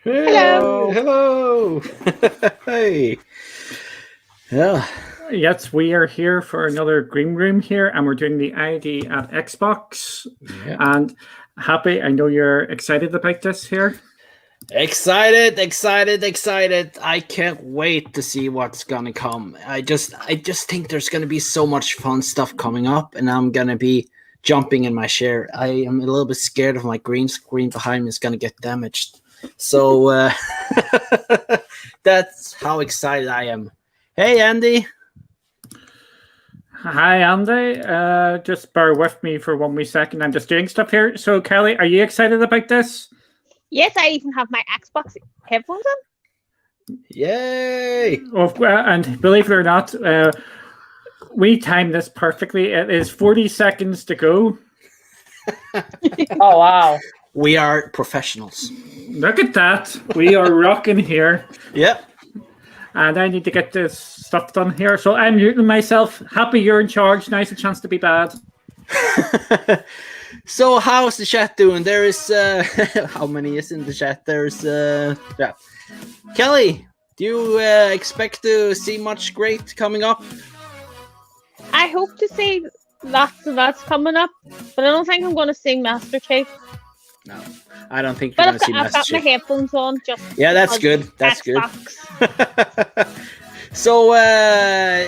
Hello. Hello. Hey. Yeah. Yes, we are here for another Green Room here, and we're doing the ID at Xbox. Yeah. And Happy, I know you're excited about this here. Excited. I can't wait to see what's gonna come. I just think there's gonna be so much fun stuff coming up, and I'm gonna be jumping in my chair. I am a little bit scared of my green screen behind me is gonna get damaged. So that's how excited I am. Hey, Andy. Hi, Andy. Just bear with me for 1 wee second. I'm just doing stuff here. So, Kelly, are you excited about this? Yes, I even have my Xbox headphones on. Yay! And believe it or not, we timed this perfectly. It is 40 seconds to go. Oh, wow. We are professionals. Look at that. We are rocking here. Yep. And I need to get this stuff done here. So I'm muting myself. Happy you're in charge. Nice a chance to be bad. So how's the chat doing? There is how many is in the chat? There's yeah. Kelly, do you expect to see much great coming up? I hope to see lots of that's coming up, but I don't think I'm going to sing Master Chief. No, I don't think you're But going to see I've Master got my Chief. headphones on. Yeah, that's good. That's Xbox. good. So,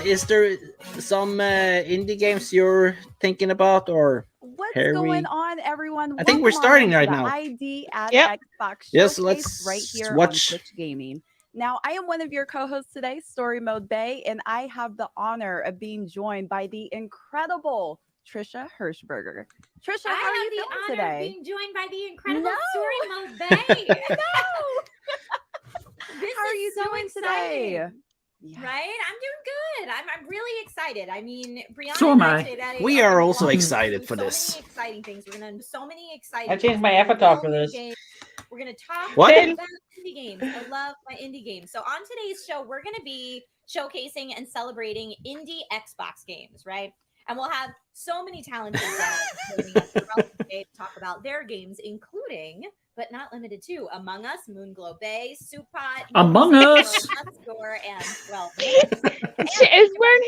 is there some indie games you're thinking about, or what's Harry? going on, everyone? I think we're Welcome starting on right to the now. ID at Yep. Xbox Yes, Showcase let's right here watch. on Twitch Gaming. Now, I am one of your co-hosts today, Story Mode Bay, and I have the honor of being joined by the incredible Trisha Hirschberger. Trisha, how are you feeling today? I have the honor of being joined by the incredible No. Story Mode Bay. This How are is you so doing exciting, today? Right? I'm doing good. I'm really excited. I mean, Brianna So and am I I. today We are are gonna also walk excited through for so this. many exciting things. We're gonna do so many exciting. I changed my things. We're gonna avatar go for new this. games. We're gonna talk What? about indie games. I love my indie games. So on today's show, we're gonna be showcasing and celebrating indie Xbox games, right? And we'll have so many talented guests joining us throughout the day to talk about their games, including, but not limited to, Among Us, Moonglow Bay, Soup Pot, Among Us. Score, and well, She is wearing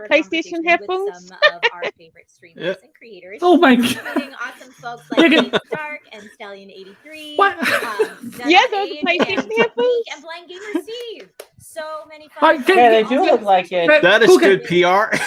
PlayStation headphones. Some of our favorite streamers Yeah. and creators. Oh my God. Including awesome folks Look like at- Nate Stark and Stallion83. What? Yeah, those are PlayStation headphones. And Blind Gamer Steve. So many Hi, fun. get- Yeah, they do look like it. Right, That is go good get- PR.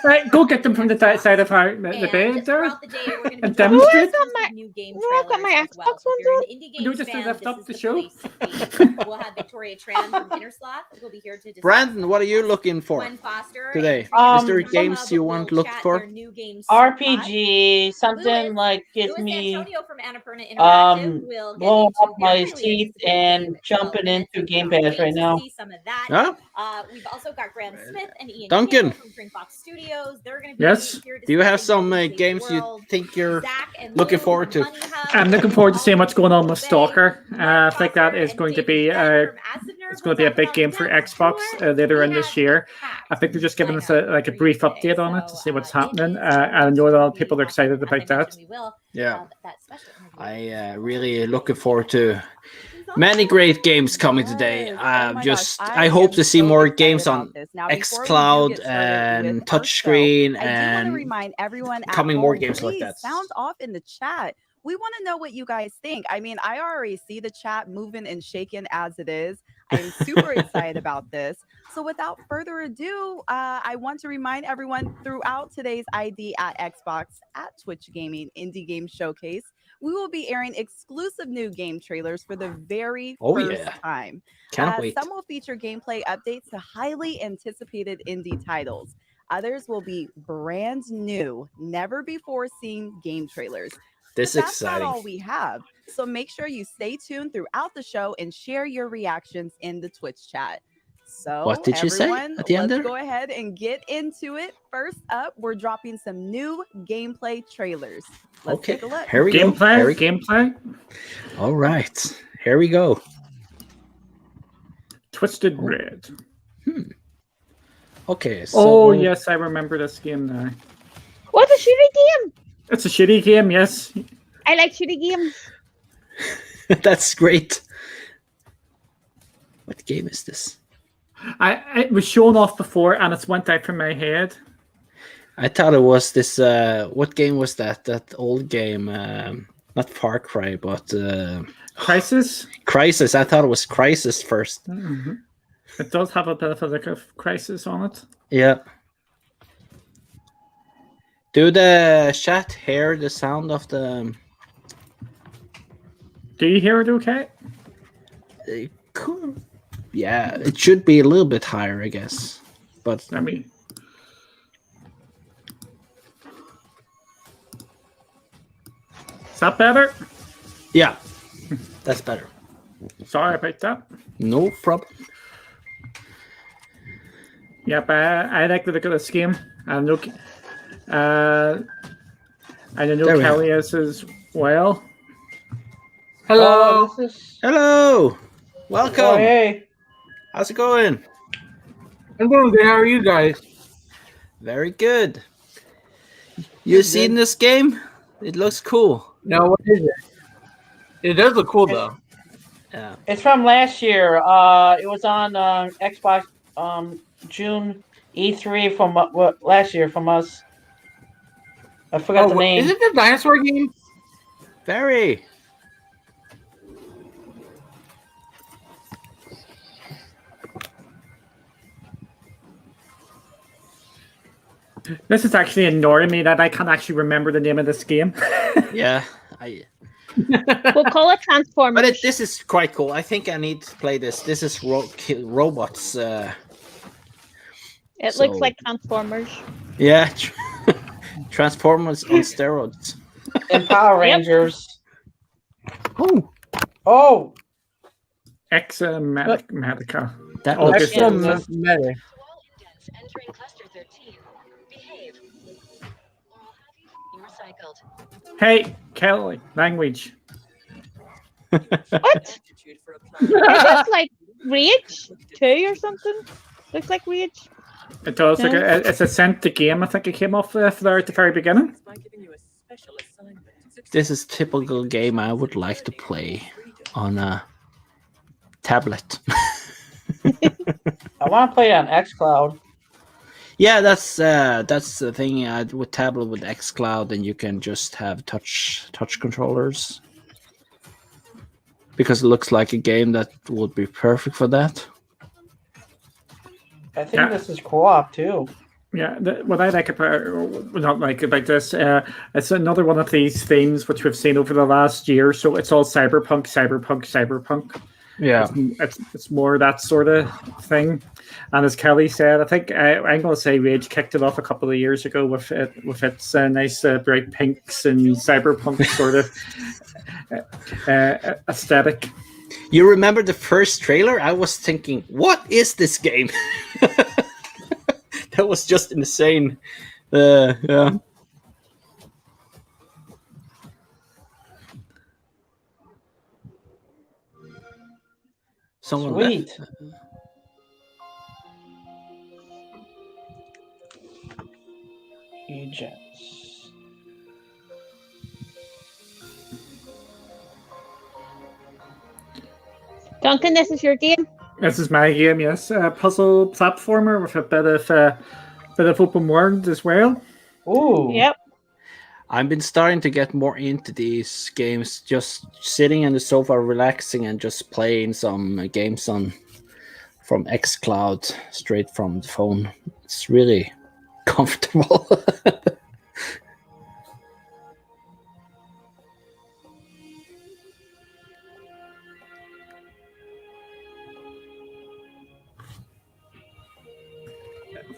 Right, go get them from the side of the And bed there. throughout the day, we're going to And be demonstrate. demonstrating new game Who got trailers my as well. Xbox So if you're ones an indie Do we games just fan, lift this up is the the show? place to be. We'll have Victoria Tran from Innersloth. We'll be here to discuss Brandon, what are you looking for Gwen Foster today? and Is there Tricia games Hub you will want to look chat for? their new game, Soup Pot. RPG, something like gives Louis me Antonio from Annapurna Interactive will get blowing into up my their newly seat anticipated and game, jumping 12 Minutes. into Game Can't Pass wait right to now. see some of that. Huh? We've also got Graham Smith and Ian Duncan. Campbell from Drinkbox Studios. They're going to be Yes. here Do you have discussing some Save the games you World. think you're Zach and looking Lou forward from to? Money Hub, I'm looking and forward to seeing all what's going on with Bay, Stalker. I Mark think that Foster is and going to David be Dunn from Assener it's will going to be a talk big about game for that. Xbox later in this year. I think they're just giving us like a brief update on it to see what's happening. I know that a lot of people are excited about that. Yeah. I really looking forward to many great games coming today. Yes. Oh my Just gosh, I hope am to see so more excited games about on this. Now, before we do xCloud get started and with our touchscreen show, I do want to and remind everyone at coming more home, games like please that. sound off in the chat. We want to know what you guys think. I mean, I already see the chat moving and shaking as it is. I'm super excited about this. So without further ado, I want to remind everyone throughout today's ID at Xbox at Twitch Gaming Indie Game Showcase, we will be airing exclusive new game trailers for the very first time. Can't wait. Some will feature gameplay updates to highly anticipated indie titles. Others will be brand new, never before seen game trailers. This But is that's not exciting. all we have. So make sure you stay tuned throughout the show and share your reactions in the Twitch chat. So What did you say everyone, at the end let's there? go ahead and get into it. First up, we're dropping some new gameplay trailers. Let's Okay, take a look. here we go. Gameplay, gameplay. All right, here we go. Twisted Red. Okay. So Oh yes, I remember this game now. What's a shitty game? It's a shitty game, yes. I like shitty games. That's great. What game is this? It was shown off before, and it's went out from my head. I thought it was this. What game was that? That old game, not Far Cry, but Crisis. Crisis. I thought it was Crisis first. Mm-hmm. It does have a bit of a look of Crisis on it. Yeah. Do the chat hear the sound of the? Do you hear it okay? Cool. Yeah, it should be a little bit higher, I guess. But I mean, is that better? yeah, that's better. Sorry about that. No problem. Yep, I like the look of this game. I know, and I know There we Kelly is as well. Hello. This is... Hello, welcome. Oh, hey. How's it going? I'm doing good. How are you guys? Very good. You seen this game? It looks cool. No, what is it? It does look cool though. Yeah. It's from last year. It was on Xbox June E3 from last year from us. I forgot the name. Is it the dinosaur game? Very. This is actually annoying me that I can't actually remember the name of this game. Yeah. We'll call it Transformers. But this is quite cool. I think I need to play this. This is robots. It so- looks like Transformers. Yeah. Transformers on steroids. And Power Yep. Rangers. Oh, Oh, Medica. that Oh, looks this Extra is- meta. Entering cluster 13. Behave. Or I'll have you recycled. Hey, Kelly, language. What? Is this like Rage 2 or something? Looks like Rage. It does. Like Yeah. it's a sent the game. I think it came off there at the very beginning. This is typical game I would like to play on a tablet. I want to play it on XCloud. Yeah, that's the thing with tablet with XCloud, and you can just have touch controllers because it looks like a game that would be perfect for that. I think Yeah. this is co-op too. Yeah, what I like about this, it's another one of these themes which we've seen over the last year. So it's all cyberpunk. Yeah, It's more that sort of thing. And as Kelly said, I think I'm going to say Rage kicked it off a couple of years ago with its nice bright pinks and cyberpunk sort of aesthetic. you remember the first trailer? I was thinking, what is this game? That was just insane. Yeah. Someone Sweet. left. Agents. Duncan, this is your game. This is my game, yes. Puzzle platformer with a bit of open world as well. Ooh. Yep. I've been starting to get more into these games, just sitting on the sofa, relaxing, and just playing some games from xCloud straight from the phone. It's really comfortable.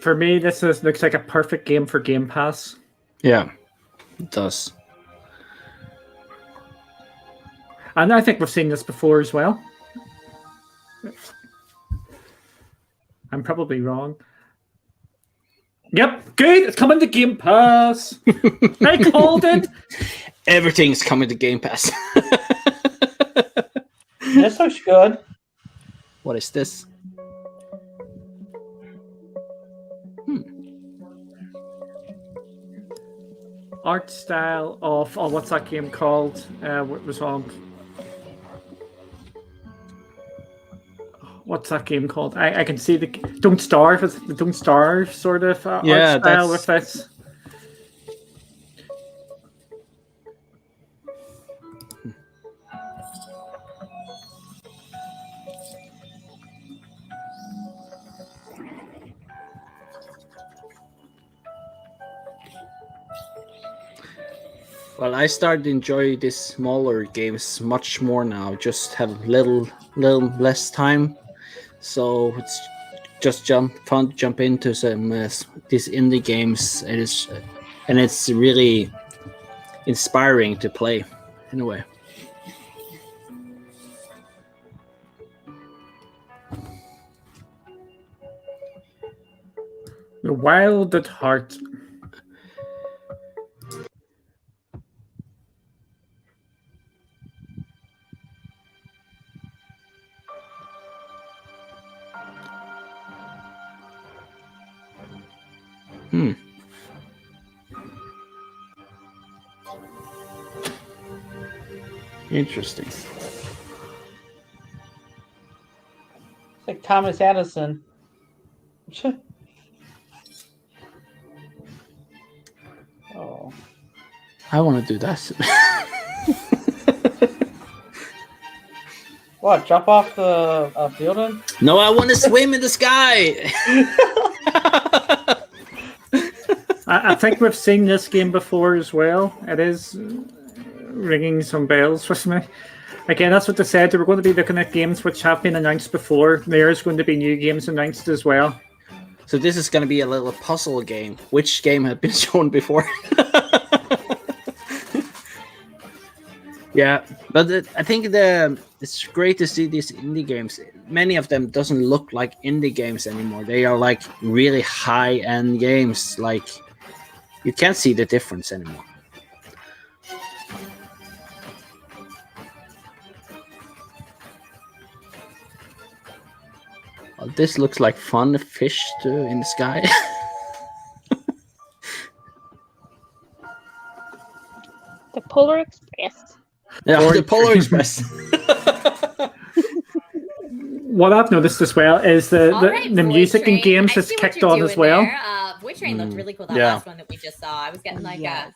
For me, looks like a perfect game for Game Pass. Yeah, it does. And I think we've seen this before as well. I'm probably wrong. Yep, good. It's coming to Game Pass. I called it. Everything's coming to Game Pass. This looks good. What is this? Art style of what's that game called? What was on? what's that game called? I can see the Don't Starve. It's the Don't Starve sort of art style with this. Well, I started to enjoy these smaller games much more now. Just have little less time, so it's just fun to jump into some these indie games. And it's really inspiring to play in a way. The Wild at Heart. Interesting. It's like Thomas Edison. Oh. I want to do that. What? Jump off the building? No, I want to swim in the sky. I think we've seen this game before as well. It is ringing some bells with me. Again, that's what they said. They were going to be looking at games which have been announced before. There's going to be new games announced as well. So this is going to be a little puzzle game. Which game had been shown before? Yeah, but I think it's great to see these indie games. Many of them doesn't look like indie games anymore. They are like really high-end games. Like you can't see the difference anymore. Well, this looks like fun fish in the sky. The Polar Express. Yeah, the Polar Express. What I've noticed as well is the Void music in Train. games I has see what kicked you're on doing as well. there. Void Train looked really cool. That Yeah. last one that we just saw. I was getting like Yes.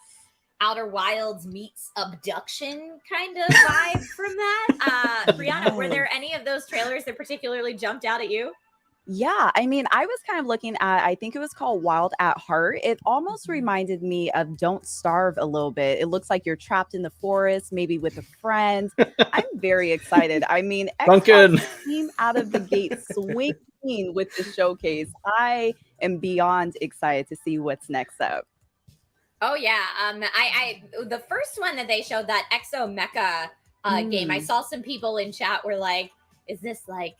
a Outer Wilds meets Abduction kind of vibe from that. Brianna, were there any of those trailers that particularly jumped out at you? Yeah, I mean, I was kind of looking at, I think it was called Wild at Heart. It almost reminded me of Don't Starve a little bit. It looks like you're trapped in the forest, maybe with a friend. I'm very excited. I mean, Duncan. Xbox came out of the gate swinging with the showcase. I am beyond excited to see what's next up. Oh yeah. I the first one that they showed, that Exo Mecha game, I saw some people in chat were like, is this like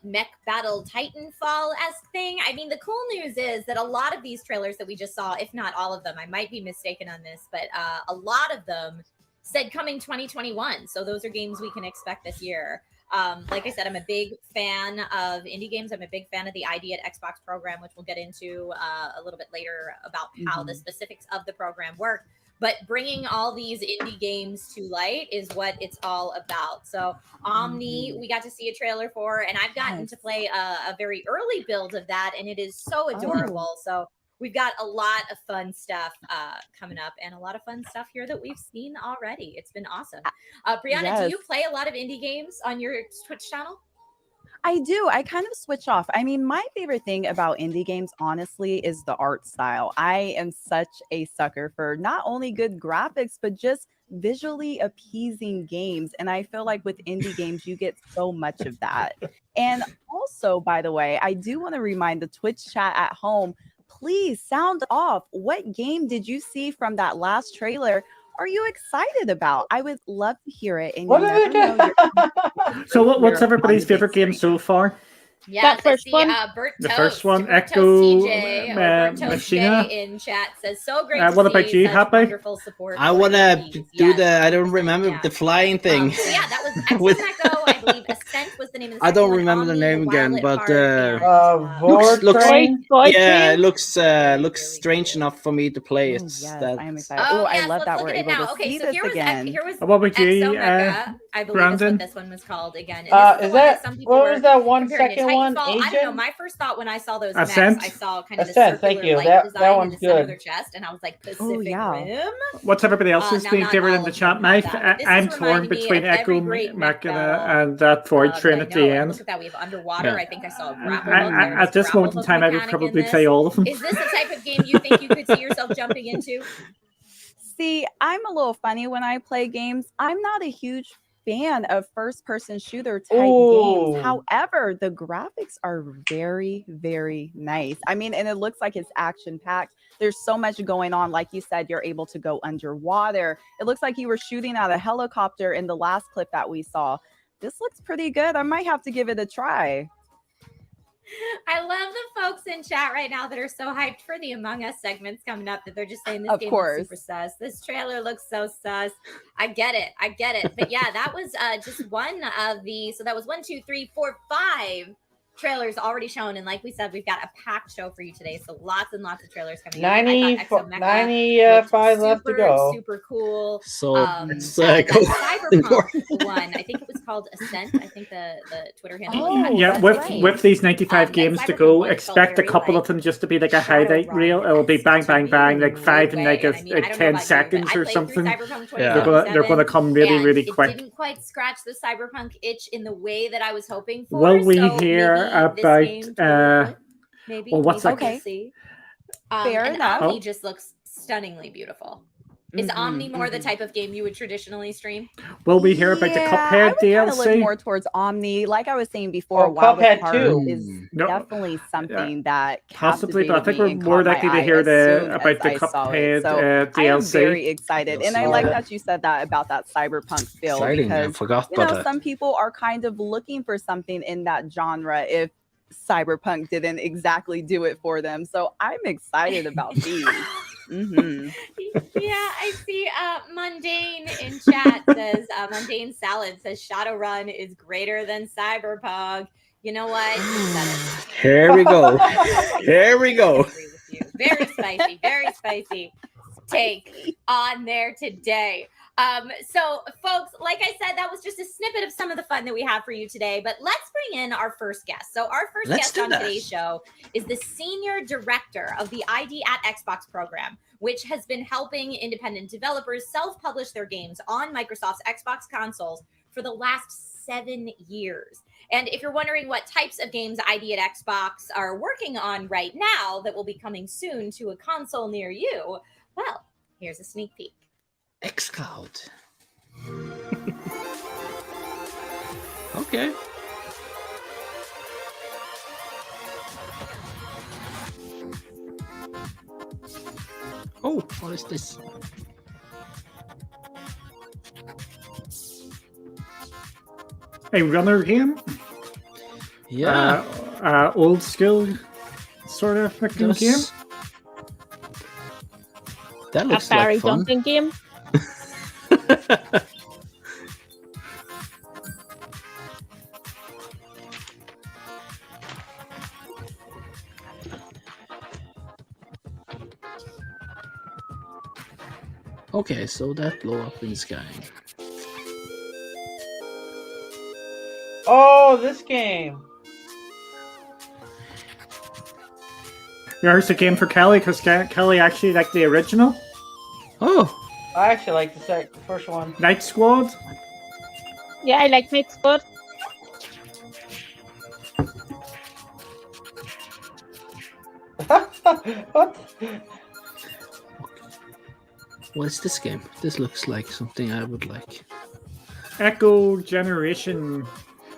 Mech Battle Titanfall-esque thing? I mean, the cool news is that a lot of these trailers that we just saw, if not all of them, I might be mistaken on this, but a lot of them said coming 2021. So those are games we can expect this year. Like I said, I'm a big fan of indie games. I'm a big fan of the ID at Xbox program, which we'll get into a little bit later about how the specifics of the program work. But bringing all these indie games to light is what it's all about. So Omni, we got to see a trailer for, and I've gotten to play a very early build of that, and it is so adorable. So we've got a lot of fun stuff coming up, and a lot of fun stuff here that we've seen already. It's been awesome. Brianna, do you play a lot of indie games on your Twitch channel? I do. I kind of switch off. I mean, my favorite thing about indie games, honestly, is the art style. I am such a sucker for not only good graphics, but just visually appeasing games. And I feel like with indie games, you get so much of that. And also, by the way, I do want to remind the Twitch chat at home, please sound off. What game did you see from that last trailer are you excited about? I would love to hear it. And you never know So what's everybody's favorite game so far? Yeah, That first one? Bert The Toast, first one, Bert Toast Echo TJ, or Bert Toast Machina. J in chat says, so great to What see about you, such Happy? wonderful support I for want to indies. do Yes, the, I don't remember yeah. the flying thing. So yeah, that was Exo With- Echo, I believe Ascent was the name of the I second don't one? remember the Omni, name again, Wildlit but, Heart, and, looks- Train. yeah, Train? it looks Really strange cool. enough for me to play it. Oh, yes, That's- I am excited. Oh, Oh, I yes, love let's that look we're at it able now. to Okay, see so this here was again. here was What about you, Exomega, I believe is Brandon? what this one was called again. And Is this is the one that some people what were was that one comparing to second one? Titanfall. I don't know. Agent? My first thought when I saw those Ascent? mechs, I saw kind of the Ascent, circular thank you. light That design in one's the center of good. their chest, and I was like, Pacific Oh, yeah. Rim. What's everybody else's Now, being not favorite all in the of chat, them Mike? have that, but this I'm is torn reminding me between of every Echo great mech Machina battle, and that Void that I Trinity know. And end. look at that, we have underwater. Yeah. I think I saw a grapple hook. There At is this grapple moment in hook time, I would mechanic in probably this. play all of them. Is this the type of game you think you could see yourself jumping into? See, I'm a little funny when I play games. I'm not a huge fan of first-person shooter type Ooh. games. However, the graphics are very, very nice. I mean, and it looks like it's action-packed. There's so much going on. Like you said, you're able to go underwater. It looks like you were shooting at a helicopter in the last clip that we saw. This looks pretty good. I might have to give it a try. I love the folks in chat right now that are so hyped for the Among Us segments coming up that they're just saying this Of game course. looks super sus. This trailer looks so sus. I get it. But yeah, that was just one of the, so that was 1, 2, 3, 4, 5 trailers already shown. And like we said, we've got a packed show for you today. So lots and lots of trailers coming in. I thought Exomecha 95 left to super, go. super cool. So let's that go. Cyberpunk one, I think it was called Ascent. I think the Twitter handle. Oh, was. Yeah, that's with right. with these 95 That games to Cyberpunk go, one felt expect a very, couple like, of them just to be like a highlight reel. It'll be bang, bang, bang, like 5 in like, I mean, I don't know 10 about you, seconds but I or played something. through Cyberpunk Yeah. They're gonna come really, and really it quick. didn't quite scratch the Cyberpunk itch in the way that I was hoping for. Will we so hear maybe this about, game totally could. Maybe. well, what's maybe that- we'll see. Fair and enough. Omni just looks stunningly beautiful. Is Mhm, Omni more the mhm. type of game you would traditionally stream? Will we hear about the I Cuphead would kind of look DLC? more towards Omni. Like I was saying before, Oh, Wild Cuphead Heart 2. is No, definitely something that possibly, but I captivated think me we're and more caught my likely to eye hear as soon about as the I saw it. Cuphead So I am DLC. very excited, and I like Yeah. that you said that about that cyberpunk feel Exciting. I because forgot you know about that. some people are kind of looking for something in that genre if cyberpunk didn't exactly do it for them. So I'm excited about these. hmm Yeah, I see. Mundane in chat says, Mundane Salad says Shadowrun is greater than Cyberpunk. You know what? You said it. Here we go. Here we I go. agree with you. Very spicy take on there today. So folks, like I said, that was just a snippet of some of the fun that we have for you today, but let's bring in our first guest. So our first Let's guest do on that. today's show is the senior director of the ID at Xbox program, which has been helping independent developers self-publish their games on Microsoft's Xbox consoles for the last 7 years. And if you're wondering what types of games ID at Xbox are working on right now that will be coming soon to a console near you, well, here's a sneak peek. xCloud. Okay. Oh, what is this? A runner game? Yeah. Old school sort of looking Yes. game? That A looks fairy like fun. jumping game. Okay, so that blow up in sky. Oh, this game. Here's a game for Kelly because Kelly actually liked the original. Oh, I actually like the first one. Night Squad. Yeah, I like Night Squad. What? what is this game? This looks like something I would like. Echo Generation.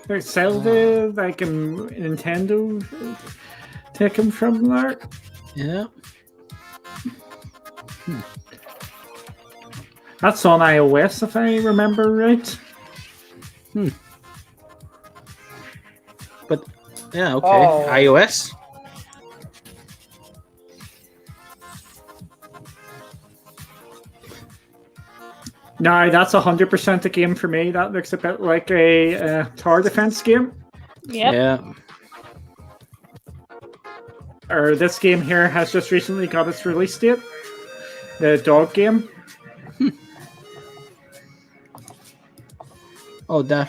There's Zelda, like a Nintendo taken from there. Yeah. That's on iOS, if I remember right. But yeah, okay. Oh. iOS. Now that's 100% a game for me. That looks a bit like a tower defense game. Yep. Yeah. Or this game here has just recently got its release date. The dog game. Oh, that.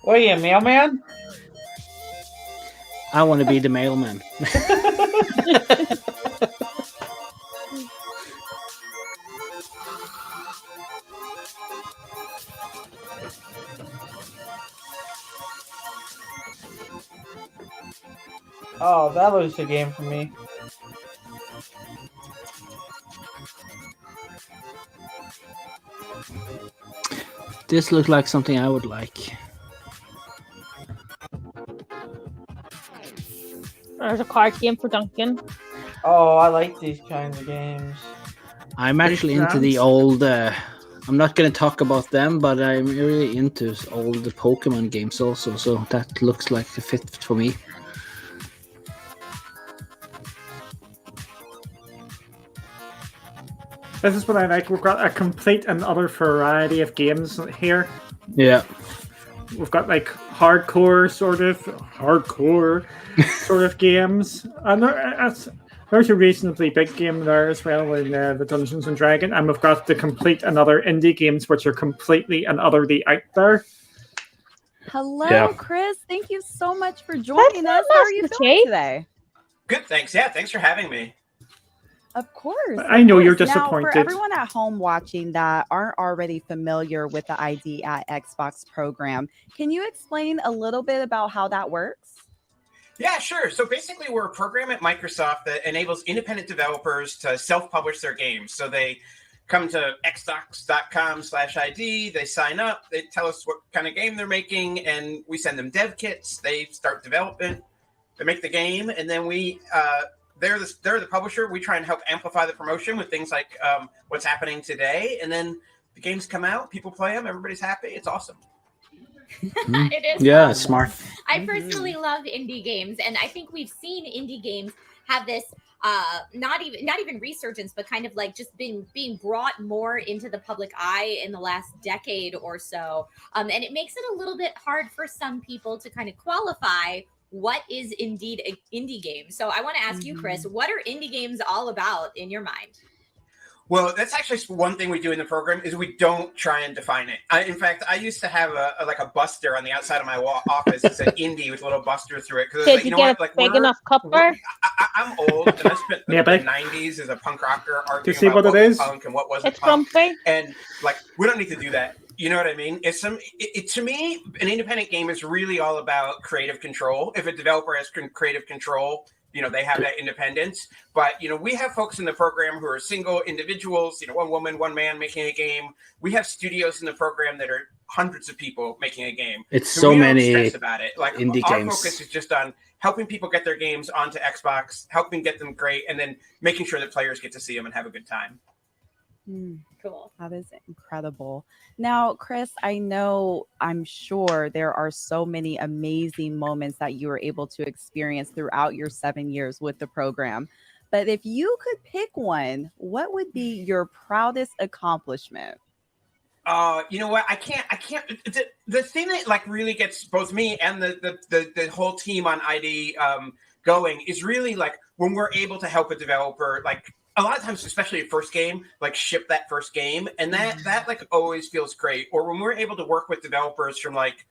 What are you, a mailman? I want to be the mailman. Oh, that looks a game for me. This looks like something I would like. There's a card game for Duncan. Oh, I like these kinds of games. I'm actually into the old. I'm not going to talk about them, but I'm really into old Pokemon games also. So that looks like a fit for me. This is what I like. We've got a complete and utter variety of games here. Yeah. We've got like hardcore sort of games, and there's a reasonably big game there as well in the Dungeons and Dragons, and we've got the complete and other indie games which are completely and utterly out there. Hello, Yeah. Chris. Thank you so much for joining us. How are you Master feeling Chief. today? Good, thanks. Yeah, thanks for having me. Of course. I know you're Now, disappointed. for everyone at home watching that aren't already familiar with the ID at Xbox program, can you explain a little bit about how that works? Yeah, sure. So basically, we're a program at Microsoft that enables independent developers to self-publish their games. So they come to xbox.com/ID, they sign up, they tell us what kind of game they're making, and we send them dev kits. They start development, they make the game, and then they're the publisher. We try and help amplify the promotion with things like what's happening today, and then the games come out, people play them, everybody's happy. It's awesome. It is. Yeah, fun. smart. I personally love indie games, and I think we've seen indie games have this not even resurgence, but kind of like just being brought more into the public eye in the last decade or so. And it makes it a little bit hard for some people to kind of qualify what is indeed an indie game. So I want to ask you, Chris, what are indie games all about in your mind? Well, that's actually one thing we do in the program is we don't try and define it. In fact, I used to have a buster on the outside of my office. It said indie with a little buster through it. Did Like, you know get what? a big enough cupper? I'm old, and I spent the Yeah, but- 90s as a punk rocker arguing Do you see about what it was is? punk and what wasn't It's punk. grumpy. And like, we don't need to do that. You know what I mean? To me, an independent game is really all about creative control. If a developer has creative control, they have that independence. But, we have folks in the program who are single individuals, one woman, one man making a game. We have studios in the program that are hundreds of people making a game. It's so we don't many stress about it. Like, indie our games. focus is just on helping people get their games onto Xbox, helping get them great, and then making sure that players get to see them and have a good time. Cool. That is incredible. Now, Chris, I'm sure there are so many amazing moments that you were able to experience throughout your 7 years with the program. But if you could pick one, what would be your proudest accomplishment? You know what? I can't. The thing that like really gets both me and the whole team on ID going is really like when we're able to help a developer, like a lot of times, especially a first game, like ship that first game, and that like always feels great. Or when we're able to work with developers from like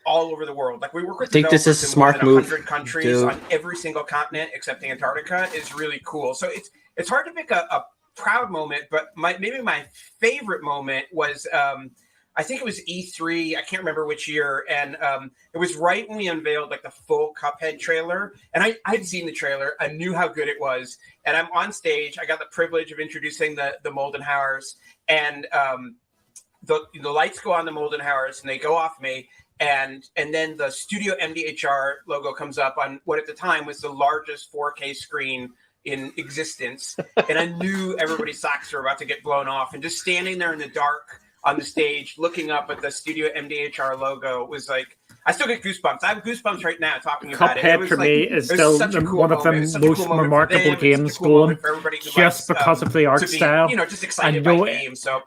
all over the world, like we work with I think this developers is a in more smart than move, 100 countries dude. on every single continent except Antarctica is really cool. So it's hard to pick a proud moment, but maybe my favorite moment was I think it was E3. I can't remember which year, and it was right when we unveiled like the full Cuphead trailer. And I'd seen the trailer, I knew how good it was, and I'm on stage. I got the privilege of introducing the Moldenhauers, and the lights go on the Moldenhauers, and they go off me. And then the Studio MDHR logo comes up on what at the time was the largest 4K screen in existence. And I knew everybody's socks were about to get blown off. And just standing there in the dark on the stage, looking up at the Studio MDHR logo was like, I still get goosebumps. I have goosebumps right now talking about it. It Cuphead was for like, me is it was still such a cool one of the moment. It's such a most cool moment for remarkable them. It's such a games cool going, moment for everybody who just likes, because of the art to be, style. you know, just excited know by games. So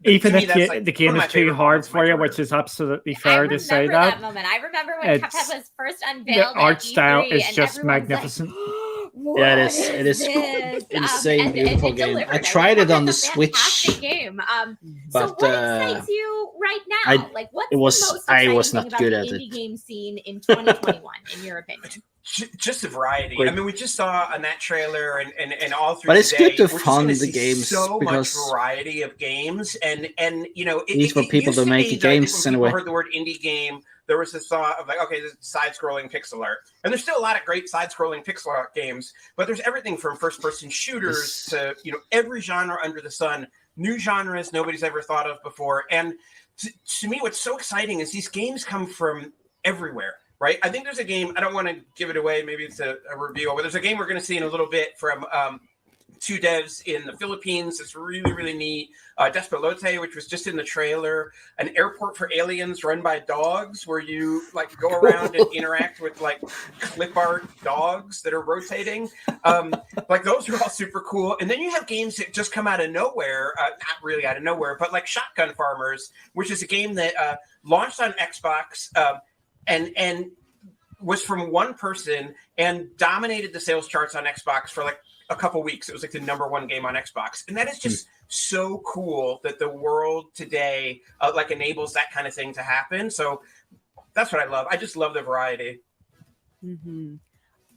even to me, if that's like the one game of is my too favorite hard moments of my for you, career. which is absolutely I fair to remember say that that, moment. I remember when It's- Cuphead was first the unveiled. art at style E3, is and just everyone's magnificent. Like, Yeah, it "What is. It is this?" insane, And beautiful it game. delivered. I tried it on the Cuphead's a fantastic Switch, game. but so what excites you right now? I- like, what's it was- the most I exciting was thing not about good the at indie it. game scene in 2021, in your opinion? Just the variety. Great. I mean, we just saw on that trailer and all through But it's today, good to we're just fund gonna the see games so much because variety of games, and you know, These were people used to make be the that I think games when in a people way. heard the word indie game, there was this thought of like, okay, this is side-scrolling pixel art, and there's still a lot of great side-scrolling pixel art games, but there's everything from first-person shooters to every genre under the sun, new genres nobody's ever thought of before, and to me, what's so exciting is these games come from everywhere. Right. I think there's a game. I don't want to give it away. Maybe it's a reveal, but there's a game we're going to see in a little bit from two devs in the Philippines. It's really, really neat. Despelote, which was just in the trailer, an airport for aliens run by dogs where you like go around and interact with like clip art dogs that are rotating. Like those are all super cool. And then you have games that just come out of nowhere, not really out of nowhere, but like Shotgun Farmers, which is a game that launched on Xbox. And was from one person and dominated the sales charts on Xbox for like a couple weeks. It was like the #1 game on Xbox, and that is just so cool that the world today like enables that kind of thing to happen. So that's what I love. I just love the variety. Mm-hmm.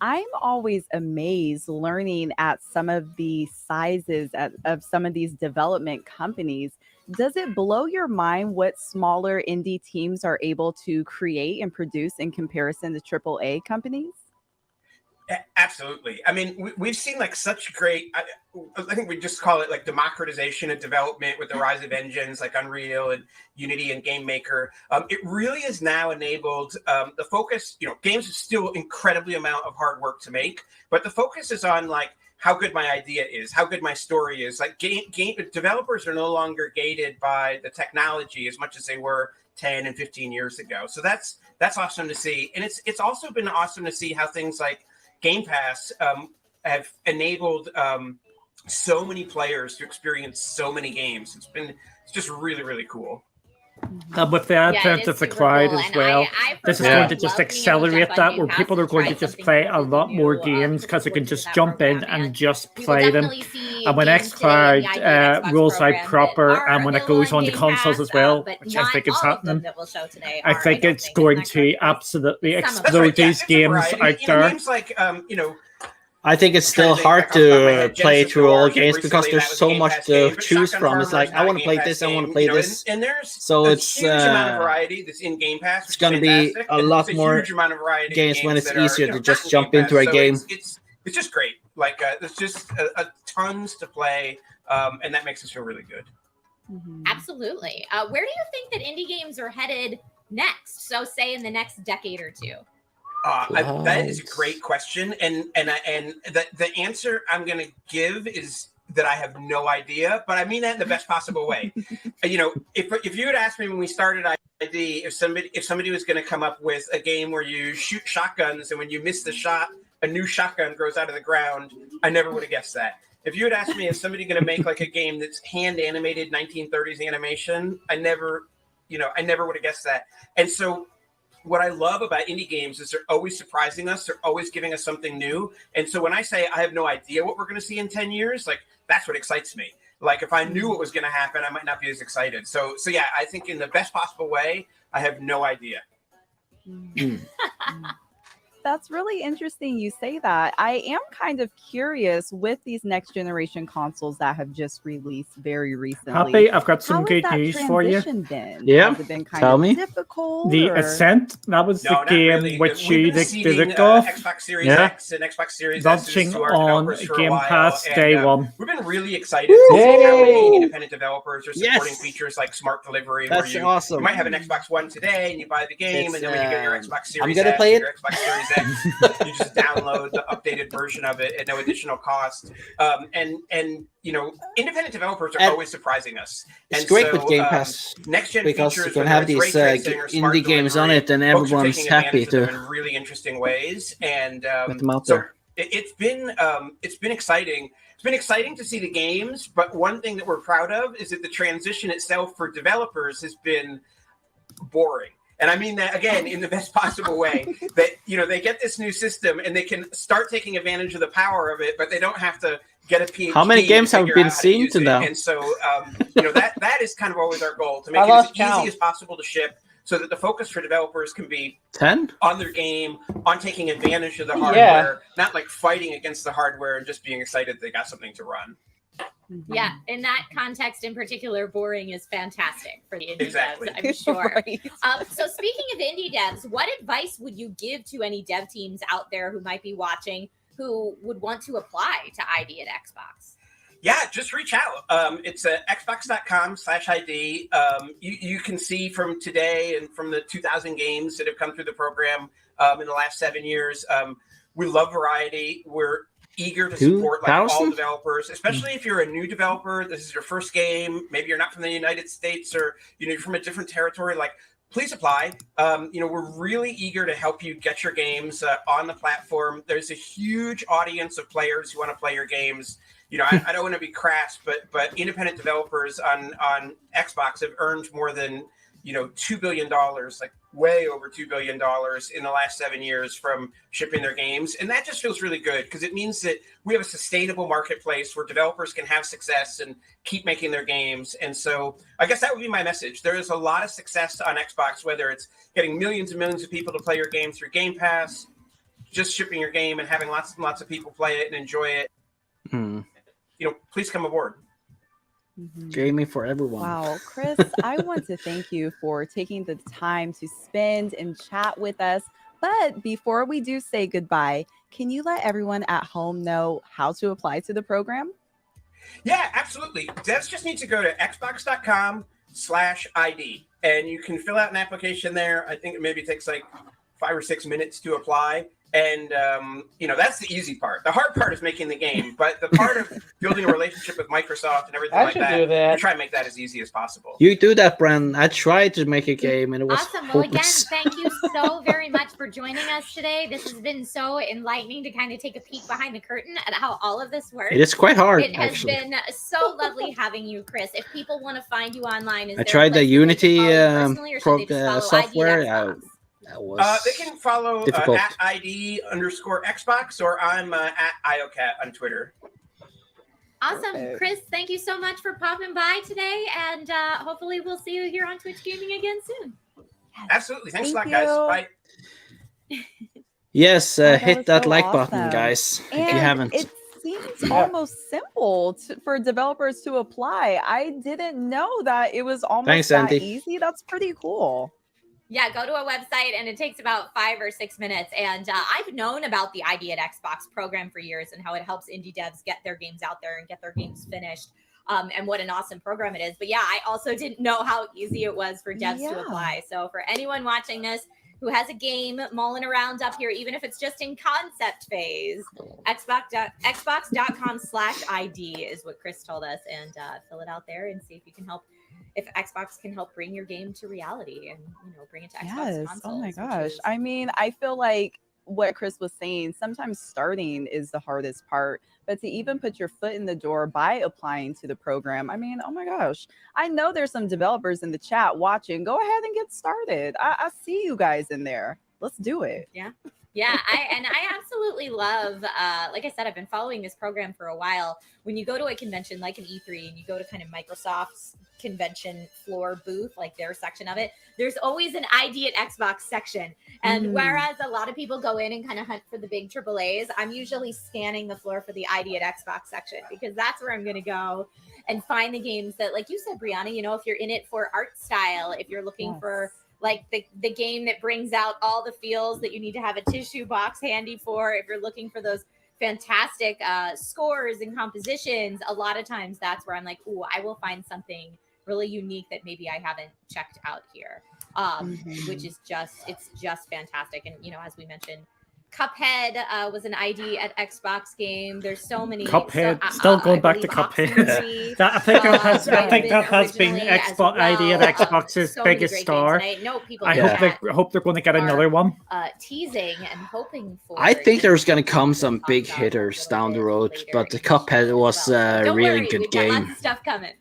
I'm always amazed learning at some of the sizes of some of these development companies. Does it blow your mind what smaller indie teams are able to create and produce in comparison to AAA companies? Absolutely. I mean, we've seen like such great, I think we just call it like democratization of development with the rise of engines like Unreal and Unity and Game Maker. It really has now enabled the focus, games is still incredibly amount of hard work to make, but the focus is on like how good my idea is, how good my story is. Like game developers are no longer gated by the technology as much as they were 10 and 15 years ago. So that's awesome to see. And it's also been awesome to see how things like Game Pass have enabled so many players to experience so many games. It's just really, really cool. With the advent of the cloud as well, this is going to just accelerate that, where people are going to just play a lot more games because they can just jump in and just play them. And when xCloud rolls out proper, and when it goes on to consoles as well, which I think is happening, I think it's going to absolutely explode these games out there. Games like, I think it's still hard to play through all games because there's so much to choose from. It's like, I want to play this, I want to play this. And there's so a it's huge amount of variety that's in Game Pass. It's going to be a lot more games when it's easier to just jump into a game. It's just great. Like there's just a tons to play, and that makes us feel really good. Mm-hmm. Absolutely. Where do you think that indie games are headed next? So say in the next decade or two. That is a great question, and the answer I'm going to give is that I have no idea, but I mean that in the best possible way. If you had asked me when we started ID, if somebody was going to come up with a game where you shoot shotguns and when you miss the shot, a new shotgun grows out of the ground, I never would have guessed that. If you had asked me, is somebody going to make like a game that's hand animated 1930s animation, I never would have guessed that. And so what I love about indie games is they're always surprising us. They're always giving us something new. And so when I say I have no idea what we're going to see in 10 years, like that's what excites me. Like if I knew what was going to happen, I might not be as excited. So yeah, I think in the best possible way, I have no idea. That's really interesting you say that. I am kind of curious with these next generation consoles that have just released very recently. Happy, I've got some good news for you. Been? Yeah, has it been kind tell of me. difficult? The Ascent, that was the game really. which We've you been seeding, Xbox Series X and Xbox Series launching S to our on developers for Game a while, Pass and, day one. We've been really excited to see how many independent developers are supporting features like Smart Delivery, That's where awesome. you might have an Xbox One today and you buy the game, and then when you get your Xbox Series I'm gonna S play it. your Xbox Series that you just download the updated version of it at no additional cost. And you know, independent developers are always surprising us. It's And great so, with Game Pass next gen because features, you can whether have it's these ray tracing or smart indie games on delivery, it, and folks are everyone's taking happy advantage of them to in really interesting ways. And get them out so there. it's been exciting. It's been exciting to see the games, but one thing that we're proud of is that the transition itself for developers has been boring. And I mean that again in the best possible way. That, you know, they get this new system and they can start taking advantage of the power of it, but they don't have to get a PhD. How many games have figure been out how to seen use to it. now? And so, you know, that is kind of always our goal, to make I it as lost easy count. as possible to ship, so that the focus for developers can be 10? on their game, on taking advantage of the Yeah. hardware, not like fighting against the hardware and just being excited they got something to run. Yeah, in that context in particular, boring is fantastic for the indie Exactly. devs, I'm sure. Right. So speaking of indie devs, what advice would you give to any dev teams out there who might be watching who would want to apply to ID at Xbox? Yeah, just reach out. It's xbox.com/ID. You can see from today and from the 2,000 games that have come through the program in the last 7 years. We love variety. We're eager to support like all 2,000? developers, especially if you're a new developer. This is your first game. Maybe you're not from the United States, or you're from a different territory. Like, please apply. We're really eager to help you get your games on the platform. There's a huge audience of players who want to play your games. I don't want to be crass, but independent developers on Xbox have earned more than $2 billion, like way over $2 billion in the last 7 years from shipping their games. And that just feels really good, because it means that we have a sustainable marketplace where developers can have success and keep making their games. And so I guess that would be my message. There is a lot of success on Xbox, whether it's getting millions and millions of people to play your game through Game Pass, just shipping your game and having lots and lots of people play it and enjoy it. Please come aboard. Jamie for everyone. Wow, Chris, I want to thank you for taking the time to spend and chat with us. But before we do say goodbye, can you let everyone at home know how to apply to the program? Yeah, absolutely. Devs just need to go to xbox.com/ID, and you can fill out an application there. I think it maybe takes like 5 or 6 minutes to apply. And, that's the easy part. The hard part is making the game, but the part of building a relationship with Microsoft and everything like that, we try and make that as easy as possible. You do that, Bren. I tried to make a game and it was Awesome. Well, again, hopeless. thank you so very much for joining us today. This has been so enlightening to kind of take a peek behind the curtain at how all of this works. It is quite hard, It has actually. been so lovely having you, Chris. If people want to find you online, I tried the Unity software. software. That was They can follow difficult. at ID_Xbox, or I'm at IOCat on Twitter. Awesome. Perfect. Chris, thank you so much for popping by today. And hopefully we'll see you here on Twitch Gaming again soon. Absolutely. Thanks a lot, Thank guys. you. Bye. Yes, That hit was that so like button, awesome. guys. If And you haven't. it seems almost simple for developers to apply. I didn't know that it was almost Thanks, that Andy. easy. That's pretty cool. Yeah, go to a website and it takes about 5 or 6 minutes. And I've known about the ID at Xbox program for years and how it helps indie devs get their games out there and get their games finished. And what an awesome program it is. But yeah, I also didn't know how easy it was for devs to apply. So for anyone watching this who has a game mulling around up here, even if it's just in concept phase, xbox.com/ID is what Chris told us. And fill it out there and see if you can help. If Xbox can help bring your game to reality and bring it to Xbox consoles. Oh my which gosh. is- I mean, I feel like what Chris was saying, sometimes starting is the hardest part, but to even put your foot in the door by applying to the program, I mean, oh my gosh. I know there's some developers in the chat watching. Go ahead and get started. I see you guys in there. Let's do it. Yeah, I absolutely love, like I said, I've been following this program for a while. When you go to a convention like an E3 and you go to kind of Microsoft's convention floor booth, like their section of it, there's always an ID at Xbox section. And whereas a lot of people go in and kind of hunt for the big AAAs, I'm usually scanning the floor for the ID at Xbox section, because that's where I'm going to go and find the games that, like you said, Brianna, if you're in it for art style, if you're looking for like the game that brings out all the feels that you need to have a tissue box handy for, if you're looking for those fantastic scores and compositions, a lot of times that's where I'm like, ooh, I will find something really unique that maybe I haven't checked out here, which is just fantastic. And, as we mentioned, Cuphead was an ID at Xbox game. There's so many. Cuphead. So, Still going I back to believe Cuphead. Oxenfree, I think that has. I has think been that has been originally as Xbox ID of well. Xbox's So many biggest great star. games, and I know people I that hope they're going to get are, another one. Teasing and hoping for. I think there's gonna come games some we'll big talk about a hitters little down the bit road, later but the in the show Cuphead as was well. a Don't really worry, good we've got game. lots of stuff coming.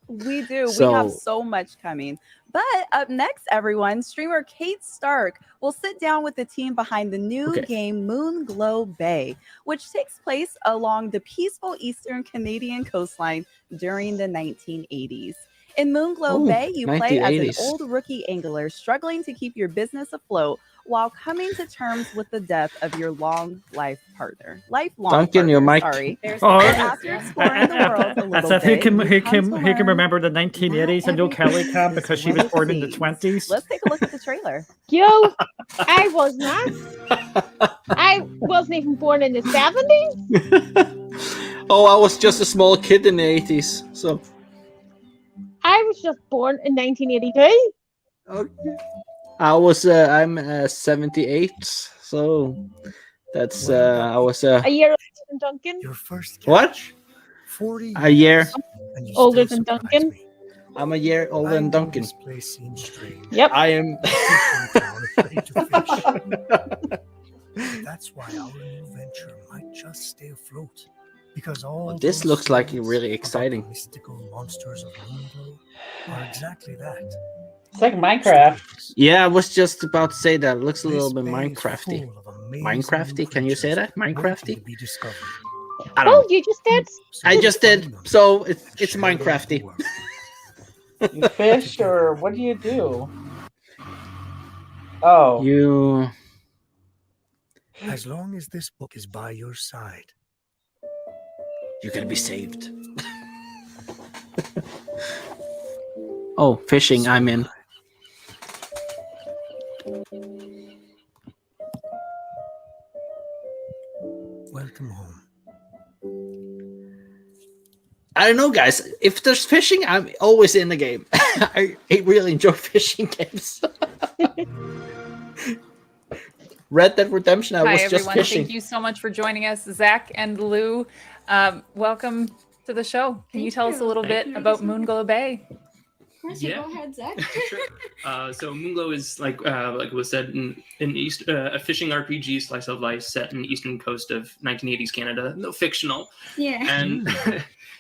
We do. We So- have so much coming. But up next, everyone, streamer Kate Stark will sit down with the team behind the new Okay. game Moonglow Bay, which takes place along the peaceful eastern Canadian coastline during the 1980s. In Moonglow Oh, Bay, you play as an 1980s. old rookie angler struggling to keep your business afloat while coming to terms with the death of your lifelong partner. Duncan, your mic. Sorry. There's Oh, And after exploring the world a As little if who bit, can you who come can to who can learn remember the 1980s? I know Kelly can because she was born in the 20s. Let's take a look at the trailer. Yo, I was not. I wasn't even born in the 70s. Oh, I was just a small kid in the 80s, so I was just born in 1982. I'm 78, so that's I was A year older than Duncan. Your first what? catch, 40 A year. and you Older still than surprise Duncan? me. I'm a year older I than know Duncan. This place seems strange. Yep. I am. Fishing town afraid to fish. That's why our new venture might just stay afloat. Because all This those looks like stories really about the exciting. mystical monsters of Moonglow are exactly that. It's like Minecraft. Yeah, I was just about to say that. It looks a This little bit bay is Minecrafty. full of amazing Minecrafty? new Can you say creatures that? waiting Minecrafty? to be discovered. I don't Oh, know. you just did? So I let's just did. find them So it's and share them with Minecrafty. the world. You fish or what do you do? Oh, You. As long as this book is by your side. You're gonna be saved. Oh, fishing. I'm in. Welcome home. I don't know, guys. If there's fishing, I'm always in the game. I really enjoy fishing games. Red Dead Redemption, I Hi, was just everyone. fishing. Thank you so much for joining us, Zach and Lou. Welcome to the show. Can you tell us a little bit about Moonglow Bay? Yeah. Go ahead, Zach. Sure. So Moonglow is like was said in East a fishing RPG slice of life set in the eastern coast of 1980s Canada. No, fictional. Yeah. And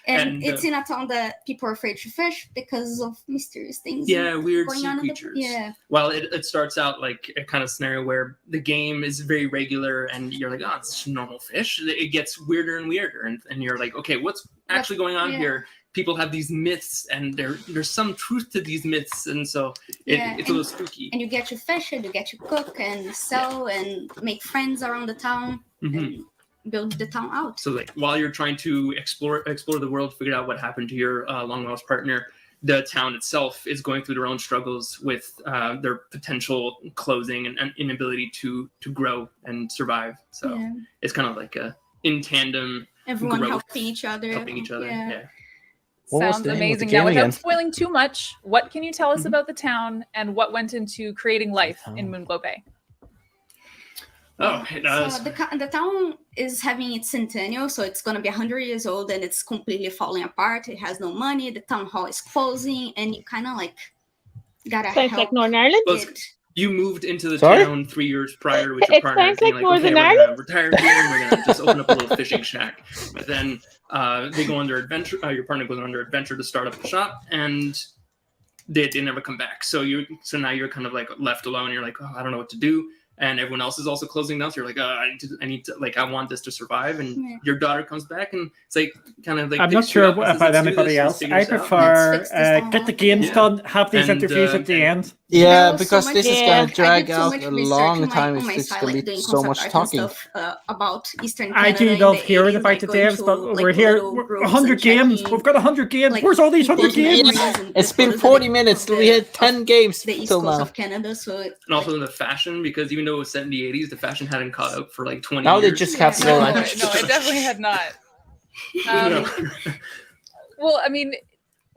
And and, it's in a town that people are afraid to fish because of mysterious things. yeah, weird going sea on in the- creatures. yeah. Well, it starts out like a kind of scenario where the game is very regular, and you're like, oh, it's just normal fish. It gets weirder and weirder, and you're like, okay, what's actually going on yeah. here? People have these myths, and there's some truth to these myths, and so Yeah, it's a little spooky. And you get to fish and you get to cook and sell and make friends around the town Mhm. and build the town out. So like while you're trying to explore the world, figure out what happened to your long lost partner, the town itself is going through their own struggles with their potential closing and inability to grow and survive. So Yeah. it's kind of like a in tandem Everyone growth, helping each other. helping each other. Yeah. What was Sounds the name of the amazing. game Now, without again? spoiling too much, what can you tell us about the town and what went into creating life in Moonglow Bay? Oh, it does. So the town is having its centennial, so it's going to be 100 years old and it's completely falling apart. It has no money. The town hall is closing, and you kind of like gotta Sounds help like Northern Ireland. Well, you moved into the Sorry? town 3 years prior with your It partner. sounds being like Northern okay, we're Ireland. gonna retire here and we're gonna just open up a little fishing shack. But then they go on their adventure. Your partner goes on their adventure to start up the shop, and they never come back. So now you're kind of like left alone. You're like, oh, I don't know what to do. And everyone else is also closing down. So you're like, I need to, like, I want this to survive. And Yeah. your daughter comes back, and it's like kind of like I'm not picks you sure up and says, about "Let's do anybody this, let's else. figure I this out." prefer Let's fix this get the all. games Yeah. done, have these And, interviews at the end. Yeah, There was so because much- this is Yeah. gonna drag I did so out much a research long on my- time on if my it's side, gonna like be doing so much concept art and talking. stuff, about Eastern I Canada do in love the hearing 80s, about like the going devs, to, but like, we're here. little We're groves 100 and games. checking, We've got 100 games. like, Where's all these people's 100 games? memories and It's the been photos 40 of minutes. the- We had of 10 games the East till Coast now. of Canada, so And also the fashion, because even though it was set in the 80s, the fashion hadn't caught up for like 20 Now years. they just Yeah. No, no, capitalized. it definitely had not. Um, well, I mean,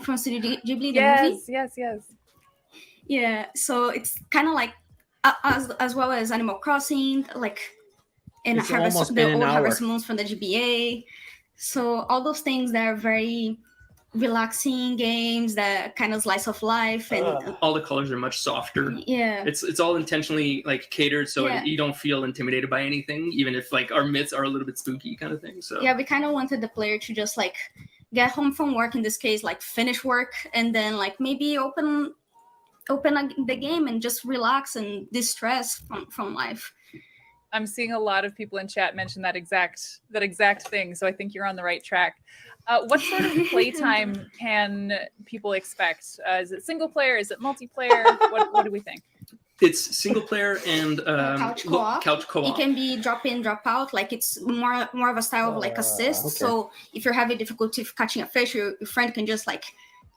from Studio Ghibli, the movie. Yes. Yeah, so it's kind of like as well as Animal Crossing, like and It's Harvest, almost the been an old hour. Harvest Moons from the GBA. So all those things that are very relaxing games that kind of slice of life and All the colors are much softer. yeah. It's all intentionally like catered so Yeah. you don't feel intimidated by anything, even if like our myths are a little bit spooky kind of thing. So Yeah, we kind of wanted the player to just like get home from work, in this case, like finish work, and then like maybe open the game and just relax and distress from life. I'm seeing a lot of people in chat mention that exact thing, so I think you're on the right track. What sort of playtime can people expect? Is it single player? Is it multiplayer? What do we think? it's single player and Couch co-op. couch co-op. It can be drop in, drop out. Like it's more of a style of like assist. okay. So if you're having difficulty catching a fish, your friend can just like,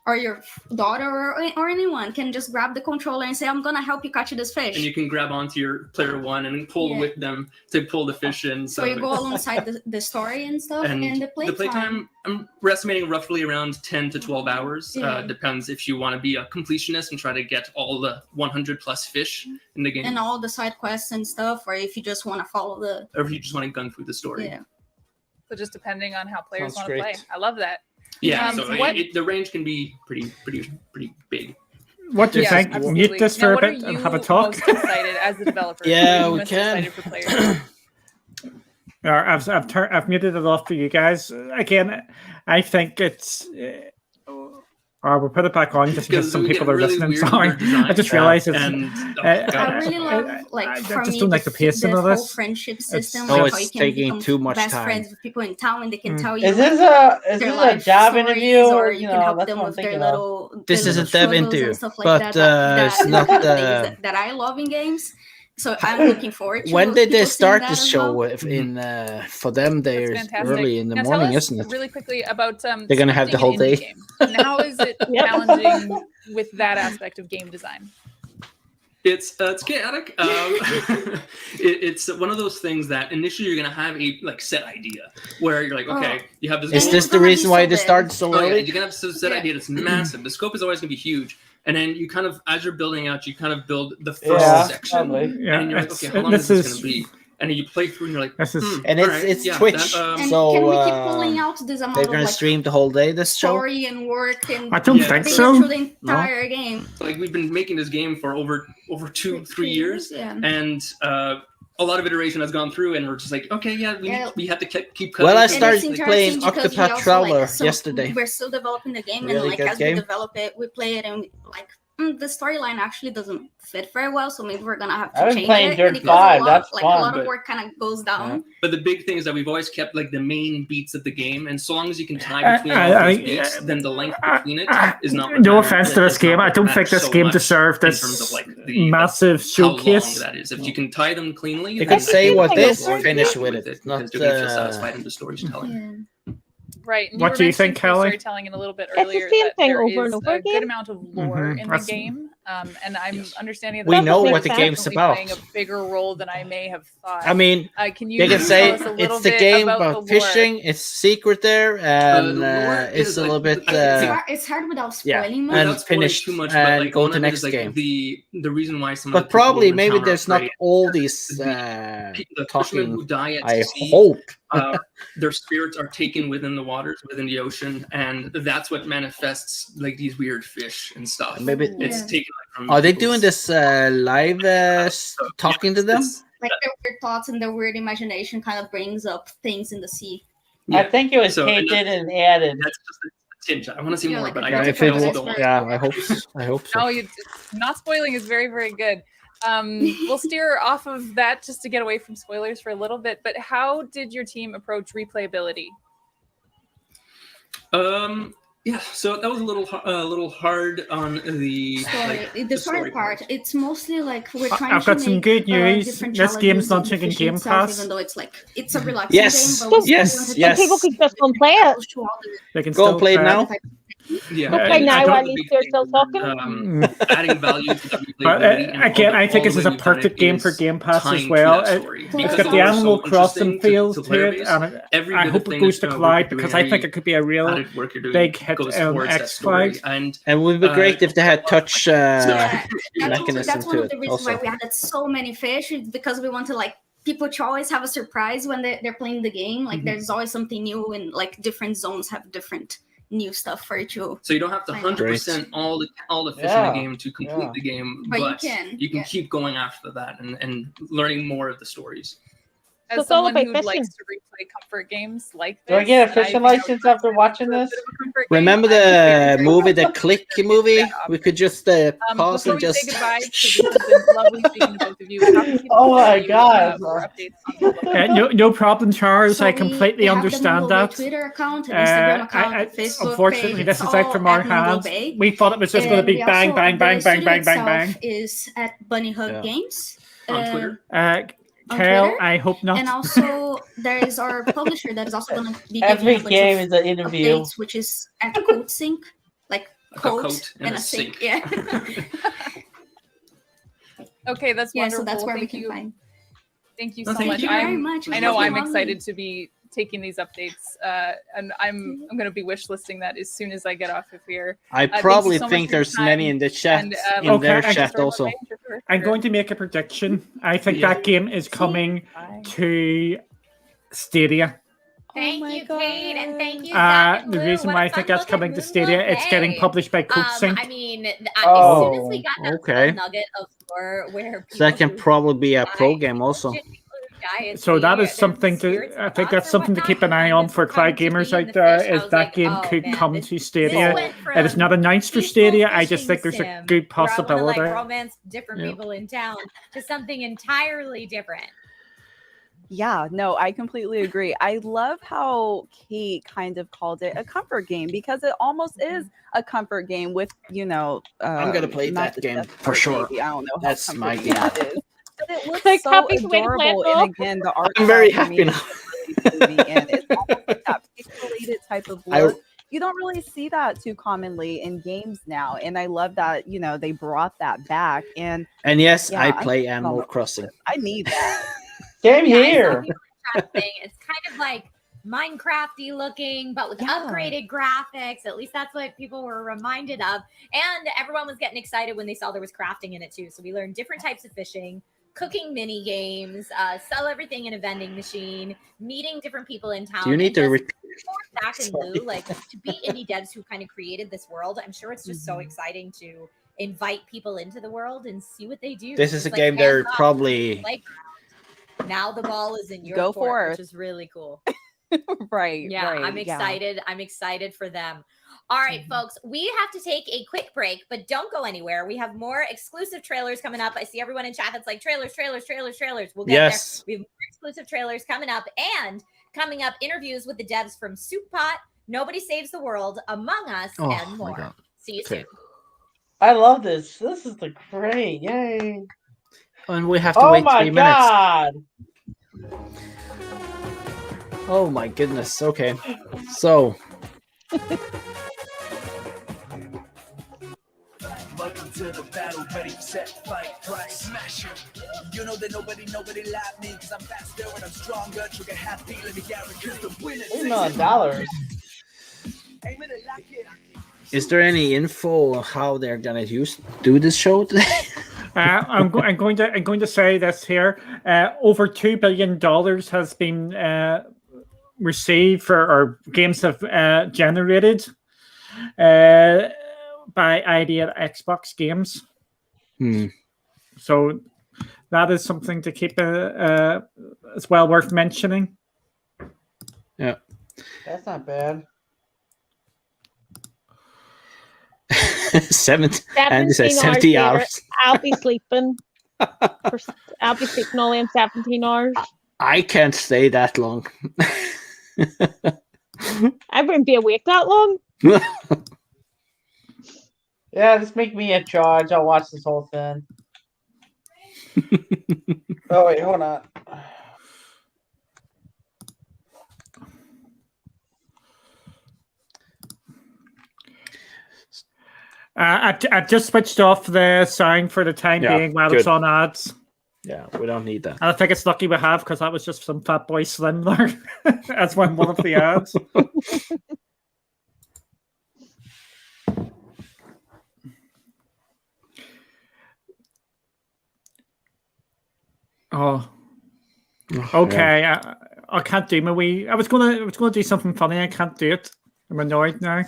or your daughter or anyone can just grab the controller and say, I'm gonna help you catch this fish. And you can grab onto your player one and pull Yeah. with them to pull the fish in. So you go alongside the story and stuff, and the playtime. We're estimating roughly around 10 to 12 hours. Yeah. Depends if you want to be a completionist and try to get all the 100 plus fish in the game, And all the side quests and stuff, or if you just want to follow the. or if you just want to gun through the story. Yeah. So just depending on how players Sounds want to play. great. I love that. Yeah, Um, so what- the range can be pretty big. What do you Yes, think? absolutely. Mute this Now, for a what are bit and you have a talk. most excited as a developer? Yeah, What are you we most can. excited for players? I've muted it off for you guys. Again, I think it's. Or we'll put it back on just because Because some we people get are really listening. weird with Sorry, our design. I just realized it's. And I really love, like, I for just me, don't like the pacing this of whole this. friendship system. Oh, like, it's how you can taking become too much best time. friends with people in town, and they can Mm. tell you. Is like, this their a life job stories, interview, or or you you can know? help That's them what I'm with their thinking of. little. This their is a little dev struggles interview, and stuff like but, that, that it's are not the the- things that I love in games. So I'm looking forward to. When did they people seeing start that this as show? well. If in for them, That's they're fantastic. early in the Now morning, tell us isn't it? really quickly about They're gonna have the scripting whole an day. indie game. And how is it challenging with that aspect of game design? It's chaotic. It's one of those things that initially you're gonna have a like set idea where you're like, okay, you have this. Is goal. this the reason why they started so Oh, yeah, early? you're gonna have a set idea that's massive. The scope is always gonna be huge, and then you kind of, as you're building out, you kind of build the first Yeah, section, probably. Yeah, and you're like, it's- okay, how long is this this is- gonna be? And then you play through, and you're like, This is- And all it's- right, it's yeah, Twitch, that, And So, can we keep pulling out this amount They're of gonna like stream the whole day. This show. story and work and I don't Yeah. think things so. through the entire game? like we've been making this game for over 2-3 years, Yeah. and a lot of iteration has gone through, and we're just like, okay, yeah, Yeah. we have to keep cutting. Well, I And it's started interesting playing because we Octopath also, Traveler like, so yesterday. We're still developing the game, Really and like good as game. we develop it, we play it, and like the storyline actually doesn't fit very well. So maybe we're gonna have to I've been change playing it. Dirt because 5, a lot, that's like fun, a lot of but- work kind of goes down. But the big thing is that we've always kept like the main beats of the game, and so long as you can tie between all those beats, then the length between it is not. what No matters. offense to this It's not game. I what don't think matters this so game much deserved in this terms of like the massive how long showcase. that is. If you can tie them cleanly, You then can say I what think this, people will be finish happy with it, not, because they're gonna feel uh, satisfied in the storytelling. Yeah. Right. And What were do you think, mentioning through Kelly? Storytelling in a little bit It's the earlier. same that thing there over and is over a again. good amount of lore Mhm, in the that's- game, and I'm understanding that We that know is what the game's definitely about. playing a bigger role than I may have thought. I mean, can you they can tell say us a little it's the bit game about about the lore? fishing. It's secret there, and the lore it's is, a like, little bit. It's hard without yeah, spoiling much. and Without spoiling finish too much, and but like go one to of it next is, like, game. The reason why some of the But people probably in maybe town are there's not afraid all these the fishermen talking. who die at I sea, hope. their spirits are taken within the waters, within the ocean, and that's what manifests like these weird fish and stuff. Maybe it's Yeah. taken like, from Are they people's- doing this live talking to them? Like their weird thoughts and their weird imagination kind of brings up things in the sea. Yeah. I think it was So, and painted and added. That's just a tinge. I want to see Yeah, more, like but a I Yeah, don't if I it also was, don't want yeah, I hope. I hope so. No, not spoiling is very, very good. We'll steer off of that just to get away from spoilers for a little bit. But how did your team approach replayability? Yeah, so that was a little hard on the Story. The story part, it's mostly like we're trying I've to got some make, good news. different This game's challenges in launching the in fishing Game itself, Pass. even though it's like it's a relaxing Yes, game. But we yes, wanted to yes. So people could just go and play it. push to all the They can Go still and play it now. yeah. Okay, and I now thought at the least big you're thing still talking. adding value to the But replayability. and again, I think all this the is way a we've done perfect it game is for Game Pass tying as to well. that story. It's It's Because got the the lore is Animal so Crossing interesting feels to to player it, base. and Every I bit of hope it thing goes that, to work Cloud you're doing, because I think every it could be a real added work you're doing big hit goes on towards that X story. Files. And And it would be great if they had touch yeah, mechanism that's one to of the it reasons why also. we added so many fish is because we want to like people to always have a surprise when they're playing the game. Like Mhm. there's always something new, and like different zones have different new stuff for you to. So you don't have to find out. 100% all the fish in Yeah, the game to complete the game, But but you can, yeah. keep going after that and learning more of the stories. As So it's all someone about who fishing. likes to replay comfort games like this, Do I get a and fishing think license after watching this? Remember the movie, the Click movie? We could just pause Before and we just. say goodbye, because this has been lovely speaking to both of you. How can people Oh my follow you, God. for updates on the No problem, Charles. So I we completely have the understand Noodle Bay that. Twitter account, an Instagram account, a Facebook Unfortunately, page. this It's is out all from our at Noodle hands. Bay. We thought it was just going to And be we bang, also- bang, bang, the bang, studio bang, bang, bang. itself is at Bunny Hug Yeah. Games On Twitter. on Kel, Twitter. I hope not. And also, there is our publisher that is also going to be Every giving a bunch game of is an interview. updates, which is at Code Sync, like Like a code coat and a sink. sink. Yeah, Okay, that's yeah. wonderful. So that's where we Thank can you. find. Thank you No, so thank much. you very much. I know Thank you, I'm Molly. excited to be taking these updates, and I'm going to be wish listing that as soon as I get off of here. I thank you probably so much think for your there's many time, in the chat, and, in Okay, their I- chat Sorry, also. sure. I'm going to make a prediction. I think Yeah. that game is coming Bye. to Stadia. Thank you, Kate, and thank you, Zach and The Lou. reason What why a I think fun that's look at coming to Moonlight Stadia, it's getting Bay. published by CodeSync. I mean, as soon as Oh, we got that okay. little nugget of lore where So that people can who probably be a die- pro game people also. legit- people who die at So that sea, is their something spirits to. and I think thoughts that's or something to whatnot keep an eye kind on of for come cloud to gamers be in out the there. fish. I Is was that like, game oh, could man, come this- to this Stadia? went It is from not announced for peaceful Stadia. I just fishing think there's a sim good where I want to possibility. like romance different Yeah. people in town to something entirely different. Yeah, no, I completely agree. I love how Kate kind of called it a comfort game because it almost is a comfort game with, I'm gonna play not that the game best for part, sure. maybe. I don't know how That's my comforting game. that is. But it looks Like, so happy way to play it, adorable. though. And again, the art I'm very style for me happy is really movie, and it's almost like that pixelated type of I- look. You don't really see that too commonly in games now. And I love that, they brought that back. And And yes, yeah, I I'm play excited on Animal the- Crossing. I need that. Same Yeah, I saw here. people in chat saying it's kind of like Minecrafty looking, but with Yeah. upgraded graphics. At least that's what people were reminded of. And everyone was getting excited when they saw there was crafting in it too. So we learned different types of fishing, cooking mini games, sell everything in a vending machine, meeting different people in town. Do you need and to just repeat? for Zach and Sorry. Lou, like to be indie devs who kind of created this world. I'm sure it's just so exciting to invite people into the world and see what they do. This is It's a game they're hands off probably. playground. Now the ball is in your Go court, forth. which is really cool. Right. Yeah, right, I'm excited. I'm excited for them. All right, folks, we have to take a quick break, but don't go anywhere. We have more exclusive trailers coming up. I see everyone in chat that's like trailers. We'll get Yes. there. We have more exclusive trailers coming up, and coming up, interviews with the devs from Soup Pot, Nobody Saves the World, Among Us, Oh and my more. God. See you Okay. soon. I love this. This is the great. Yay. And we have to Oh wait my 3 minutes. God. Oh my goodness. Okay. So. Welcome to the battle, ready, set, fight, price, smash it. You know that nobody like me, cause I'm faster and I'm stronger. Trigger happy, let me guarantee the winner. $8 Is there any info on how they're gonna do this show today? I'm going to say this here. Over $2 billion has been received or games have generated by Idea Xbox Games. So that is something to keep as well worth mentioning. Yeah. That's not bad. 70 and they say 70 later, hours. I'll be sleeping. I'll be sleeping all in 17 hours. I can't stay that long. I wouldn't be awake that long. Yeah, just make me in charge. I'll watch this whole thing. Oh, wait, hold on. I just switched off the sound for the time Yeah, being while it's good. on ads. Yeah, we don't need that. And I think it's lucky we have because that was just some fat boy Slim there as one of the ads. Oh, Okay, I can't do my wee. I was gonna do something funny. I can't do it. I'm annoyed now.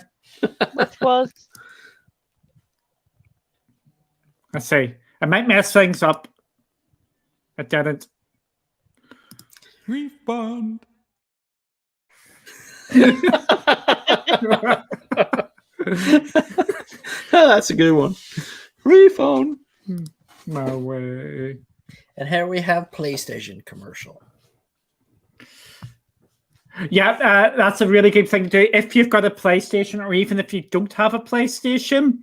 Which was I see. I might mess things up. I didn't. Refund. That's a good one. Refund. No way. And here we have PlayStation commercial. Yeah, that's a really good thing to do. If you've got a PlayStation, or even if you don't have a PlayStation,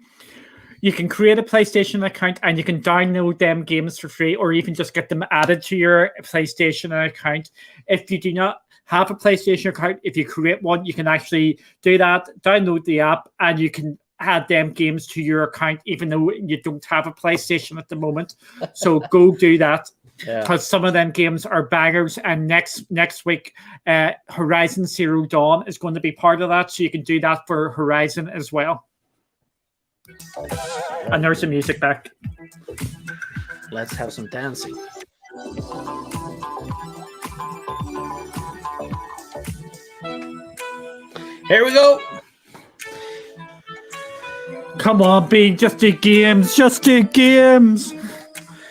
you can create a PlayStation account and you can download them games for free, or even just get them added to your PlayStation account. If you do not have a PlayStation account, if you create one, you can actually do that, download the app, and you can add them games to your account, even though you don't have a PlayStation at the moment. So go do that. Because some of them games are bangers, and next week, Horizon Zero Dawn is going to be part of that, so you can do that for Horizon as well. And there's the music back. Let's have some dancing. Here we go. Come on, B, just do games, just do games.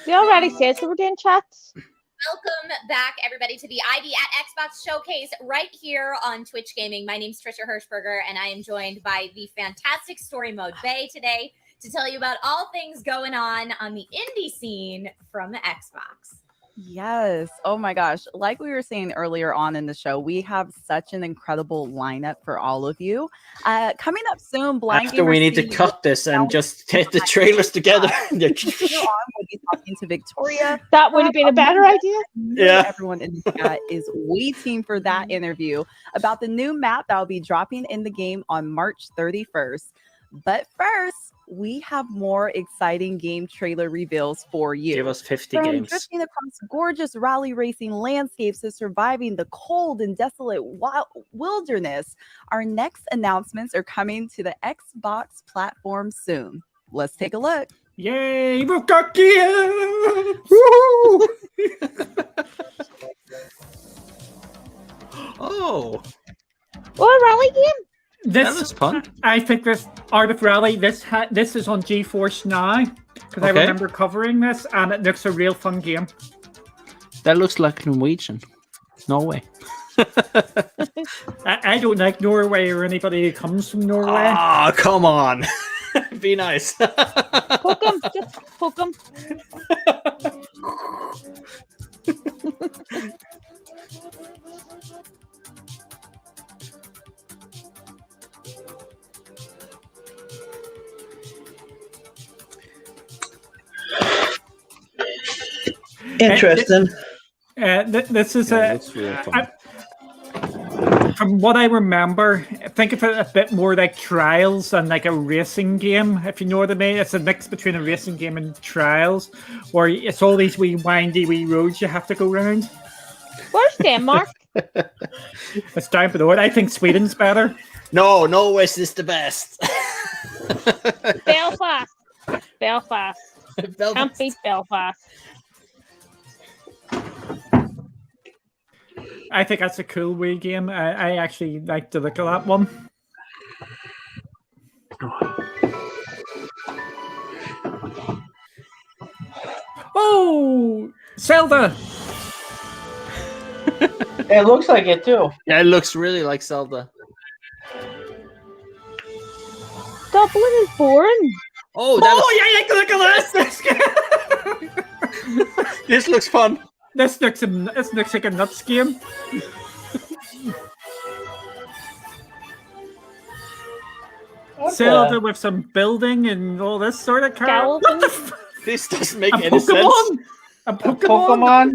They already said they were doing chats. Welcome back, everybody, to the ID at Xbox Showcase right here on Twitch Gaming. My name's Trisha Hirschberger, and I am joined by the fantastic Story Mode Bay today to tell you about all things going on the indie scene from Xbox. Yes. Oh my gosh. Like we were saying earlier on in the show, we have such an incredible lineup for all of you. Coming up soon, Blind After we need to cut this and just take the trailers together. Later on, we'll be talking to Victoria. That would have been a better idea. Yeah. Everyone in the chat is waiting for that interview about the new map that will be dropping in the game on March 31st. But first, we have more exciting game trailer reveals for you. Give us 50 From games. drifting across gorgeous rally racing landscapes to surviving the cold and desolate wilderness, our next announcements are coming to the Xbox platform soon. Let's take a look. Yay, we've got gears! Woo! Oh. What a rally game! This was fun. I think this Art of Rally. This is on GeForce Now because I Okay. remember covering this, and it looks a real fun game. That looks like Norwegian. Norway. I don't like Norway or anybody who comes from Norway. Ah, come on. Be nice. Poke him, just poke him. Interesting. This is looks real fun. from what I remember, think of it a bit more like Trials than like a racing game, if you know what I mean. It's a mix between a racing game and Trials, where it's all these wee windy wee roads you have to go around. Where's Denmark? It's down below it. I think Sweden's better. No, Norwest is the best. Belfast. Belfast. Can't beat Belfast. I think that's a cool Wii game. I actually like to look at that one. Oh, Zelda! It looks like it too. Yeah, it looks really like Zelda. Dublin is boring. Oh, yeah, look at this! This looks fun. This looks like a nuts game. Zelda with some building and all this sort of crap. What the f- This doesn't make A any sense. Pokemon? A Pokemon?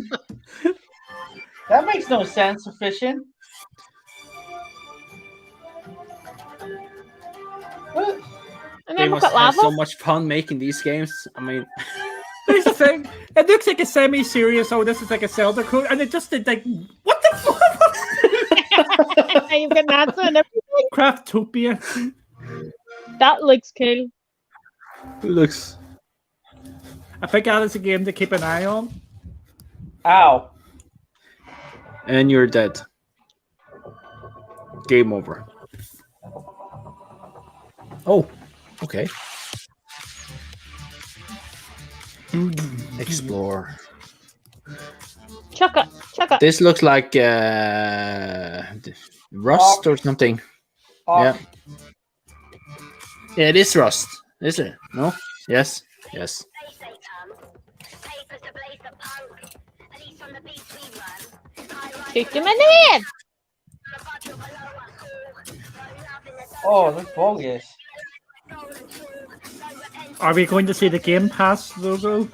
That makes no sense, Efficient. What? They must have so much fun making these games. I mean, Here's the thing. It looks like a semi-serious. Oh, this is like a Zelda code, and it just did like what the fuck? You've got nuts and everything. Craftopia. That looks cool. looks. I think that is a game to keep an eye on. Ow. And you're dead. Game over. Oh, okay. Explore. Chuck it. This looks like rust or something. Yeah. Yeah, it is rust, is it? No? Yes. Yes. Shoot him in the head. Oh, that's bogus. Are we going to see the Game Pass logo?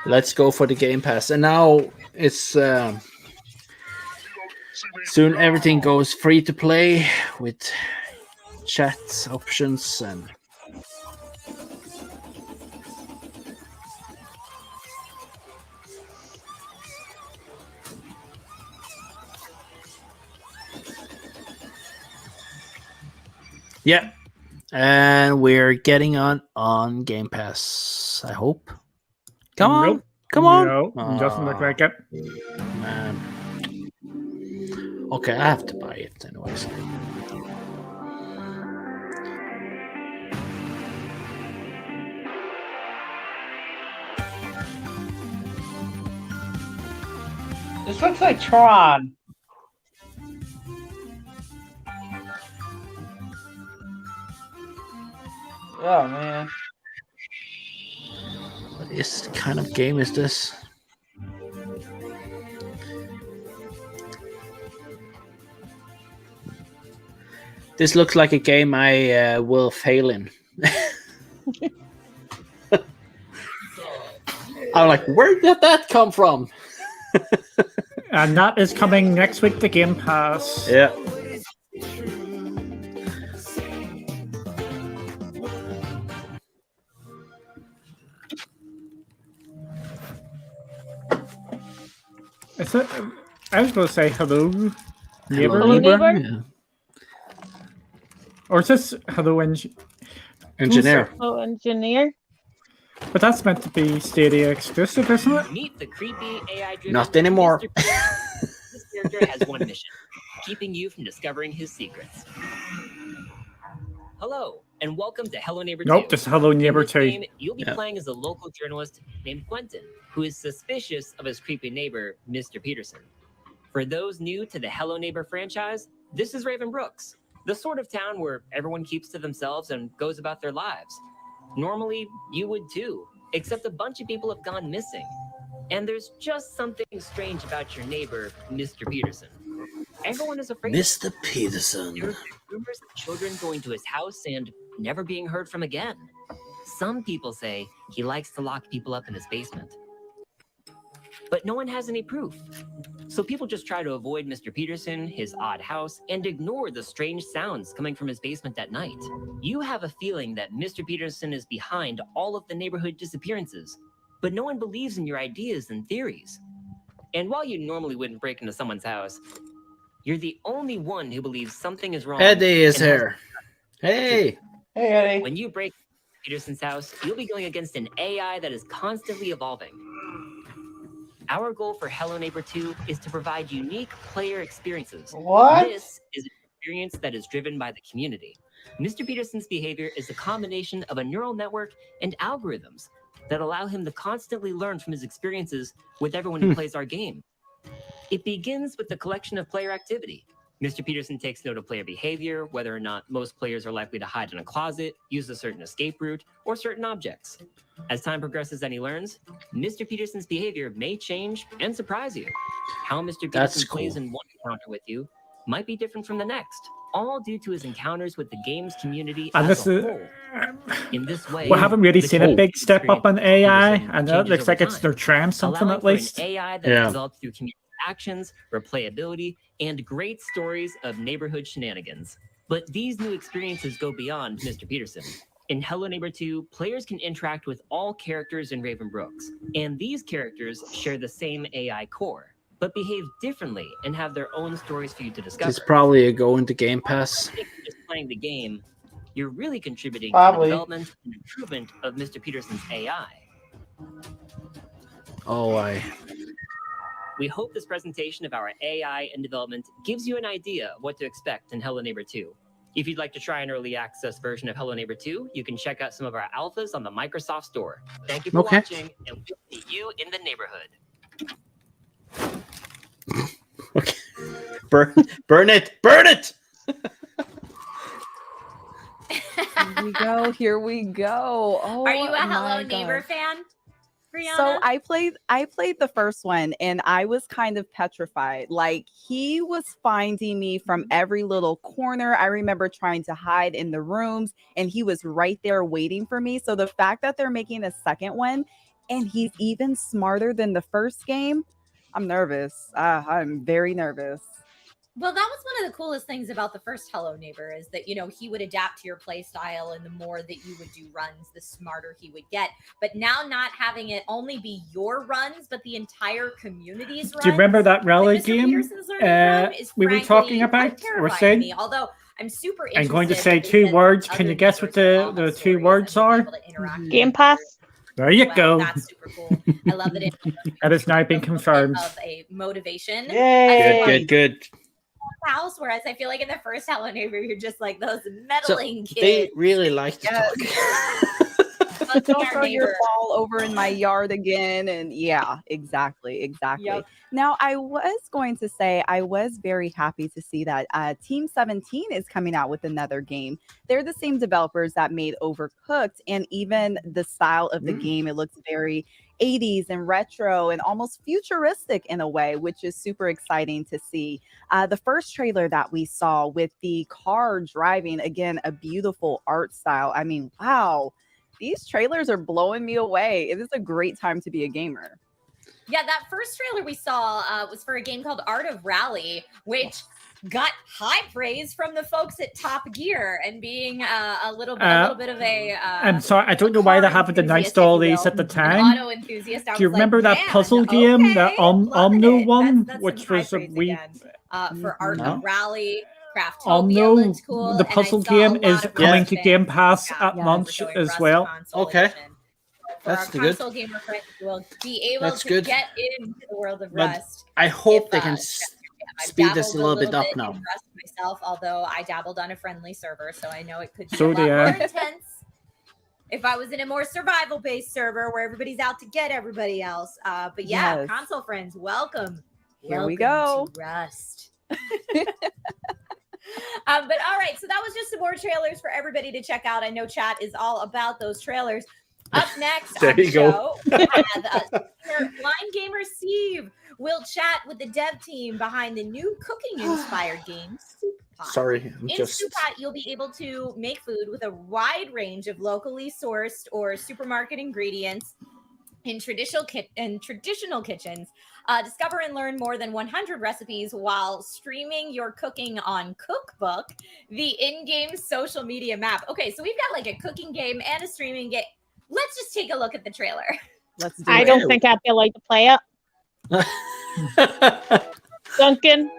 Let's go for the Game Pass. And now it's soon everything goes free to play with chat options and yeah. And we're getting on Game Pass, I hope. Come on. Nope. Come on. No, doesn't look like it. Man. Okay, I have to buy it anyways. This looks like Tron. Oh man. What kind of game is this? This looks like a game I will fail in. I'm like, where did that come from? And that is coming next week to Game Pass. Yeah. Is it? I was going to say hello, neighbor. Hello, neighbor. Yeah. Or is this hello, engineer? Oh, engineer. But that's meant to be Stadia exclusive, isn't it? Meet the creepy AI-driven Not anymore. Mr. Peterson. This character has one mission: keeping you from discovering his secrets. Hello, and welcome to Hello Neighbor 2. Nope, just Hello Neighbor In this 2. game, you'll be playing as a local journalist named Quentin, who is suspicious of his creepy neighbor, Mr. Peterson. For those new to the Hello Neighbor franchise, this is Raven Brooks, the sort of town where everyone keeps to themselves and goes about their lives. Normally, you would too, except a bunch of people have gone missing. And there's just something strange about your neighbor, Mr. Peterson. Everyone is afraid. Mr. Peterson. There are rumors of children going to his house and never being heard from again. Some people say he likes to lock people up in his basement. But no one has any proof. So people just try to avoid Mr. Peterson, his odd house, and ignore the strange sounds coming from his basement at night. You have a feeling that Mr. Peterson is behind all of the neighborhood disappearances, but no one believes in your ideas and theories. And while you normally wouldn't break into someone's house, you're the only one who believes something is wrong. Eddie is and has- here. Hey. Hey, Eddie. When you break Peterson's house, you'll be going against an AI that is constantly evolving. Our goal for Hello Neighbor 2 is to provide unique player experiences. What? This is an experience that is driven by the community. Mr. Peterson's behavior is a combination of a neural network and algorithms that allow him to constantly learn from his experiences with everyone who plays our game. It begins with the collection of player activity. Mr. Peterson takes note of player behavior, whether or not most players are likely to hide in a closet, use a certain escape route, or certain objects. As time progresses and he learns, Mr. Peterson's behavior may change and surprise you. How Mr. That's Peterson plays cool. in one encounter with you might be different from the next, all due to his encounters with the game's community And as this a is. whole. In this way, We haven't really the seen a whole big step up in AI, and it changes looks over like it's time, they're trying something allowing at for an least. AI that's Yeah. developed through community actions, replayability, and great stories of neighborhood shenanigans. But these new experiences go beyond Mr. Peterson. In Hello Neighbor 2, players can interact with all characters in Raven Brooks, and these characters share the same AI core, but behave differently and have their own stories for you to discover. It's probably a go into Game Pass. If you're just playing the game, you're really contributing to Probably. the development and improvement of Mr. Peterson's AI. Oh, I. We hope this presentation of our AI and development gives you an idea of what to expect in Hello Neighbor 2. If you'd like to try an early access version of Hello Neighbor 2, you can check out some of our alphas on the Microsoft Store. Thank you for watching, and we'll see you in the neighborhood. Okay. Burn it! Burn it! Here we go. Oh, Are you a Hello my Neighbor God. fan, Brianna? So I played the first one and I was kind of petrified. Like he was finding me from every little corner. I remember trying to hide in the rooms and he was right there waiting for me. So the fact that they're making a second one and he's even smarter than the first game, I'm nervous. I'm very nervous. Well, that was one of the coolest things about the first Hello Neighbor is that, he would adapt to your play style, and the more that you would do runs, the smarter he would get. But now not having it only be your runs, but the entire community's runs. Do you remember that rally Mr. game Peterson's learning from is we were frankly talking quite about? Or terrifying to saying? me, although I'm super interested. I'm going to say that they two said words. that Can you other guess what neighbors the two words are? Game Pass. There you Wow, go. that's super cool. I love that it That has now been confirmed. of a motivation. Good. House, whereas I feel like in the first Hello Neighbor, you're just like those meddling They kids. really like to talk. Don't throw your ball over in my yard again. And yeah, exactly. Yep. Now, I was going to say I was very happy to see that Team 17 is coming out with another game. They're the same developers that made Overcooked, and even the style of the game, it looks very 80s and retro and almost futuristic in a way, which is super exciting to see. The first trailer that we saw with the car driving, again, a beautiful art style. I mean, wow, these trailers are blowing me away. It is a great time to be a gamer. Yeah, that first trailer we saw was for a game called Art of Rally, which got high praise from the folks at Top Gear and being a little bit of a I'm sorry, I don't know why they haven't announced all these at the an time. auto enthusiast. I Do you was like, remember that "Man, puzzle game, that Omno one, that's which some high was a praise wee again, for Art No. of Rally. Craftopia Omno? looked cool. The and I puzzle saw a game lot is of coming Rust to fans Game Pass yeah, at launch showing as Rust well. console Okay. edition. For That's our good. console gamer friends will be able That's to good. get into the world of But Rust. I hope they If, can I've speed this a dabbled little bit up in now. Rust myself, although I dabbled on a friendly server, so I know it could be So a lot did I. more intense. If I was in a more survival-based server where everybody's out to get everybody else, but yeah, Yes. console friends, welcome. Here we Welcome go. to Rust. But all right, so that was just some more trailers for everybody to check out. I know chat is all about those trailers. Up next There on the you go. show, we have Blind Gamer Steve will chat with the dev team behind the new cooking-inspired game, Soup Pot. Sorry, I'm In just. Soup Pot, you'll be able to make food with a wide range of locally sourced or supermarket ingredients in traditional kitchens. Discover and learn more than 100 recipes while streaming your cooking on Cookbook, the in-game social media map. Okay, so we've got like a cooking game and a streaming game. Let's just take a look at the trailer. Let's do I it. don't think I'd be allowed to play it. Duncan.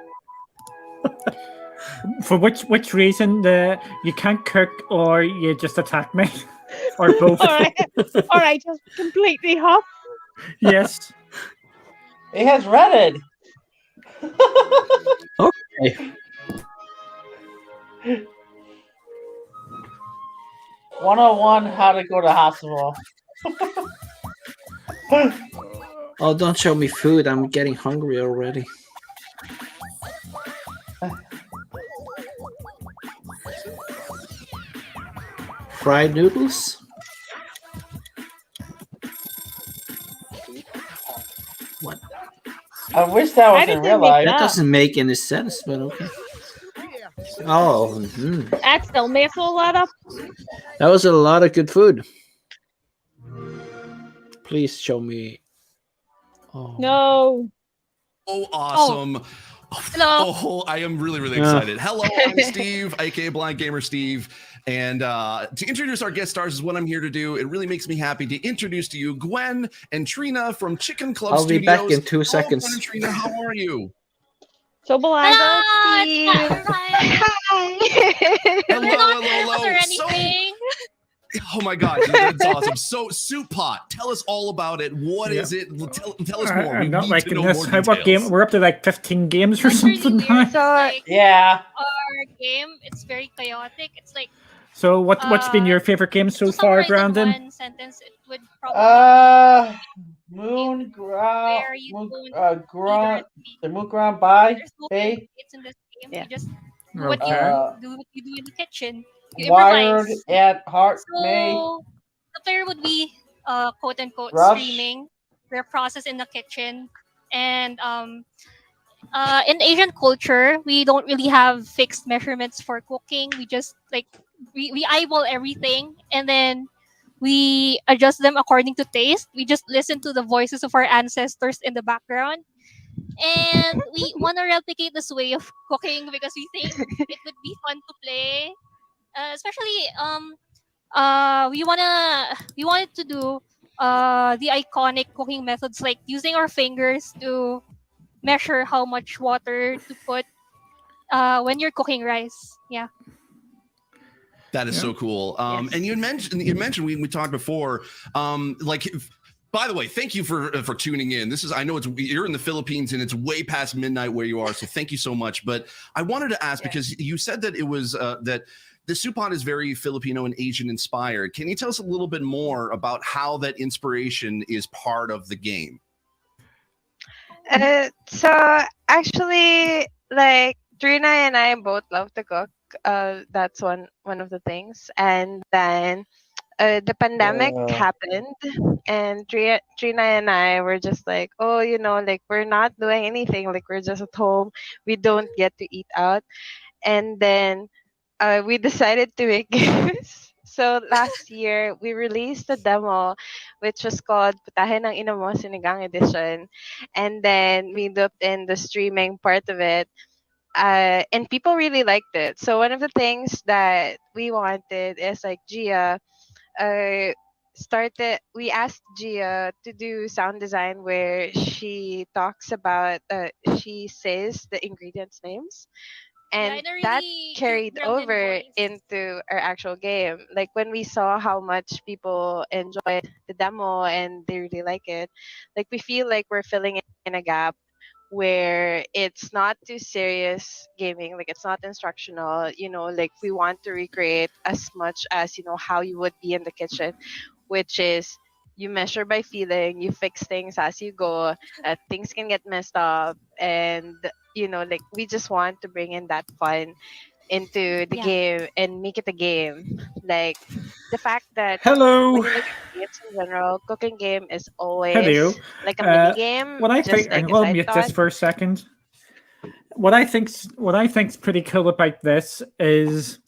For which reason you can't cook or you just attack me? Or both? All right, just completely hop. Yes. It has Reddit. Okay. 101 how to go to hospital. Oh, don't show me food. I'm getting hungry already. Fried noodles? What? I wish that was How in did they real make life. That doesn't make any sense, but okay. Oh, That still makes all that up. that was a lot of good food. Please show me. Oh. No. Oh, awesome. Hello. Oh, I am really, really Yeah. excited. Hello, I'm Steve, aka Blind Gamer Steve. And to introduce our guest stars is what I'm here to do. It really makes me happy to introduce to you Gwen and Trina from Chicken Club I'll be Studios. back in 2 Hello, seconds. Gwen and Trina, how are you? So Beliza. Hello, hello, hello. Is there So, anything? Oh my God, dude, that's awesome. So, Soup Pot, tell us all about it. What is it? Tell us more. I'm We not need liking to know this. more What game? details. We're up to like 15 games or something now. So Yeah. our game, it's very chaotic. It's like So what's been your favorite game so far, summarize in Brandon? one sentence, it would probably Moon ground, where you moon, don't ground, the moon ground by there's no bay, it's in this game. Yeah. You just do Okay. what you do in the kitchen. You wired improvise. at heart May. So the player would be quote unquote Rush. streaming their process in the kitchen. And in Asian culture, we don't really have fixed measurements for cooking. We just like we eyeball everything and then we adjust them according to taste. We just listen to the voices of our ancestors in the background. And we want to replicate this way of cooking because we think it would be fun to play. Especially we wanted to do the iconic cooking methods like using our fingers to measure how much water to put when you're cooking rice. Yeah. That is so cool. And you mentioned we talked before, like. By the way, thank you for tuning in. I know you're in the Philippines and it's way past midnight where you are, so thank you so much. But I wanted to ask because you said that it was that the Soup Pot is very Filipino and Asian inspired. Can you tell us a little bit more about how that inspiration is part of the game? So actually, like Trina and I both love to cook. That's one of the things, and then. The pandemic happened and Trina and I were just like, oh, like we're not doing anything, like we're just at home, we don't get to eat out, and then we decided to make games. So last year we released a demo which was called Putahe ng Ina Mo Sinigang Edition, and then we looked in the streaming part of it. And people really liked it. So one of the things that we wanted is like Gia we asked Gia to do sound design where she talks about she says the ingredients names, and that carried over into our actual game. Like when we saw how much people enjoyed the demo and they really like it, like we feel like we're filling in a gap where it's not too serious gaming, like it's not instructional, like we want to recreate as much as how you would be in the kitchen, which is you measure by feeling, you fix things as you go, things can get messed up, and like we just want to bring in that fun into the game and make it a game. Like the fact that Hello. when you look at games in general, cooking game is always Hello. like a mini game. What I just think, like I'm a going to side mute thought. this for a second. What I think's pretty cool about this is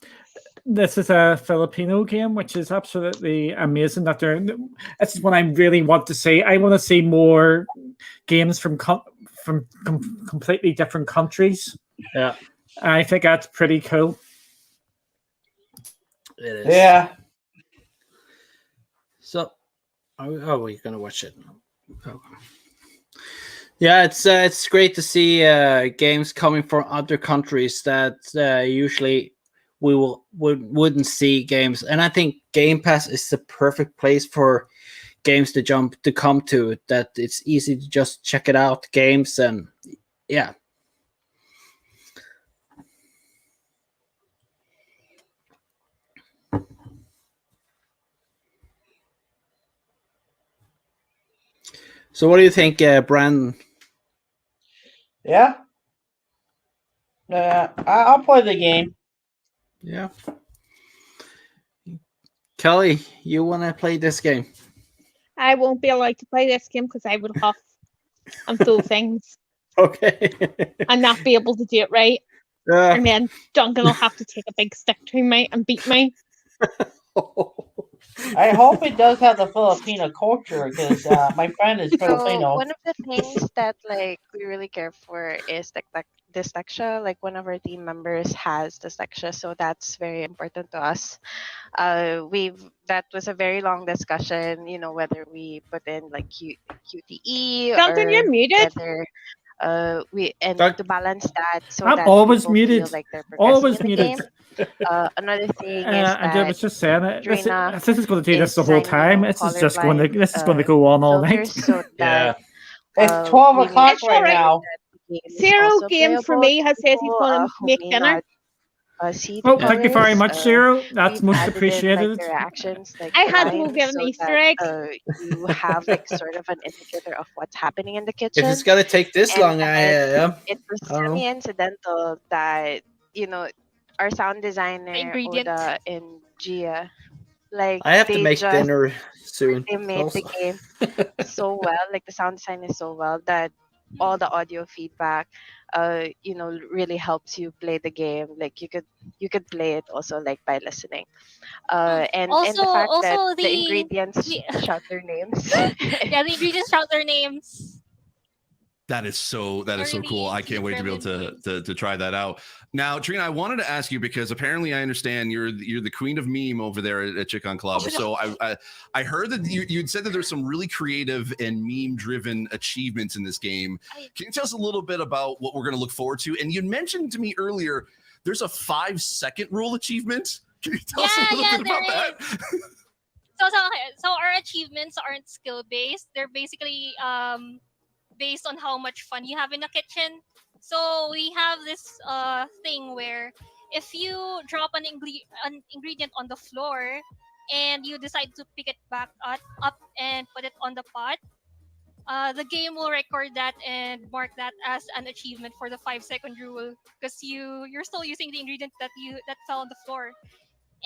a Filipino game, which is absolutely amazing. That's what I really want to see. I want to see more games from completely different countries. Yeah. I think that's pretty cool. It is. Yeah. So, we're gonna watch it. Oh. Yeah, it's great to see games coming from other countries that usually we wouldn't see games, and I think Game Pass is the perfect place for games to come to. That it's easy to just check it out, games, and yeah. So what do you think, Brandon? Yeah. I'll play the game. Yeah. Kelly, you want to play this game? I won't be allowed to play this game because I would huff and throw things Okay. and not be able to do it right. Yeah. And then Duncan will have to take a big stick to me and beat me. I hope it does have the Filipino culture because my friend is Filipino. So one of the things that like we really care for is dyslexia. Like one of our team members has dyslexia, so that's very important to us. That was a very long discussion. Whether we put in like QTE Duncan, or you're muted. whether to balance that so I'm that always people muted. feel like they're Always progressing in the muted. game. Another thing is And I was that just saying it. Trina This is going to do this is the whole designing, time. This is just going to colorblind go on all night. filters so Yeah. that It's 12 we o'clock make sure right alright. now. that the game is Zero also Games for playable me to has said he's people going to who make may dinner. not see the Oh, thank you very colors. much, Zero. That's We've most added in like appreciated. the reactions, like I the had to go lines, get an so Easter that egg. you have like sort of an indicator of what's happening in the If it's kitchen. gonna take this And long, then it was I don't know. semi-incidental that our sound designer ingredient. Oda and Gia, like I have to they make just dinner soon. they made the also. game so well, like the sound design is so well that all the audio feedback really helps you play the game. Like you could play it also like by listening. And the fact that the ingredients shout their names. Yeah, the ingredients shout their names. That is so cool. I can't wait to be able to try that out. Now, Trina, I wanted to ask you because apparently I understand you're the queen of meme over there at Chicken Club. So I heard that you'd said that there's some really creative and meme driven achievements in this game. Can you tell us a little bit about what we're going to look forward to? And you mentioned to me earlier there's a 5-second rule achievement. Can you tell us a little bit about that? So our achievements aren't skill based. They're basically based on how much fun you have in the kitchen. So we have this thing where if you drop an ingredient on the floor and you decide to pick it back up and put it on the pot, the game will record that and mark that as an achievement for the 5-second rule because you're still using the ingredient that fell on the floor.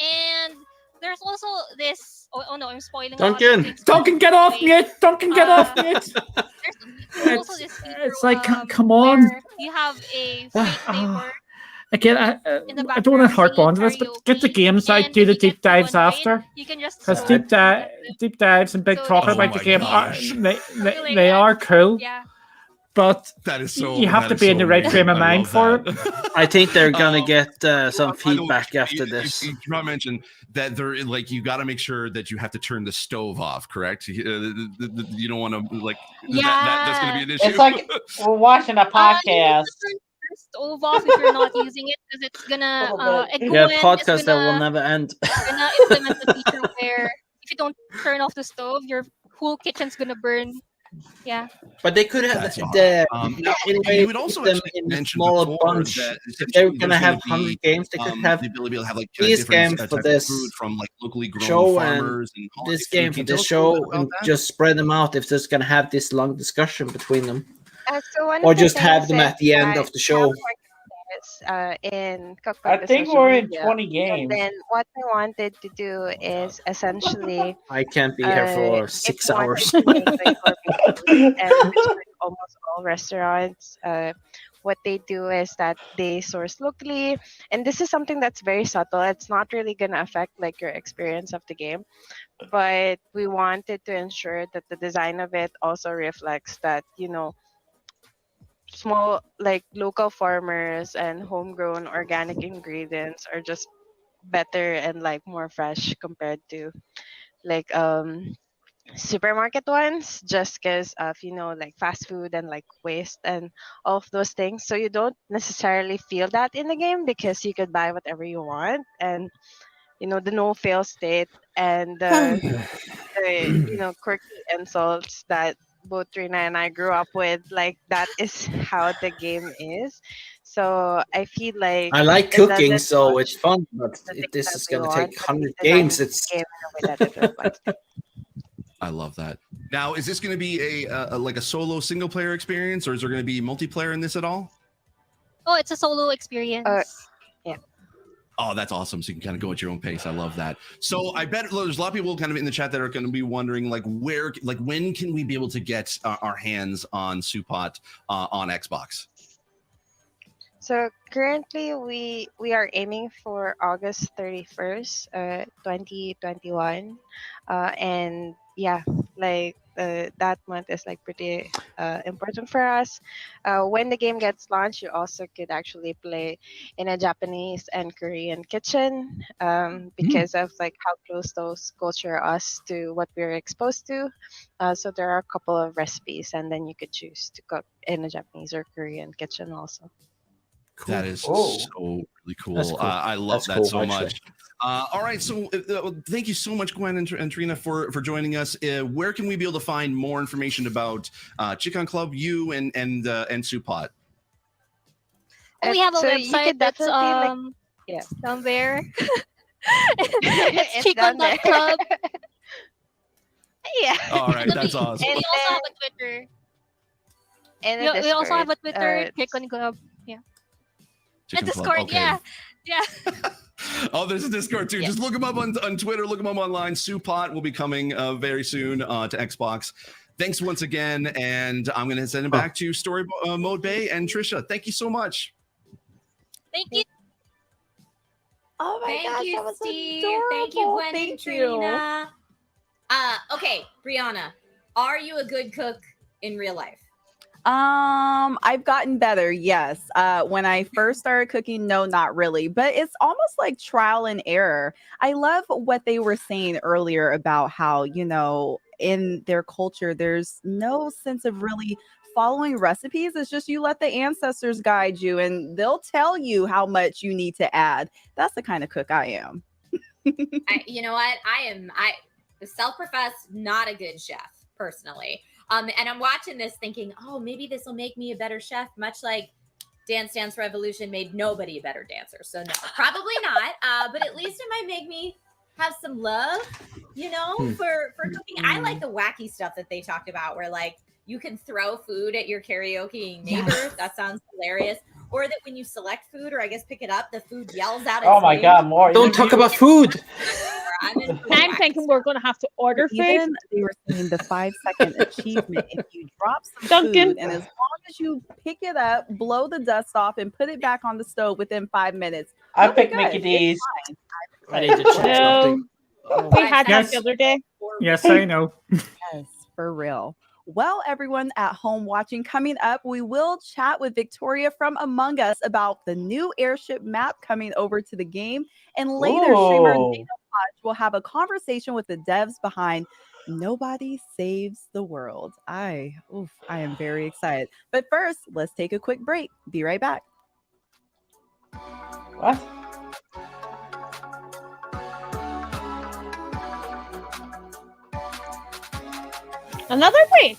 And there's also this. Oh no, I'm spoiling. Duncan, Duncan, get off mute! Duncan, get off mute! There's also this feature, It's like, come on. where you have a fake neighbor. Again, I don't want to harp on to this, but get the games out, do the deep dives after. You can just Because deep dives and big talking about the game, they are cool. Yeah. But that is so. You have to be in the right frame of mind for it. I think they're gonna get some feedback after this. You mentioned that they're like you got to make sure that you have to turn the stove off, correct? You don't want to like that's going to be an issue. It's like we're watching a podcast. Stove off if you're not using it because it's gonna Podcast that will never end. Gonna implement a feature where if you don't turn off the stove, your whole kitchen's gonna burn. Yeah. But they could have you would also them in smaller bunch. If they were gonna have 100 games, they could have the ability to have like these games different for types this of food from like locally grown show farmers and and this game for this show and just spread them out if there's gonna have this long discussion between them. So one Or of the just have them things at the end that of the show. In I think we're in 20 And games. then what I wanted to do is essentially I can't be here for 6 hours. and which like almost all restaurants, what they do is that they source locally, and this is something that's very subtle. It's not really gonna affect like your experience of the game, but we wanted to ensure that the design of it also reflects that small like local farmers and homegrown organic ingredients are just better and like more fresh compared to like supermarket ones, just because of like fast food and like waste and all of those things. So you don't necessarily feel that in the game because you could buy whatever you want, and the no fail state and the quirky insults that both Trina and I grew up with, like that is how the game is. So I feel like I like it cooking, doesn't so it's fun. But if this is gonna take 100 games, it's. game in a way that it reflects. I love that. Now, is this going to be a like a solo single player experience, or is there going to be multiplayer in this at all? Oh, it's a solo experience. Yeah. Oh, that's awesome. So you can kind of go at your own pace. I love that. So I bet there's a lot of people kind of in the chat that are going to be wondering when can we be able to get our hands on Supot on Xbox? So currently we are aiming for August 31st, 2021. And yeah, like that month is like pretty important for us. When the game gets launched, you also could actually play in a Japanese and Korean kitchen because of like how close those culture are us to what we're exposed to. So there are a couple of recipes, and then you could choose to cook in a Japanese or Korean kitchen also. That is so really cool. That's cool. I love That's that cool, so actually. much. All right, so thank you so much, Gwen and Trina, for joining us. Where can we be able to find more information about Chicken Club, you and Supot? We have a So you website could that's definitely, yeah. down there. It's it's down there. chicken.club. Yeah. All right, that's awesome. We also have a Twitter. And We also have a Discord, Twitter, Chicken Club. Yeah. Chicken A Club, Discord, okay. yeah. Yeah. Oh, there's a Discord too. Just look him up on Twitter. Look him up online. Supot will be coming very soon to Xbox. Thanks once again, and I'm going to send it back to Story Mode Bay and Trisha. Thank you so much. Thank you. Oh my Thank gosh, you, that was Steve. adorable. Thank you, Gwen and Thank you. Trina. Okay, Brianna, are you a good cook in real life? I've gotten better, yes. When I first started cooking, no, not really, but it's almost like trial and error. I love what they were saying earlier about how, in their culture, there's no sense of really following recipes. It's just you let the ancestors guide you and they'll tell you how much you need to add. That's the kind of cook I am. You know what? I self-professed not a good chef personally. And I'm watching this thinking, oh, maybe this will make me a better chef, much like Dance Dance Revolution made nobody a better dancer. So no, probably not. But at least it might make me have some love, for cooking. I like the wacky stuff that they talked about where like you can throw food at your karaoke neighbor. Yes. That sounds hilarious. Or that when you select food or I guess pick it up, the food yells out. Oh its my name. God, more. Don't talk about food. I'm thinking we're going to have to order food. Even they were saying the 5-second achievement. If you drop some Duncan. food and as long as you pick it up, blow the dust off, and put it back on the stove within 5 minutes, I you'll be picked good. Mickey D's. It's I need to check No. something. We had that Yes. the other day. Yes, I know. Yes, for real. Well, everyone at home watching, coming up, we will chat with Victoria from Among Us about the new airship map coming over to the game. And later, streamer Ooh. Dana Hodge will have a conversation with the devs behind Nobody Saves the World. I am very excited. But first, let's take a quick break. Be right back. What? Another break.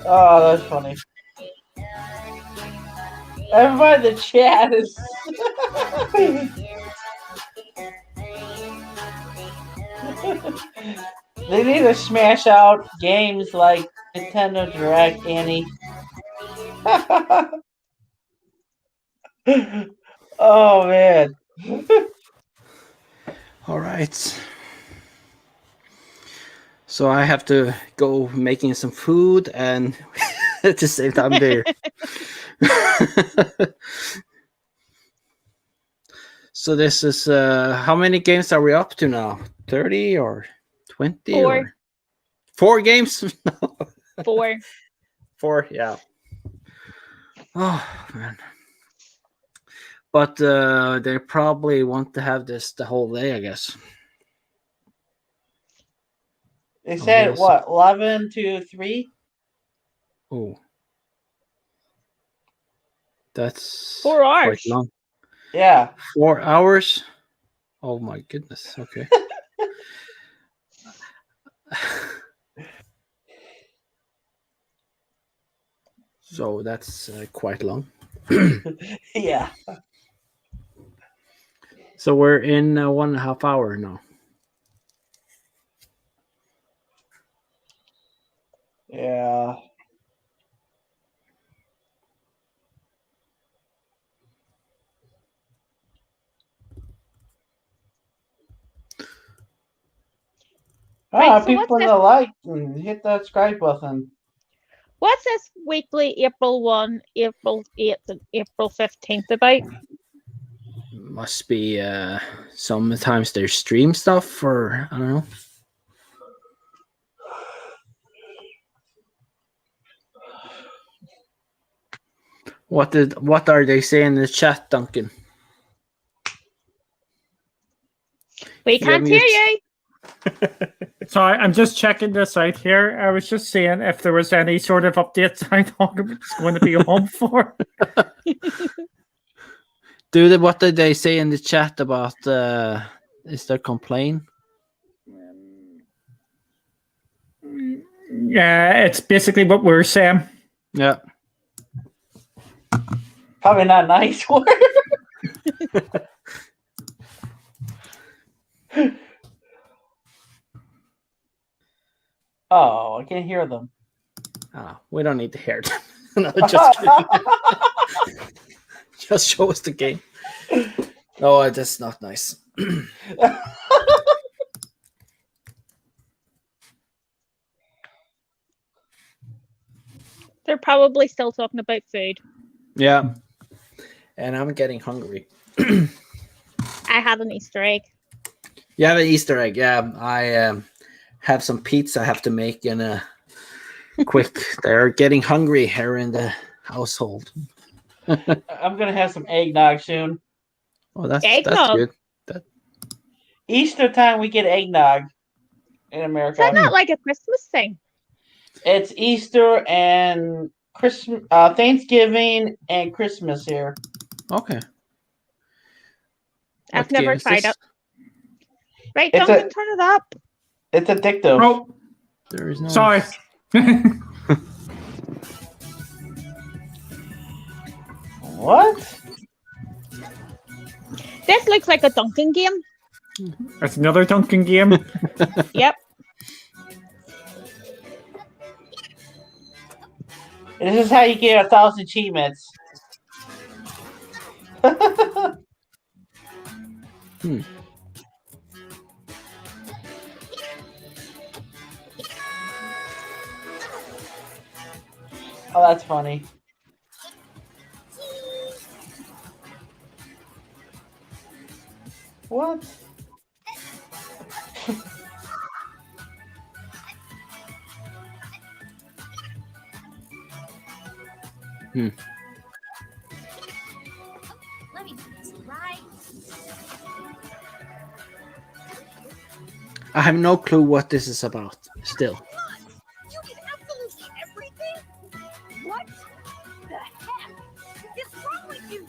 Oh, that's funny. Everybody in the chat is. They need to smash out games like Nintendo Direct, Annie. Oh man. All right. So I have to go making some food and at the same time there. So this is how many games are we up to now? 30 or 20? 4. Or 4 games? 4. 4, yeah. Oh man. But they probably want to have this the whole day, I guess. They said yes. what, 11 to 3? Oh. That's 4 hours. quite long. Yeah. 4 hours? Oh my goodness. Okay. So that's quite long. Yeah. So we're in 1.5 hour now. Yeah. Right, so people what's in the like and hit that subscribe button. What's this weekly April 1, April 8th, and April 15th about? Must be sometimes there's stream stuff or I don't know. What are they saying in the chat, Duncan? We can't hear you. Sorry, I'm just checking this out here. I was just seeing if there was any sort of updates I thought it was going to be home for. What did they say in the chat about? Is there complaint? Yeah, it's basically what we're saying. Yeah. Probably not a nice word. Oh, I can't hear them. Oh, we don't need to hear them. No, just kidding. Just show us the game. No, that's not nice. They're probably still talking about food. Yeah. And I'm getting hungry. I had an Easter egg. You have an Easter egg, yeah. I have some pizza I have to make in a quick. They're getting hungry here in the household. I'm gonna have some eggnog soon. Oh, that's Eggnog? good. Easter time we get eggnog in America. Is that not like a Christmas thing? It's Easter and Christmas, Thanksgiving and Christmas here. Okay. I've What game never is tried this? it. Right, It's Duncan, turn it up. It's addictive. Oh, there is no. sorry. What? This looks like a Duncan game. That's another Duncan game. Yep. This is how you get 1,000 achievements. Oh, that's funny. What? Let me do this right. I have no clue what this is about. Still. You get absolutely everything? What the heck is wrong with you?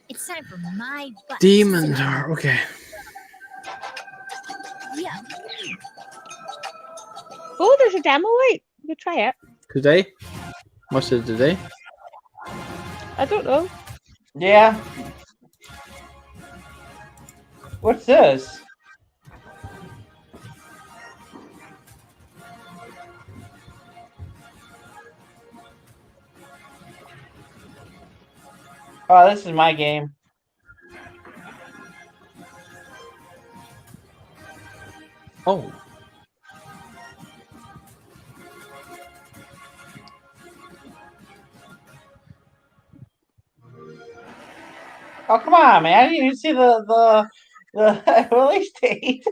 It's time for my butt. Demon Door. Okay. Yeah. Oh, there's a demo. Wait, you try it. Today? What's it today? I don't know. Yeah. What's this? Oh, this is my game. Oh. Oh, come on, man. I didn't even see the release date.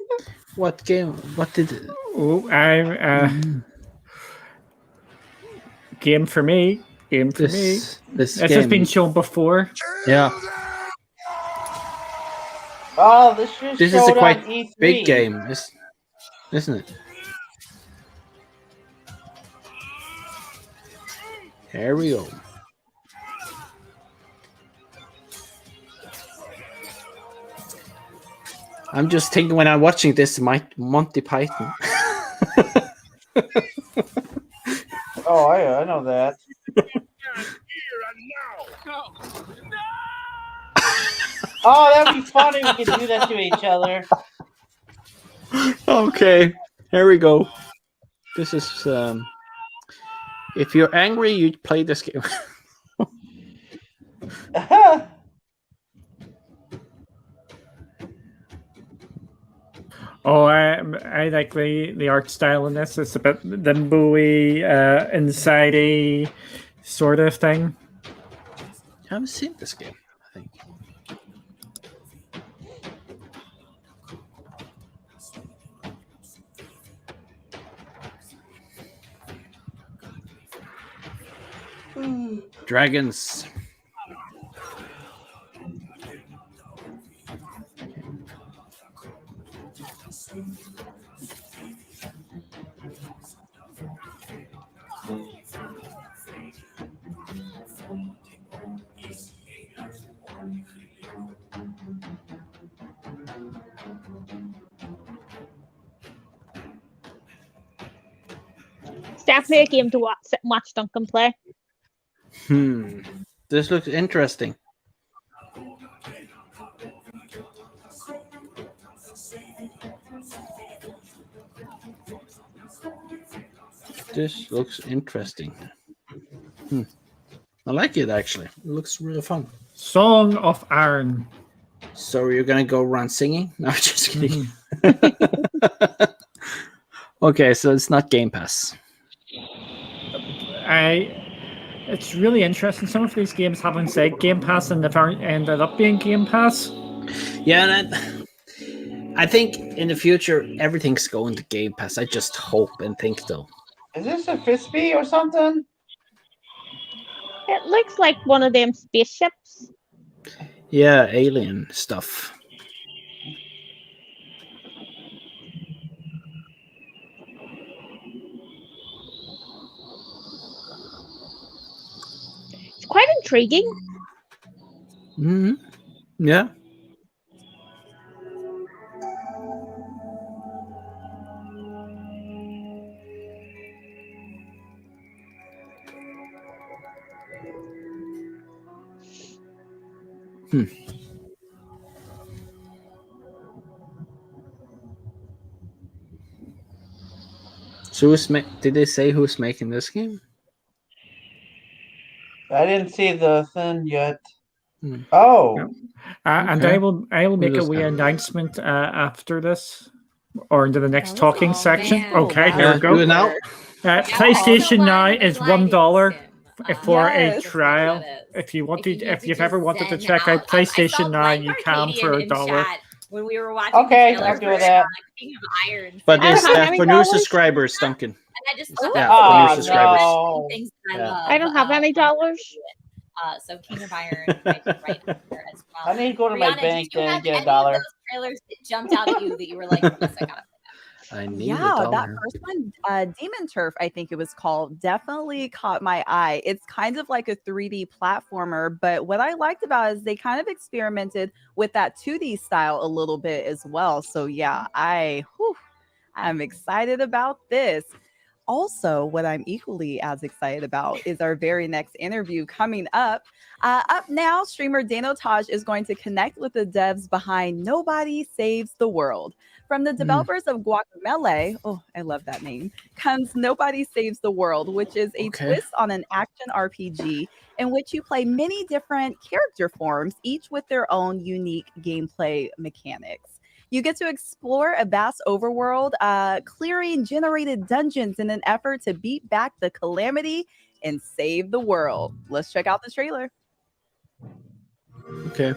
What game? What did it? Oh, game for me. Game for me. This has game. been shown before. Yeah. Oh, this just This is showed a quite on E3. big game, isn't it? Here we go. I'm just thinking when I'm watching this, Monty Python. Oh, I know that. Oh, that'd be funny. We could do that to each other. Okay, here we go. This is if you're angry, you play this game. Oh, I like the art style in this. It's a bit limbo-y, inside-y sort of thing. I haven't seen this game, I think. Dragons. It's definitely a game to watch Duncan play. This looks interesting. This looks interesting. I like it actually. It looks really fun. Song of Iron. So you're gonna go around singing? No, just kidding. Okay, so it's not Game Pass. It's really interesting. Some of these games haven't said Game Pass and they've ended up being Game Pass. Yeah, and I think in the future everything's going to Game Pass. I just hope and think though. Is this a frisbee or something? It looks like one of them spaceships. Yeah, alien stuff. It's quite intriguing. Mm-hmm. Yeah. So did they say who's making this game? I didn't see the thing yet. Oh. And Okay. I will make a wee announcement after this, or into the next talking section. Okay, here we go. Do it now. PlayStation Now is $1 for a Yes, trial. If you want to, if you've ever wanted to check out PlayStation Now, you can for $1. When we were watching Okay, the trailer I'll do for, that. King of Iron. But I it's don't have any for new dollars. subscribers, Duncan. And I just thought Yeah, that for new was subscribers. no. things that Yeah. I love. I don't have any dollars. So King of Iron might be right up there as well. I need to go to my Brianna, bank did you and have get any a dollar. of those trailers that jumped out at you that you were like, yes, I gotta I need Yeah, a that dollar. first one, Demon Turf, I think it was called, definitely caught my eye. It's kind of like a 3D platformer, but what I liked about it is they kind of experimented with that 2D style a little bit as well. So yeah, I'm excited about this. Also, what I'm equally as excited about is our very next interview coming up. Up now, streamer Danotage is going to connect with the devs behind Nobody Saves the World. From the developers of Guacamelee, oh, I love that name, comes Nobody Saves the World, which is a twist on an action RPG in which you play many different character forms, each with their own unique gameplay mechanics. You get to explore a vast overworld, clearing generated dungeons in an effort to beat back the calamity and save the world. Let's check out the trailer. Okay.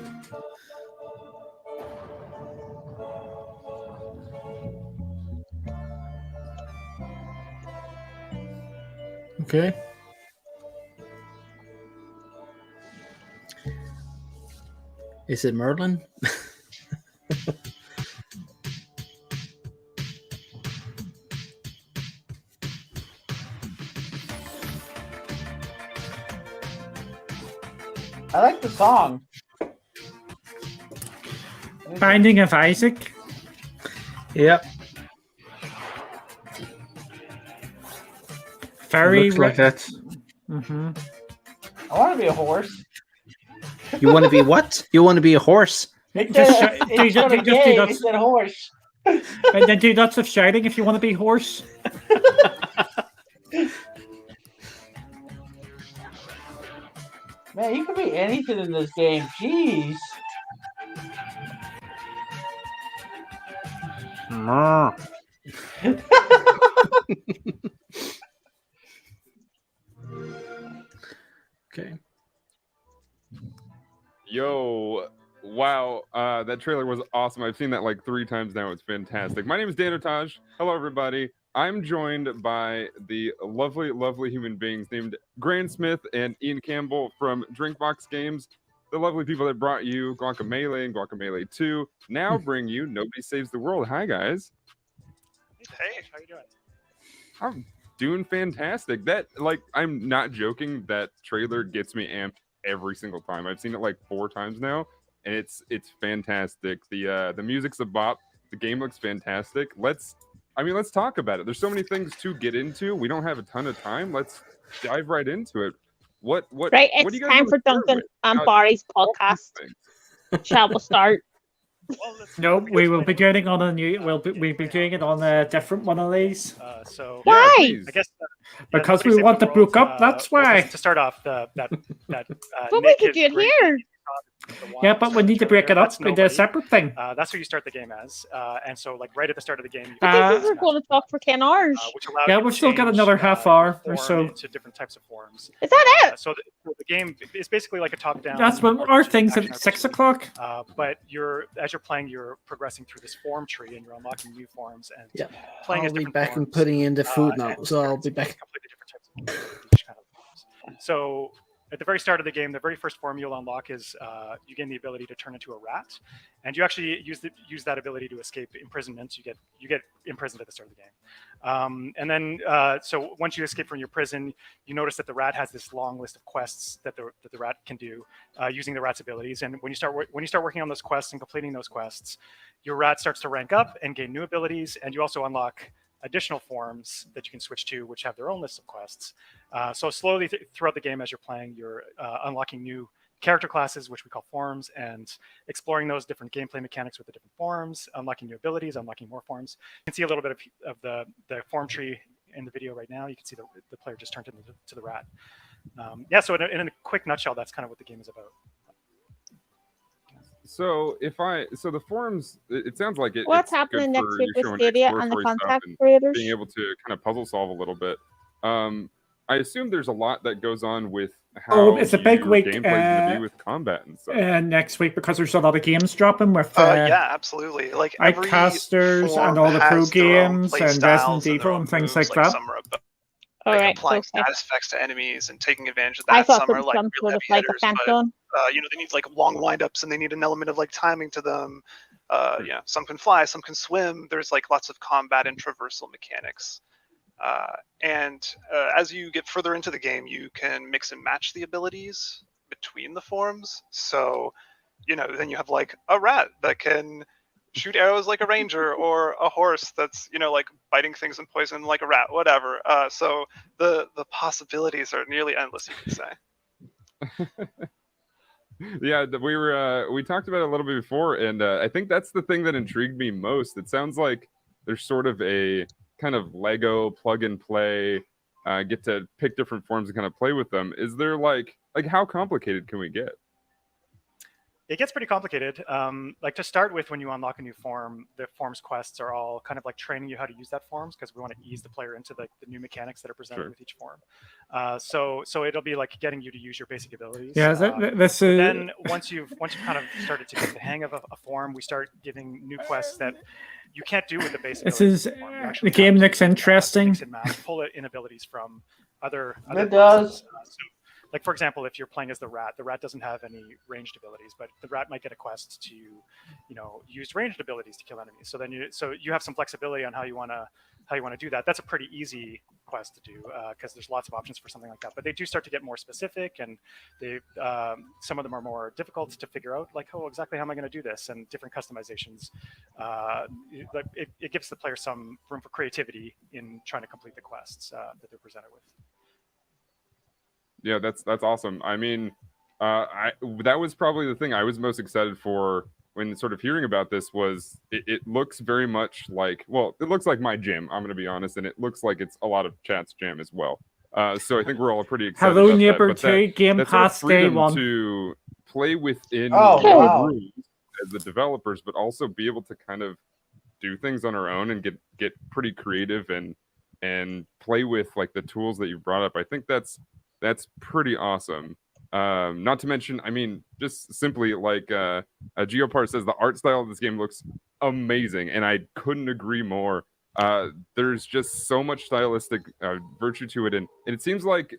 Okay. Is it Merlin? I like the song. Binding of Isaac. Yep. Very Looks like that. Mm-hmm. I want to be a horse. You want to be what? You want to be a horse? It Just said, sh- it's just- for the just do game. that. It said horse. And then do lots of shouting if you want to be horse. Man, you could be anything in this game. Jeez. Okay. Yo, wow, that trailer was awesome. I've seen that like 3 times now. It's fantastic. My name is Danotage. Hello, everybody. I'm joined by the lovely, lovely human beings named Grant Smith and Ian Campbell from Drinkbox Games. The lovely people that brought you Guacamelee and Guacamelee 2 now bring you Nobody Saves the World. Hi, guys. Hey, how you doing? I'm doing fantastic. That, like, I'm not joking. That trailer gets me amped every single time. I've seen it like 4 times now, and it's fantastic. The music's a bop. The game looks fantastic. Let's talk about it. There's so many things to get into. We don't have a ton of time. Let's dive right into it. What Right, what it's do you guys time wanna for start Duncan with? and Barry's podcast. Shall we start? No, we will be doing it on a new. We'll be doing it on a different one of these. So Why? I guess Because we want to brook up. That's why. to start off, that But we could do it here. Yeah, but we need to break it up That's into a nobody. separate thing. That's who you start the game as, and so like right at the start of the game, you But this is going to talk for 10 hours. which allows Yeah, you we've to still got change, another half hour or form so. into different types of forms. Is that it? So the game is basically like a top-down. That's when our thing's at 6 o'clock. But as you're playing, you're progressing through this form tree, and you're unlocking new forms and Yeah, playing as I'll be different back and forms, putting in the food now, and so I'll be back. completely different types of each kind of forms. So at the very start of the game, the very first form you'll unlock is you gain the ability to turn into a rat, and you actually use that ability to escape imprisonment. You get imprisoned at the start of the game, and then so once you escape from your prison, you notice that the rat has this long list of quests that the rat can do using the rat's abilities. And when you start working on those quests and completing those quests, your rat starts to rank up and gain new abilities, and you also unlock additional forms that you can switch to, which have their own list of quests. So slowly throughout the game, as you're playing, you're unlocking new character classes, which we call forms, and exploring those different gameplay mechanics with the different forms, unlocking new abilities, unlocking more forms. You can see a little bit of the form tree in the video right now. You can see the player just turned into the rat. Yeah, so in a quick nutshell, that's kind of what the game is about. So the forums, it sounds like it. What's it's happening good next for week you with showing Stadia and the exploratory stuff contact and creators? being able to kind of puzzle solve a little bit. I assume there's a lot that goes on with how It's a big your week gameplay is going to be with combat and stuff. next week because there's a lot of games dropping with Yeah, absolutely. Like every iCasters form and all the pro has their own games play and styles Resident and their Evil own and things moves, like that. Some are about All right, applying okay. status effects to enemies and taking advantage of I that. thought Some there are was like some real sort of heavy like a hitters, but phantom. they need like long windups and they need an element of like timing to them. Some can fly, some can swim. There's like lots of combat and traversal mechanics. And as you get further into the game, you can mix and match the abilities between the forms. So, then you have like a rat that can shoot arrows like a ranger, or a horse that's like biting things and poison like a rat, whatever. So the possibilities are nearly endless, you could say. Yeah, we talked about it a little bit before, and I think that's the thing that intrigued me most. It sounds like there's sort of a kind of Lego plug and play, get to pick different forms and kind of play with them. Is there like how complicated can we get? It gets pretty complicated. Like to start with, when you unlock a new form, the forms quests are all kind of like training you how to use that forms, because we want to ease the player into the new mechanics that are presented with each form. So it'll be like getting you to use your basic abilities. Yeah, this is. Then once you've kind of started to get the hang of a form, we start giving new quests that you can't do with the basic. This is the game looks interesting. Mix and match, pull in abilities from other It does. Like, for example, if you're playing as the rat doesn't have any ranged abilities, but the rat might get a quest to, use ranged abilities to kill enemies. So you have some flexibility on how you want to do that. That's a pretty easy quest to do because there's lots of options for something like that. But they do start to get more specific, and some of them are more difficult to figure out. Like, exactly how am I going to do this? And different customizations. It gives the player some room for creativity in trying to complete the quests that they're presented with. Yeah, that's awesome. I mean, that was probably the thing I was most excited for when sort of hearing about this. Was it looks very much like, well, it looks like my gym, I'm going to be honest, and it looks like it's a lot of chat's jam as well. So I think we're all pretty excited. Hello, about neighbor that. But 2, Game that sort of Pass Day freedom 1. to play within Oh, your wow. rules as the developers, but also be able to kind of do things on our own and get pretty creative and play with like the tools that you brought up. I think that's pretty awesome. Not to mention, I mean, just simply like Geopart says, the art style of this game looks amazing, and I couldn't agree more. there's just so much stylistic virtue to it, and it seems like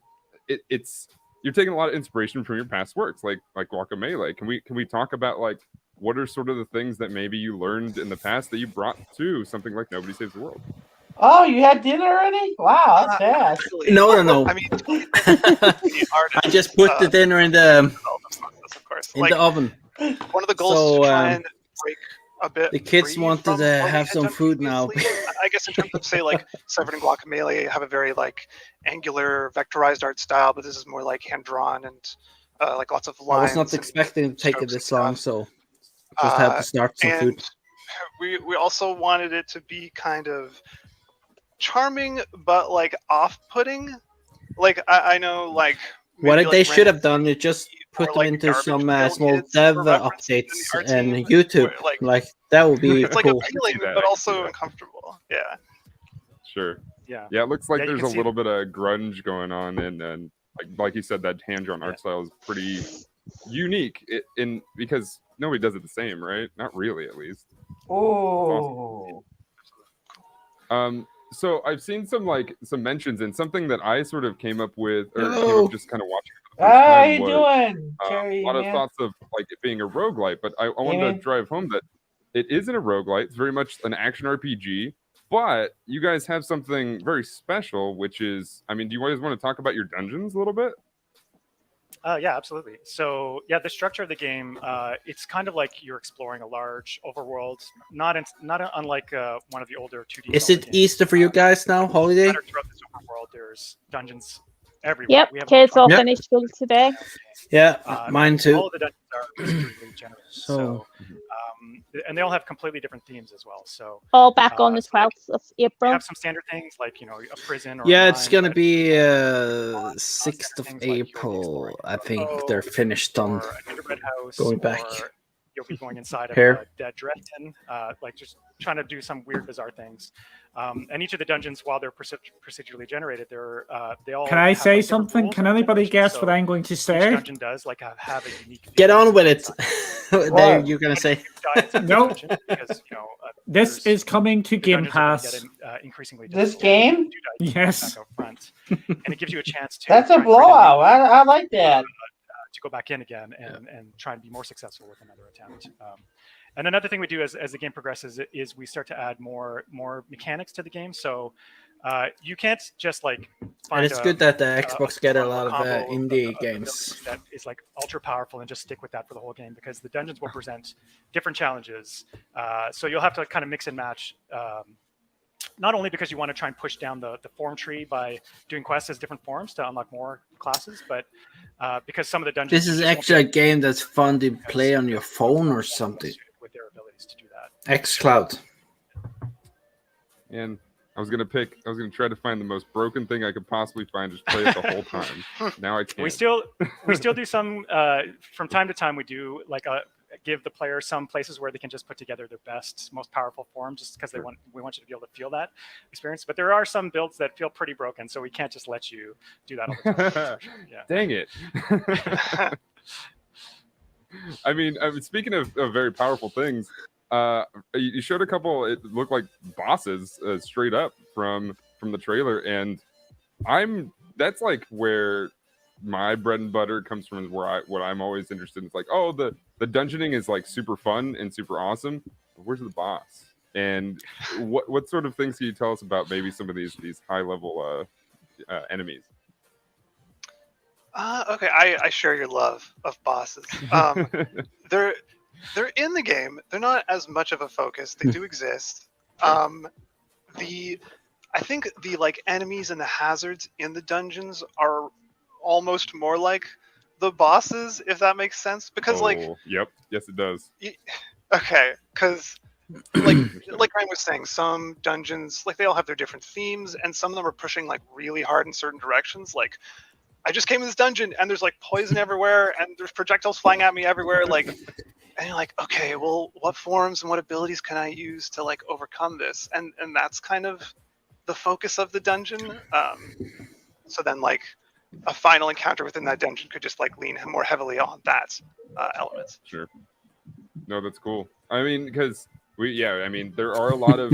it's you're taking a lot of inspiration from your past works, like Guacamelee. Can we talk about like what are sort of the things that maybe you learned in the past that you brought to something like Nobody Saves the World? Oh, you had dinner already? Wow, that's fast. No. I mean, I just put the dinner in the of course. in the oven. One of the goals is to try and break a bit. The kids free wanted from to what we have had some done food now. I guess in terms of say like Severed and Guacamelee have a very like angular vectorized art style, but this is more like hand drawn and like lots of I lines. was not expecting to take it this long, so just had to start some food. And we also wanted it to be kind of charming, but like off-putting. Like I know like What maybe, they like, should have done is just put them into some small dev updates and YouTube. Like that would be it's like cool. appealing, but also uncomfortable. Yeah. Sure. Yeah. Yeah, it looks like Yeah, you there's can a see- little bit of grunge going on, and like you said, that hand-drawn art style is pretty unique. Because nobody does it the same, right? Not really, at least. Oh. So I've seen some mentions, and something that I sort of came up with, or came Hello. up just kind of watching. How you doing, Terry? A lot of man? thoughts of like it being a roguelite, but I wanted man. to drive home that it isn't a roguelite. It's very much an action RPG. But you guys have something very special, which is, I mean, do you guys want to talk about your dungeons a little bit? Yeah, absolutely. So yeah, the structure of the game, it's kind of like you're exploring a large overworld, not unlike one of the older 2D. Is it Easter for you guys now? Holiday? Throughout this overworld, there's dungeons everywhere. Yep, We have kids all Yep. finished school today. Yeah, mine too. All of the dungeons are procedurally generated. So, and they all have completely different themes as well. So All back on the so, like, 12th of we April. have some standard things like a prison or Yeah, a it's mine, gonna but be 6th of April. I think they're finished on gingerbread house, going back. or you'll be going inside of Here. a dead Dresden, like just trying to do some weird, bizarre things. And each of the dungeons, while they're procedurally generated, they all Can I have, say like, different something? rules Can and anybody regulations. guess what I'm going to Each say? dungeon does like have a unique. Get on with it. There What? you're gonna say. No, No. because This is coming to Game dungeons are gonna Pass. get increasingly This difficult. game? Yes. Back up front, and it gives you a chance to. That's a try and create blowout. I like that. to go back in again and try and be more successful with another attempt. And another thing we do as the game progresses is we start to add more mechanics to the game. So you can't just like And it's good that the Xbox get a lot of combo indie of games. that is like ultra powerful and just stick with that for the whole game, because the dungeons will present different challenges. So you'll have to kind of mix and match. Not only because you want to try and push down the form tree by doing quests as different forms to unlock more classes, but because some of the dungeons. This is just won't actually a be game that's fun to play on your phone or something. with their abilities to do that. xCloud. And I was gonna try to find the most broken thing I could possibly find, just play it the whole time. Now I can't. We still do some from time to time. We do like give the player some places where they can just put together their best, most powerful form, just because we want you to be able to feel that experience. But there are some builds that feel pretty broken, so we can't just let you do that all the time. For sure. Yeah. Dang it. I mean, speaking of very powerful things, you showed a couple. It looked like bosses straight up from the trailer, and that's like where my bread and butter comes from. Is what I'm always interested in. It's like, oh, the dungeoning is like super fun and super awesome, but where's the boss? And what sort of things can you tell us about maybe some of these high level enemies? Okay, I share your love of bosses. They're in the game. They're not as much of a focus. They do exist. I think the like enemies and the hazards in the dungeons are almost more like the bosses, if that makes sense. Because yep, yes it does. Okay, because like Ryan was saying, some dungeons like they all have their different themes, and some of them are pushing like really hard in certain directions. Like I just came in this dungeon and there's like poison everywhere and there's projectiles flying at me everywhere. Like, and you're like, okay, well, what forms and what abilities can I use to like overcome this? And that's kind of the focus of the dungeon. So then like a final encounter within that dungeon could just like lean more heavily on that element. Sure. No, that's cool. I mean, because I mean, there are a lot of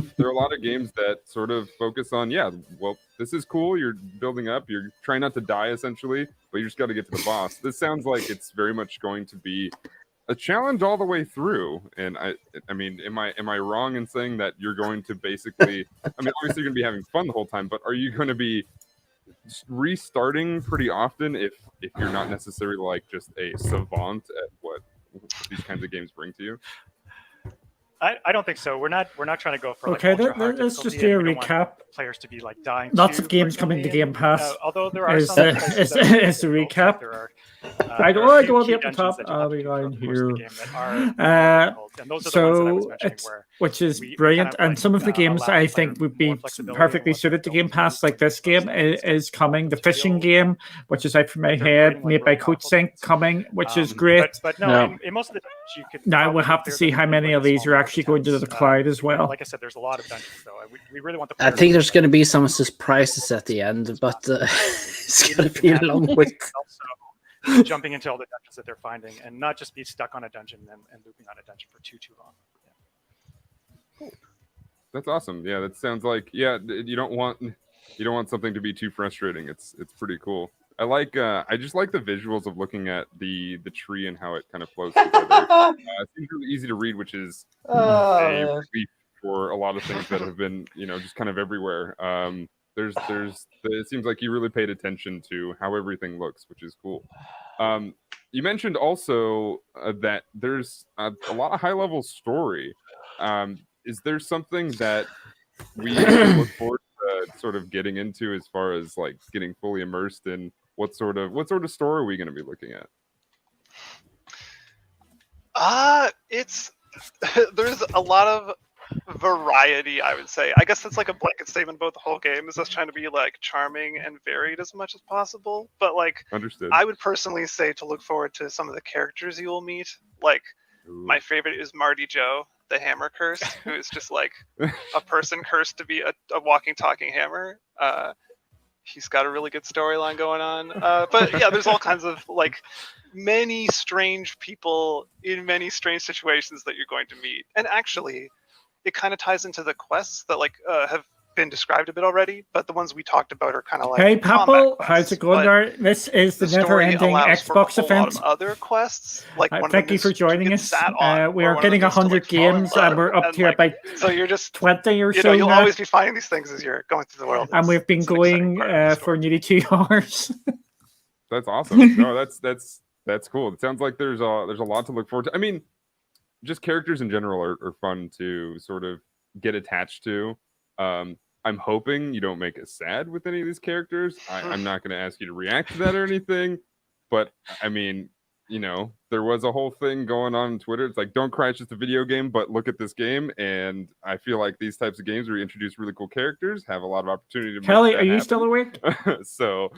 games that sort of focus on, well, this is cool. You're building up. You're trying not to die, essentially, but you just got to get to the boss. This sounds like it's very much going to be a challenge all the way through. And I mean, am I wrong in saying that you're going to basically? I mean, obviously you're going to be having fun the whole time, but are you going to be restarting pretty often if you're not necessarily like just a savant at what these kinds of games bring to you? I don't think so. We're not trying to go for like Okay, ultra hard let's just difficulty, do a and we don't want recap. Players to be like dying. Lots too of games coming to frequently, Game Pass. although there are is some the places that are is the recap. there are, I there go are a I few go key up the dungeons top. that you'll have to We do go throughout in the course of here. the game that are difficult. And those are the ones that I was mentioning where which is we brilliant, kind of, and like, some of the games allow I the think would be flexibility perfectly suited to Game Pass, like this game is coming. The fishing game, which is out from my head, made by CoachSync, coming, which is great. But no, in most of the dungeons you could. Now probably we'll have to clear see them how in, many like, of a these small are number of actually going to the attempts. cloud as well. Like I said, there's a lot of dungeons, though. We really want the. I think there's going to be some surprises at the end, but it's going to be a long wait. Also, jumping into all the dungeons that they're finding, and not just be stuck on a dungeon and looping on a dungeon for too long. That's awesome. Yeah, that sounds like you don't want something to be too frustrating. It's pretty cool. I just like the visuals of looking at the tree and how it kind of flows together. It seems really easy to read, which is a relief for a lot of things that have been just kind of everywhere. It seems like you really paid attention to how everything looks, which is cool. You mentioned also that there's a lot of high level story. Is there something that we look forward to sort of getting into as far as like getting fully immersed in what sort of story are we going to be looking at? It's there's a lot of variety, I would say. I guess that's like a blanket statement about the whole game, is us trying to be like charming and varied as much as possible. But like, understood. I would personally say to look forward to some of the characters you will meet. Like, my favorite is Marty Joe, the hammer curse, who is just like a person cursed to be a walking, talking hammer. He's got a really good storyline going on. But yeah, there's all kinds of like many strange people in many strange situations that you're going to meet. And actually, it kind of ties into the quests that like have been described a bit already, but the ones we talked about are kind of like Hey, Papel, quests, how's it going there? This is the never-ending Xbox event. Lot of other quests, like one of Thank them you for is joining get us. sat on, We or are one of getting them is to, 100 like, fall in games, and we're up and, to like, about so you're just 20 or you so know, you'll now. always be finding these things as you're going through the world. And we've been going for nearly 2 hours. That's awesome. No, that's cool. It sounds like there's a lot to look forward to. I mean, just characters in general are fun to sort of get attached to. I'm hoping you don't make us sad with any of these characters. I'm not going to ask you to react to that or anything, but I mean, there was a whole thing going on Twitter. It's like, don't cry, it's just a video game, but look at this game. And I feel like these types of games where you introduce really cool characters have a lot of opportunity to Kelly, make that are you happen. still awake? so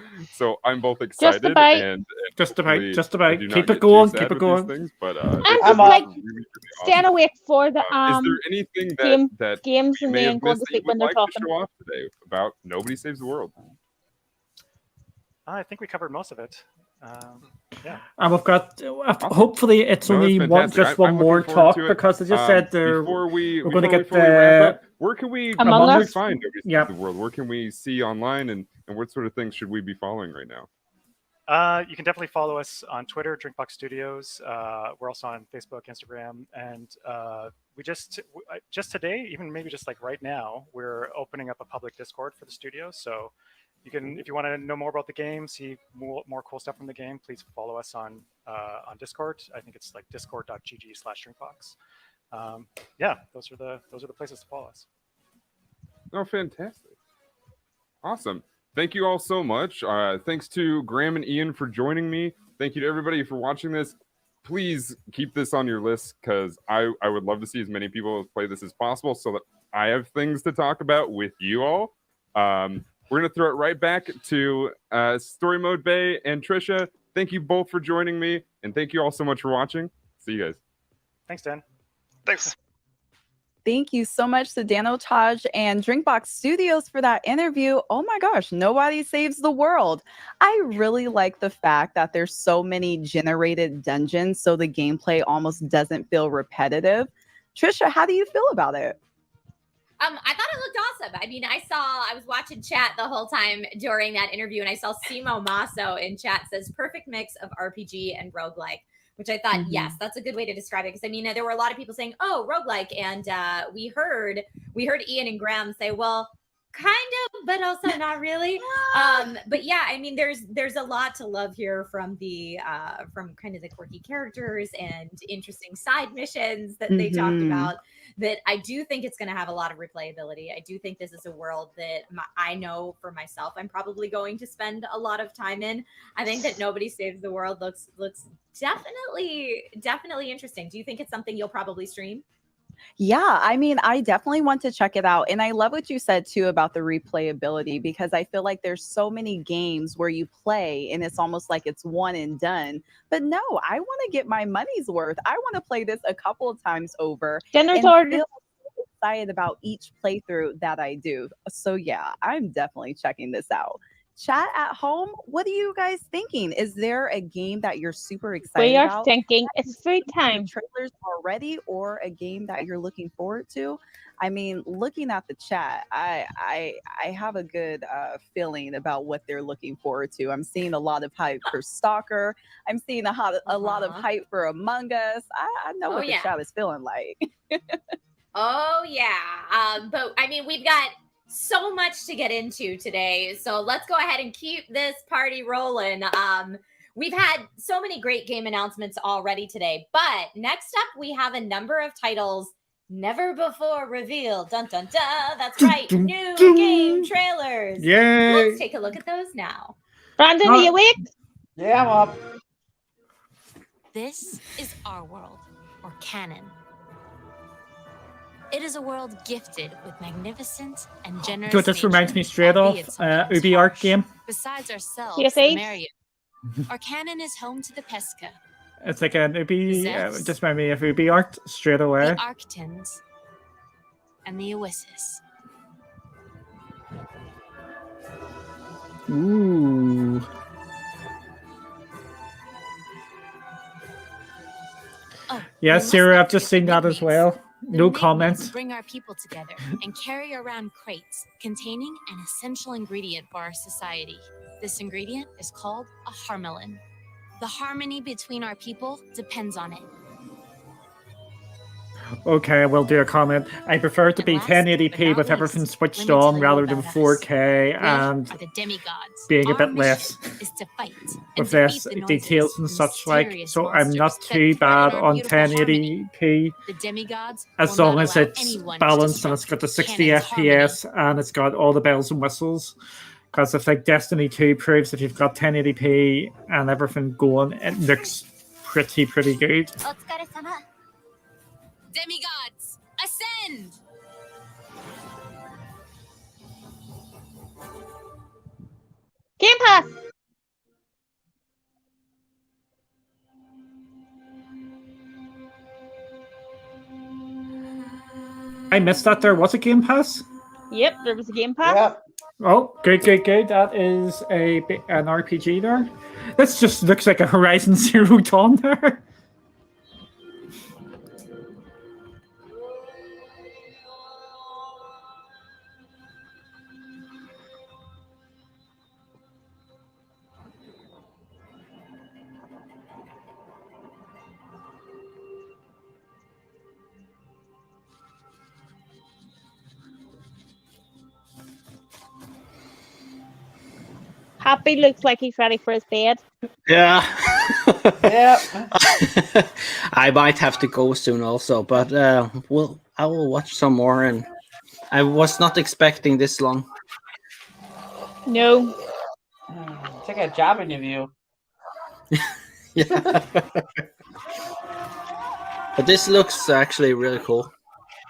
I'm both excited about. and Just hopefully about. I do not Keep get it going, too sad keep it with going. these things, but I'm it's just like really staying awake for the Is there anything that games we and may then have going missed to that you sleep when would they're like talking? to show off today about Nobody Saves the World? I think we covered most of it. Yeah. And we've got, hopefully it's No, only that's one, fantastic. just one I'm more looking forward talk, to it. because they just said Before we're going to get before we wrap the up, where can we Among Us? find Nobody Saves Yeah. the World? Where can we see online, and what sort of things should we be following right now? You can definitely follow us on Twitter, Drinkbox Studios. We're also on Facebook, Instagram, and we just today, even maybe just like right now, we're opening up a public Discord for the studio. So you can, if you want to know more about the game, see more cool stuff from the game, please follow us on Discord. I think it's like discord.gg/drinkbox. Yeah, those are the places to follow us. Oh, fantastic. Awesome. Thank you all so much. Thanks to Graham and Ian for joining me. Thank you to everybody for watching this. Please keep this on your list, because I would love to see as many people play this as possible so that I have things to talk about with you all. We're going to throw it right back to Story Mode Bay and Trisha. Thank you both for joining me, and thank you all so much for watching. See you guys. Thanks, Dan. Thanks. Thank you so much to Daniel Taj and Drinkbox Studios for that interview. Oh my gosh, Nobody Saves the World. I really like the fact that there's so many generated dungeons, so the gameplay almost doesn't feel repetitive. Trisha, how do you feel about it? I thought it looked awesome. I mean, I was watching chat the whole time during that interview, and I saw Simo Masso in chat says perfect mix of RPG and roguelike, which I thought, yes, that's a good way to describe it. Because I mean, there were a lot of people saying, "Oh, roguelike," and we heard Ian and Graham say, "Well, kind of, but also not really." But yeah, I mean, there's a lot to love here from from kind of the quirky characters and interesting side missions that they talked about. That I do think it's going to have a lot of replayability. I do think this is a world that I know for myself I'm probably going to spend a lot of time in. I think that Nobody Saves the World looks definitely interesting. Do you think it's something you'll probably stream? Yeah, I mean, I definitely want to check it out. And I love what you said too about the replayability, because I feel like there's so many games where you play and it's almost like it's one and done. But no, I want to get my money's worth. I want to play this a couple of times over Dinner's and ordered. feel excited about each playthrough that I do. So yeah, I'm definitely checking this out. Chat at home, what are you guys thinking? Is there a game that you're super excited We are about? thinking it's food time. Trailers already, or a game that you're looking forward to? I mean, looking at the chat, I have a good feeling about what they're looking forward to. I'm seeing a lot of hype for Stalker. I'm seeing a lot of hype for Among Us. I know what the chat is feeling like. Oh yeah. But I mean, we've got so much to get into today. So let's go ahead and keep this party rolling. We've had so many great game announcements already today, but next up we have a number of titles never before revealed. Dun dun dun. That's right. New game trailers. Yay. Let's take a look at those now. Brandon, are you awake? Yeah, I'm up. This is our world, or canon. It is a world gifted with magnificent and generous. So this reminds me straight off Ubi Art game. Besides ourselves, Yes, the Abe? Marion. Our canon is home to the Pesca, It's like an Ubi, Zevs. just remind me of Ubi Art straight away. the Arctons, and the Oasis. Ooh. Yeah, Sarah, I've just seen that as well. No comment. Bring our people together and carry around crates containing an essential ingredient for our society. This ingredient is called a harmelin. The harmony between our people depends on it. Okay, I will do a comment. I prefer it to be 1080p with everything switched on rather than 4K and The demigods. being a Our bit less mission is to fight with and less defeat the details and noises, such like. mysterious So I'm not monsters too that bad threaten our on beautiful 1080p The demigods as will long not as allow it's anyone to balanced and it's got the 60 Canon's FPS and it's got all the bells and whistles. Because if like Destiny 2 proves if you've got 1080p and everything going, it looks pretty good. Demigods, ascend! Game Pass. I missed that there was a Game Pass. Yep, there was a Game Pass. Yep. Oh, good. That is an RPG there. This just looks like a Horizon Zero Dawn there. Happy looks like he's ready for his bed. Yeah. Yeah. I might have to go soon also, but I will watch some more, and I was not expecting this long. No. Take a job interview. Yeah. But this looks actually really cool.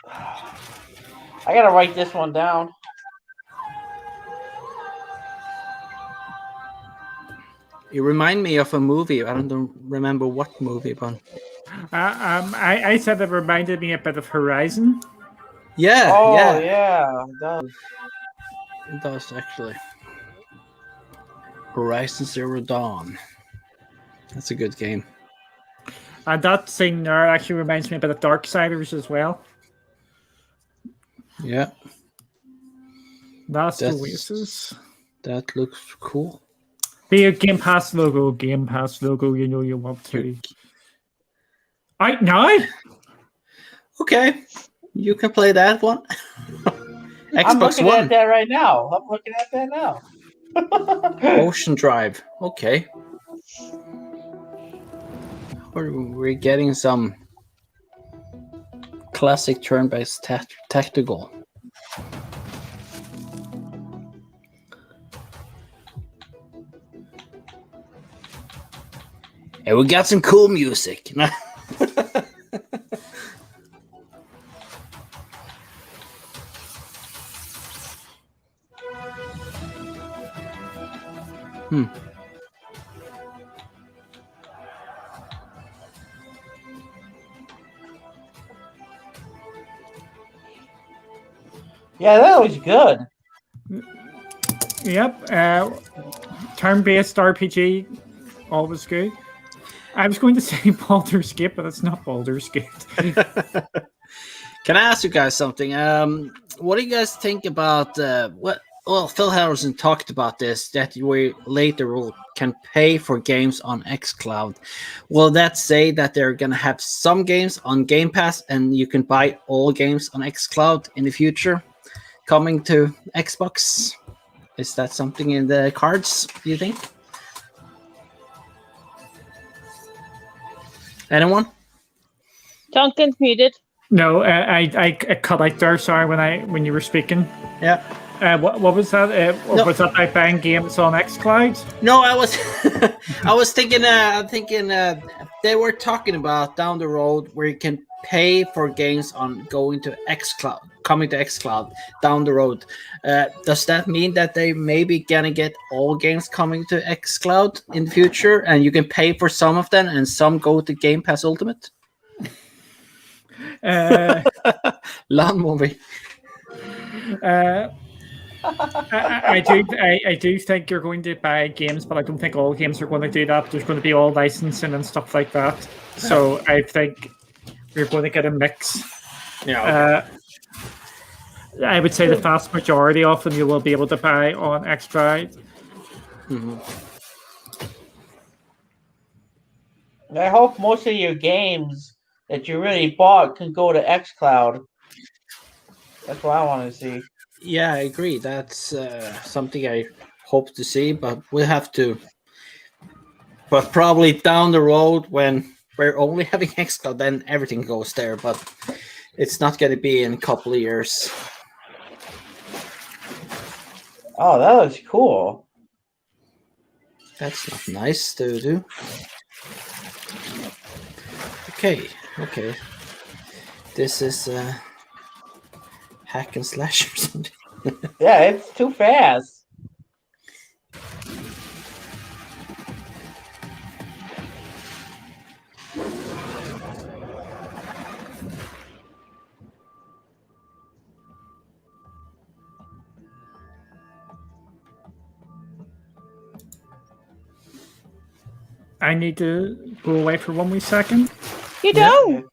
I gotta write this one down. You remind me of a movie. I don't remember what movie, but I said it reminded me a bit of Horizon. yeah, Oh yeah, yeah, it does. it does actually. Horizon Zero Dawn. That's a good game. And that scene there actually reminds me a bit of Darksiders as well. Yeah. Last Oasis. That looks cool. Be a Game Pass logo, you know you want to. Right now? Okay. You can play that one. I'm Xbox looking One. at that right now. I'm looking at that now. Ocean Drive. Okay. We're getting some classic turn-based tactical. And we got some cool music. Yeah, that was good. Yep. Turn-based RPG, always good. I was going to say Baldur's Gate, but it's not Baldur's Gate. Can I ask you guys something? What do you guys think about what? Well, Phil Harrison talked about this, that we later can pay for games on xCloud. Will that say that they're going to have some games on Game Pass and you can buy all games on xCloud in the future coming to Xbox? Is that something in the cards, do you think? Anyone? Duncan's muted. No, I cut out there. Sorry, when you were speaking. Yeah. What was that? No. Was that by buying games on xCloud? No, I was I was thinking they were talking about down the road where you can pay for games on going to xCloud, coming to xCloud down the road. Does that mean that they maybe gonna get all games coming to xCloud in the future, and you can pay for some of them and some go to Game Pass Ultimate? Lawn movie. I do think you're going to buy games, but I don't think all games are going to do that. There's going to be all licensing and stuff like that. So I think we're going to get a mix. Yeah. I would say the vast majority of them you will be able to buy on xCloud. I hope most of your games that you really bought can go to xCloud. That's what I want to see. Yeah, I agree. That's something I hope to see, but we'll have to. But probably down the road when we're only having xCloud, then everything goes there. But it's not going to be in a couple of years. Oh, that looks cool. That's not nice to do. Okay. This is hack and slash or something. Yeah, it's too fast. I need to go away for 1 wee second. You don't.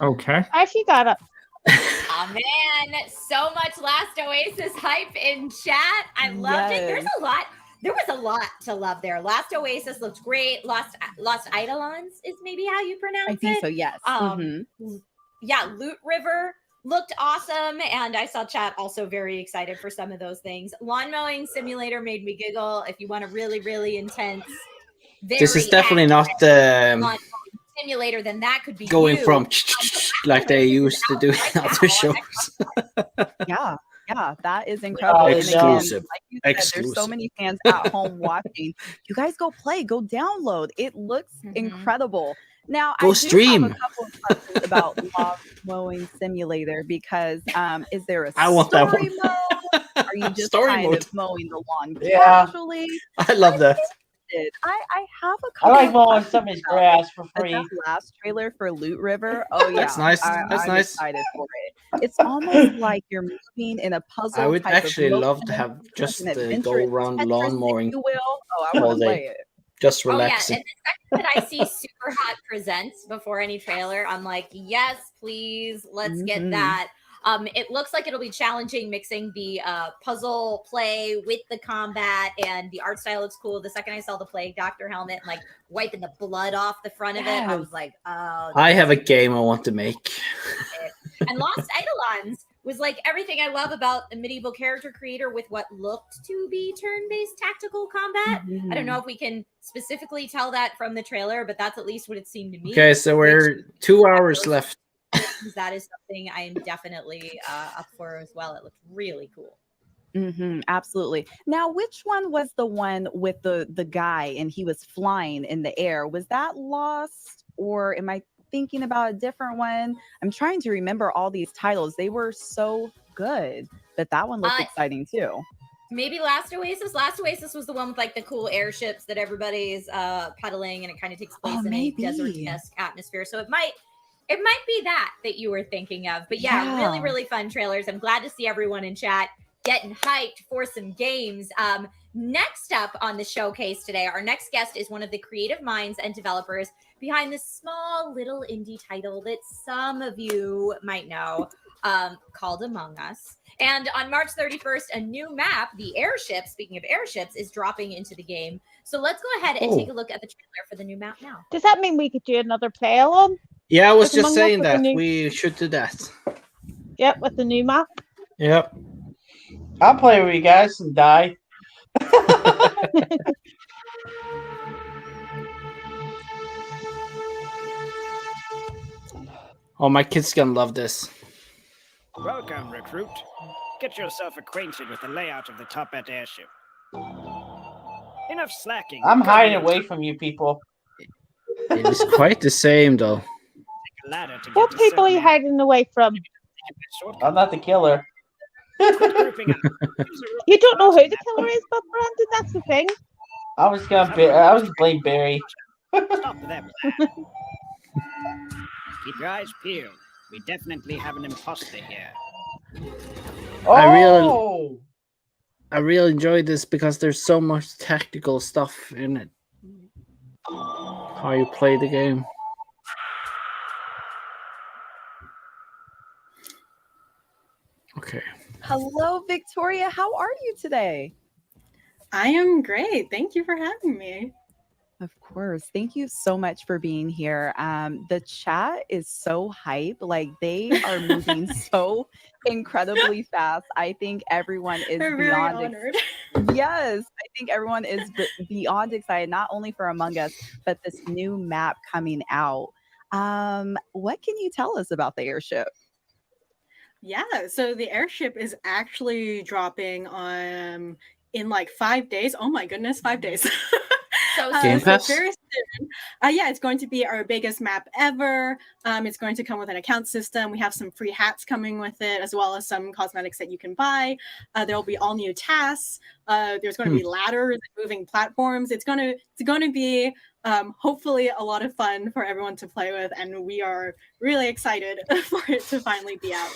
Okay. I actually got it. Oh man, so much Last Oasis hype in chat. I loved it. There was a lot to love there. Last Oasis looks great. Lost Eidolons is maybe how you pronounce it. I think so, yes. Yeah, Loot River looked awesome, and I saw chat also very excited for some of those things. Lawn Mowing Simulator made me giggle. If you want a really, really intense, This is definitely not lawn mowing simulator, then that could be going you. from like they used to do in other shows. Yeah, that is incredible. Exclusive. And again, like you said, there's so many fans at home watching. You guys go play, go download. It looks incredible. Now, Go I stream. do have a couple of questions about Lawn Mowing Simulator because is there a I want that story one. mode? Are you just Story kind mode. of mowing the lawn Yeah. casually? I love that. I have a I couple like of mowing questions somebody's about grass for that free. last trailer for Loot River. Oh yeah, That's nice. I'm That's excited for it. It's almost like you're moving in a puzzle. I would type of actually love to motion, have just an the adventure go around Tetris, lawn if mowing you will. Oh, I all want to play day. it. Just Oh yeah, relaxing. and that I see Super Hot Presents before any trailer, I'm like, yes, please, let's get that. It looks like it'll be challenging, mixing the puzzle play with the combat, and the art style looks cool. The second I saw the Plague Doctor helmet and like wiping the blood off the front of it, I was like, oh. I have a game I want to make. And Lost Eidolons was like everything I love about a medieval character creator with what looked to be turn-based tactical combat. I don't know if we can specifically tell that from the trailer, but that's at least what it seemed to me. Okay, so we're 2 hours left. That is something I am definitely up for as well. It looked really cool. Absolutely. Now, which one was the one with the guy and he was flying in the air? Was that Lost, or am I thinking about a different one? I'm trying to remember all these titles. They were so good, but that one looked exciting too. Maybe Last Oasis. Last Oasis was the one with like the cool airships that everybody's pedaling, and it kind of takes place in a desert-esque atmosphere. So it might be that you were thinking of. But yeah, really, really fun trailers. I'm glad to see everyone in chat getting hyped for some games. Next up on the showcase today, our next guest is one of the creative minds and developers behind this small little indie title that some of you might know, called Among Us. And on March 31st, a new map, the Airship, speaking of airships, is dropping into the game. So let's go ahead and take a look at the trailer for the new map now. Does that mean we could do another play along? Yeah, I was just saying that. We should do that. Yep, with the new map. Yep. I'll play with you guys and die. Oh, my kids gonna love this. Welcome, recruit. Get yourself acquainted with the layout of the Toppat airship. Enough slacking. I'm hiding away from you people. It is quite the same, though. What people are you hiding away from? I'm not the killer. You don't know who the killer is, but Brandon, that's the thing. I was gonna blame Barry. Stop them. Keep your eyes peeled. We definitely have an imposter here. I really enjoy this because there's so much tactical stuff in it. How you play the game. Okay. Hello, Victoria. How are you today? I am great. Thank you for having me. Of course. Thank you so much for being here. The chat is so hype. Like, they are moving so incredibly fast. I think everyone is beyond honored. Yes, I think everyone is beyond excited, not only for Among Us, but this new map coming out. What can you tell us about the airship? Yeah, so the airship is actually dropping in like 5 days. Oh my goodness, 5 days. Game Pass? So very soon. Yeah, it's going to be our biggest map ever. It's going to come with an account system. We have some free hats coming with it, as well as some cosmetics that you can buy. There will be all new tasks. There's going to be ladders and moving platforms. It's going to be hopefully a lot of fun for everyone to play with, and we are really excited for it to finally be out.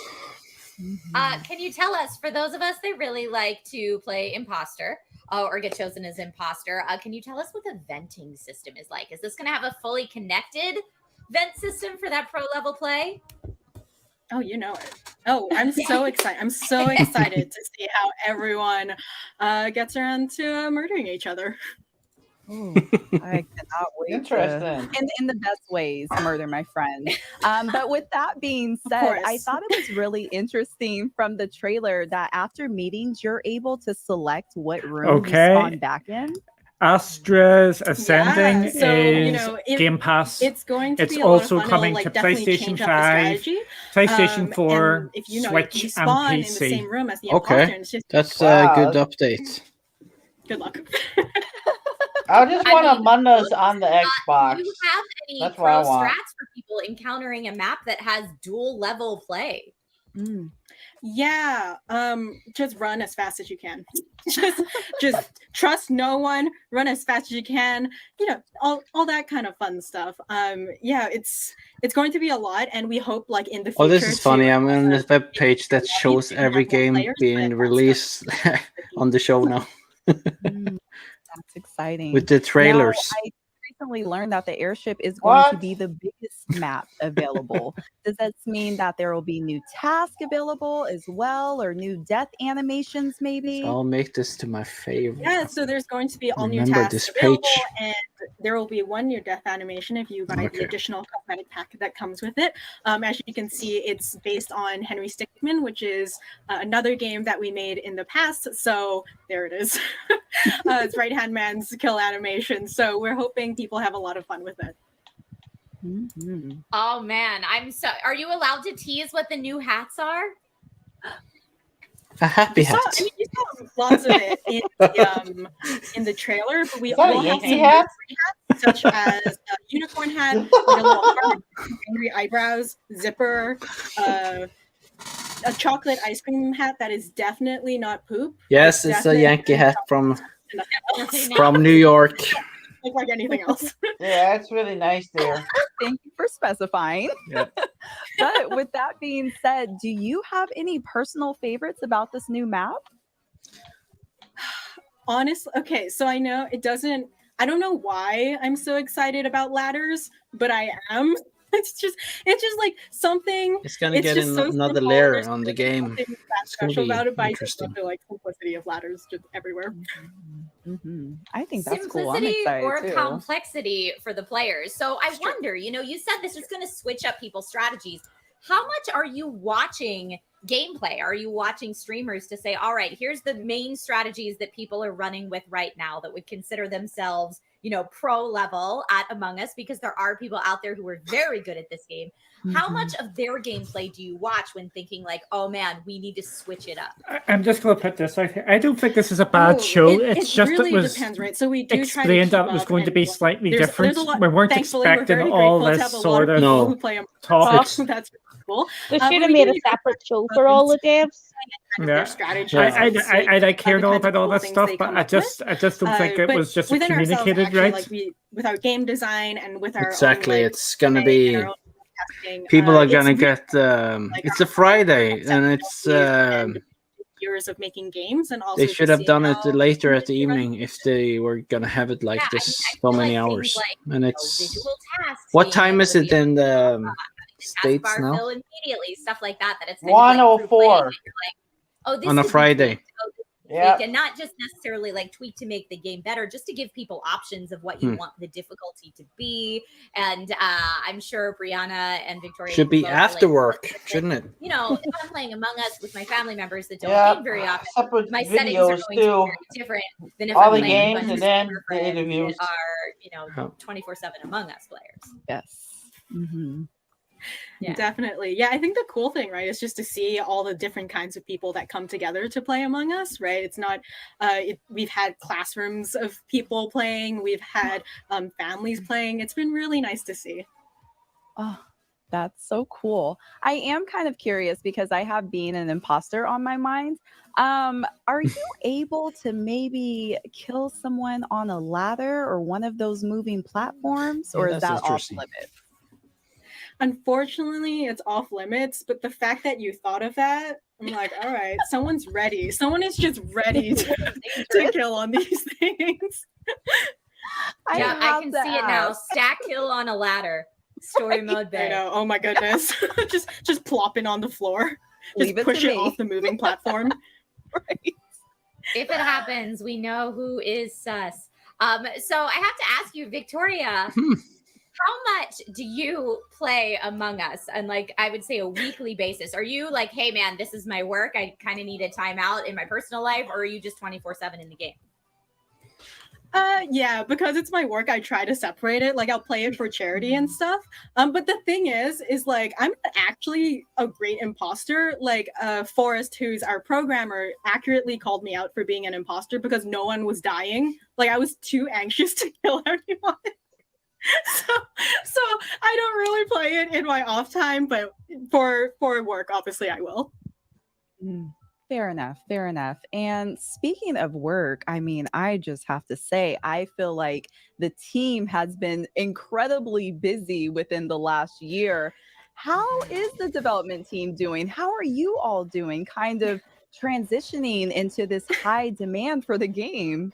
Can you tell us, for those of us that really like to play imposter or get chosen as imposter, can you tell us what the venting system is like? Is this going to have a fully connected vent system for that pro level play? Oh, you know it. Oh, I'm so excited. I'm so excited to see how everyone gets around to murdering each other. Ooh, I cannot wait. Interesting. In the best ways, murder my friend. But with that being said, I thought it was really interesting from the trailer that after meetings, you're able to select what room you spawn back in. Astra's Ascending is it- Game Pass. It's going to It's be a lot of also fun. coming It'll, to definitely PlayStation change up 5, the strategy. PlayStation 4, And if you Switch, you spawn and in the same PC. room as the imposter, Okay, and it's just that's a good update. Good luck. I just want Among Us on the Xbox. Do you have any That's what I pro want. strats for people encountering a map that has dual level play? Yeah, just run as fast as you can. just trust no one, run as fast as you can. You know, all that kind of fun stuff. Yeah, it's going to be a lot, and we hope like in the future. Oh, this is funny. I'm on this web page that shows every game being released on the show now. That's exciting. With the trailers. Now, recently learned that the airship is going to What? be the biggest map available. Does that mean that there will be new tasks available as well, or new death animations maybe? I'll make this to my favorite. Yeah, so there's going to be all new Remember tasks this available, page. and there will be one new death animation if you buy the Okay. additional cosmetic pack that comes with it. As you can see, it's based on Henry Stickmin, which is another game that we made in the past. So there it is. It's Right Hand Man's kill animation. So we're hoping people have a lot of fun with it. Oh man, are you allowed to tease what the new hats are? A happy You saw, hat. I mean, you saw lots of it in the trailer, but we Is that a all have Yankee some hat? free hats, such as a unicorn hat, with a little heart, angry eyebrows, zipper, a chocolate ice cream hat that is definitely not poop. Yes, it's a definitely Yankee hat from nothing from New York. like anything else. Yeah, that's really nice there. Thank you for specifying. Yeah. But with that being said, do you have any personal favorites about this new map? Honestly, okay, so I know it doesn't. I don't know why I'm so excited about ladders, but I am. It's just like something. It's gonna get just in so another simple. layer There's on the something game. that's It's gonna special be about it, but I just love interesting. the simplicity of ladders just everywhere. I think that's cool. I'm Simplicity excited or too. complexity for the players. So I wonder, you said this is going to switch up people's strategies. How much are you watching gameplay? Are you watching streamers to say, all right, here's the main strategies that people are running with right now that would consider themselves, pro level at Among Us, because there are people out there who are very good at this game. How Mhm. much of their gameplay do you watch when thinking like, oh man, we need to switch it up? I'm just going to put this out here. I don't think this is a bad show. It's It just really it was depends, right? So we do try to explained that keep it was up going to and be slightly there's different. a lot. We weren't Thankfully, we're expecting very all grateful to this have a lot sort of of people who play talk. That's really cool. They But should have we made do a need to separate show for all the devs. Yeah, strategies I cared all about all cool this things stuff, they but come I up with. just don't think it But was just within ourselves, communicated actually, right. like with our game design and with our Exactly. own, like, It's gonna QA be. and our own testing, People are it's gonna really get. It's a Friday, and it's. years of making games, and also They just should have seeing done it how later at the evening if they were gonna have it like Yeah, I this mean, I so feel many like things hours. like, And visual it's. tasks, What being time able is to it be in the States taskbar now? fill immediately, stuff like that. That it's kind of like through playing, 104. and you're like, oh, this On a could be Friday. tweaked. Oh, this could be Yep. tweaked. And not just necessarily like tweak to make the game better, just to give people options of what you Hmm. want the difficulty to be. And I'm sure Brianna and Victoria Should can be both after relate. work, shouldn't it? If I'm playing Among Us with my family members that don't Yeah, game very often, separate my settings are videos going to be too. very different than if All I'm the playing with a games bunch of and then streamer the friends interviews. that are, 24/7 Among Us players. Yes. Mm-hmm. Yeah. Definitely. Yeah, I think the cool thing, right, is just to see all the different kinds of people that come together to play Among Us, right? It's not, we've had classrooms of people playing, we've had families playing. It's been really nice to see. Oh, that's so cool. I am kind of curious because I have being an imposter on my mind. Are you able to maybe kill someone on a ladder or one of those moving platforms, or Yeah, is that's that off interesting. limits? Unfortunately, it's off limits, but the fact that you thought of that, I'm like, all right, someone's ready. Someone is just ready to kill on these things. Yeah, I can see it now. Stack kill on a ladder. Story mode I bay. know. Oh my goodness. just plopping on the floor. Just Leave it push to it me. off the moving platform. If it happens, we know who is sus. So I have to ask you, Victoria, how much do you play Among Us on, like, I would say a weekly basis? Are you like, hey man, this is my work, I kind of need a timeout in my personal life, or are you just 24/7 in the game? Yeah, because it's my work, I try to separate it. Like, I'll play it for charity and stuff. But the thing is like, I'm actually a great imposter. Like, Forrest, who's our programmer, accurately called me out for being an imposter because no one was dying. Like, I was too anxious to kill everyone. So I don't really play it in my off time, but for work, obviously I will. Fair enough. Fair enough. And speaking of work, I mean, I just have to say, I feel like the team has been incredibly busy within the last year. How is the development team doing? How are you all doing, kind of transitioning into this high demand for the game?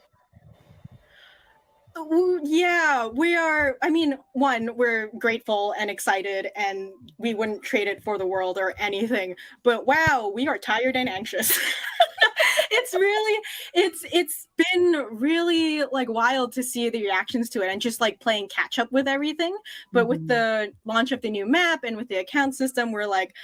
Yeah, we are. I mean, one, we're grateful and excited, and we wouldn't trade it for the world or anything. But wow, we are tired and anxious. It's been really like wild to see the reactions to it and just like playing catch up with everything. But with the launch of the new map and with the account system, we're like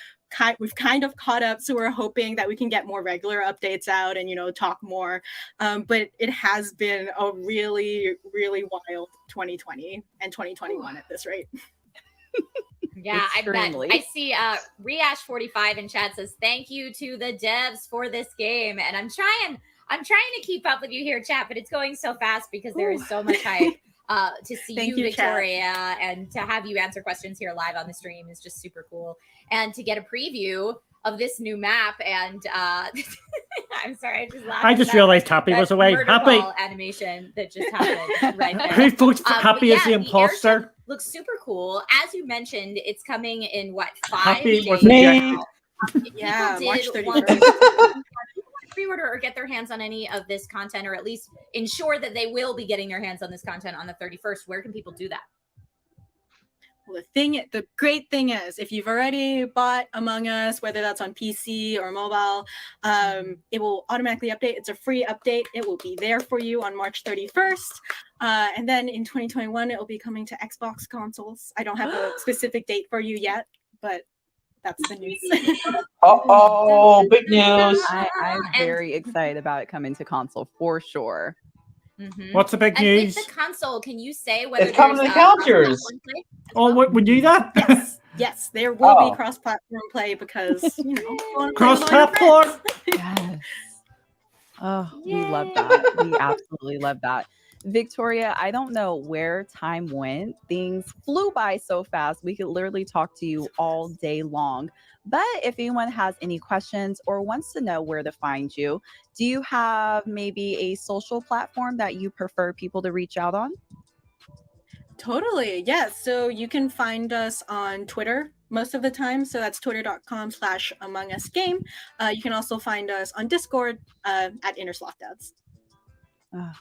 we've kind of caught up, so we're hoping that we can get more regular updates out and talk more. But it has been a really wild 2020 and 2021 at this rate. Yeah, Extremely. I bet. I see Riash45 in chat says, thank you to the devs for this game. And I'm trying to keep up with you here, chat, but it's going so fast because there is so much hype. To see Thank you, you, Victoria, and to have you answer questions here live on the stream is just super cool. And to get a preview of this new map, and I'm sorry, I just laughed. I just realized Happy was away. Murder Happy. ball animation that just happened right there. Who votes for But Happy yeah, as the imposter? airship looks super cool. As you mentioned, it's coming in what, 5 Happy days? was rejected. Yeah, People March did 31st. want to pre-order or get their hands on any of this content, or at least ensure that they will be getting their hands on this content on the 31st. Where can people do that? Well, the great thing is, if you've already bought Among Us, whether that's on PC or mobile, it will automatically update. It's a free update. It will be there for you on March 31st. And then in 2021, it will be coming to Xbox consoles. I don't have a specific date for you yet, but that's the news. Oh, big news. I'm very excited about it coming to console for sure. What's the big And news? with the console, can you say whether It's coming there's, to counters. cross-platform play? Oh, what would you do that? Yes, there will Oh. be cross-platform play because you want to Cross-platform. Yes. Oh, we love that. We absolutely love that. Victoria, I don't know where time went. Things flew by so fast. We could literally talk to you all day long. But if anyone has any questions or wants to know where to find you, do you have maybe a social platform that you prefer people to reach out on? Totally. Yes. So you can find us on Twitter most of the time. So that's twitter.com/AmongUsGame. You can also find us on Discord at InnerSlothDads. Oh,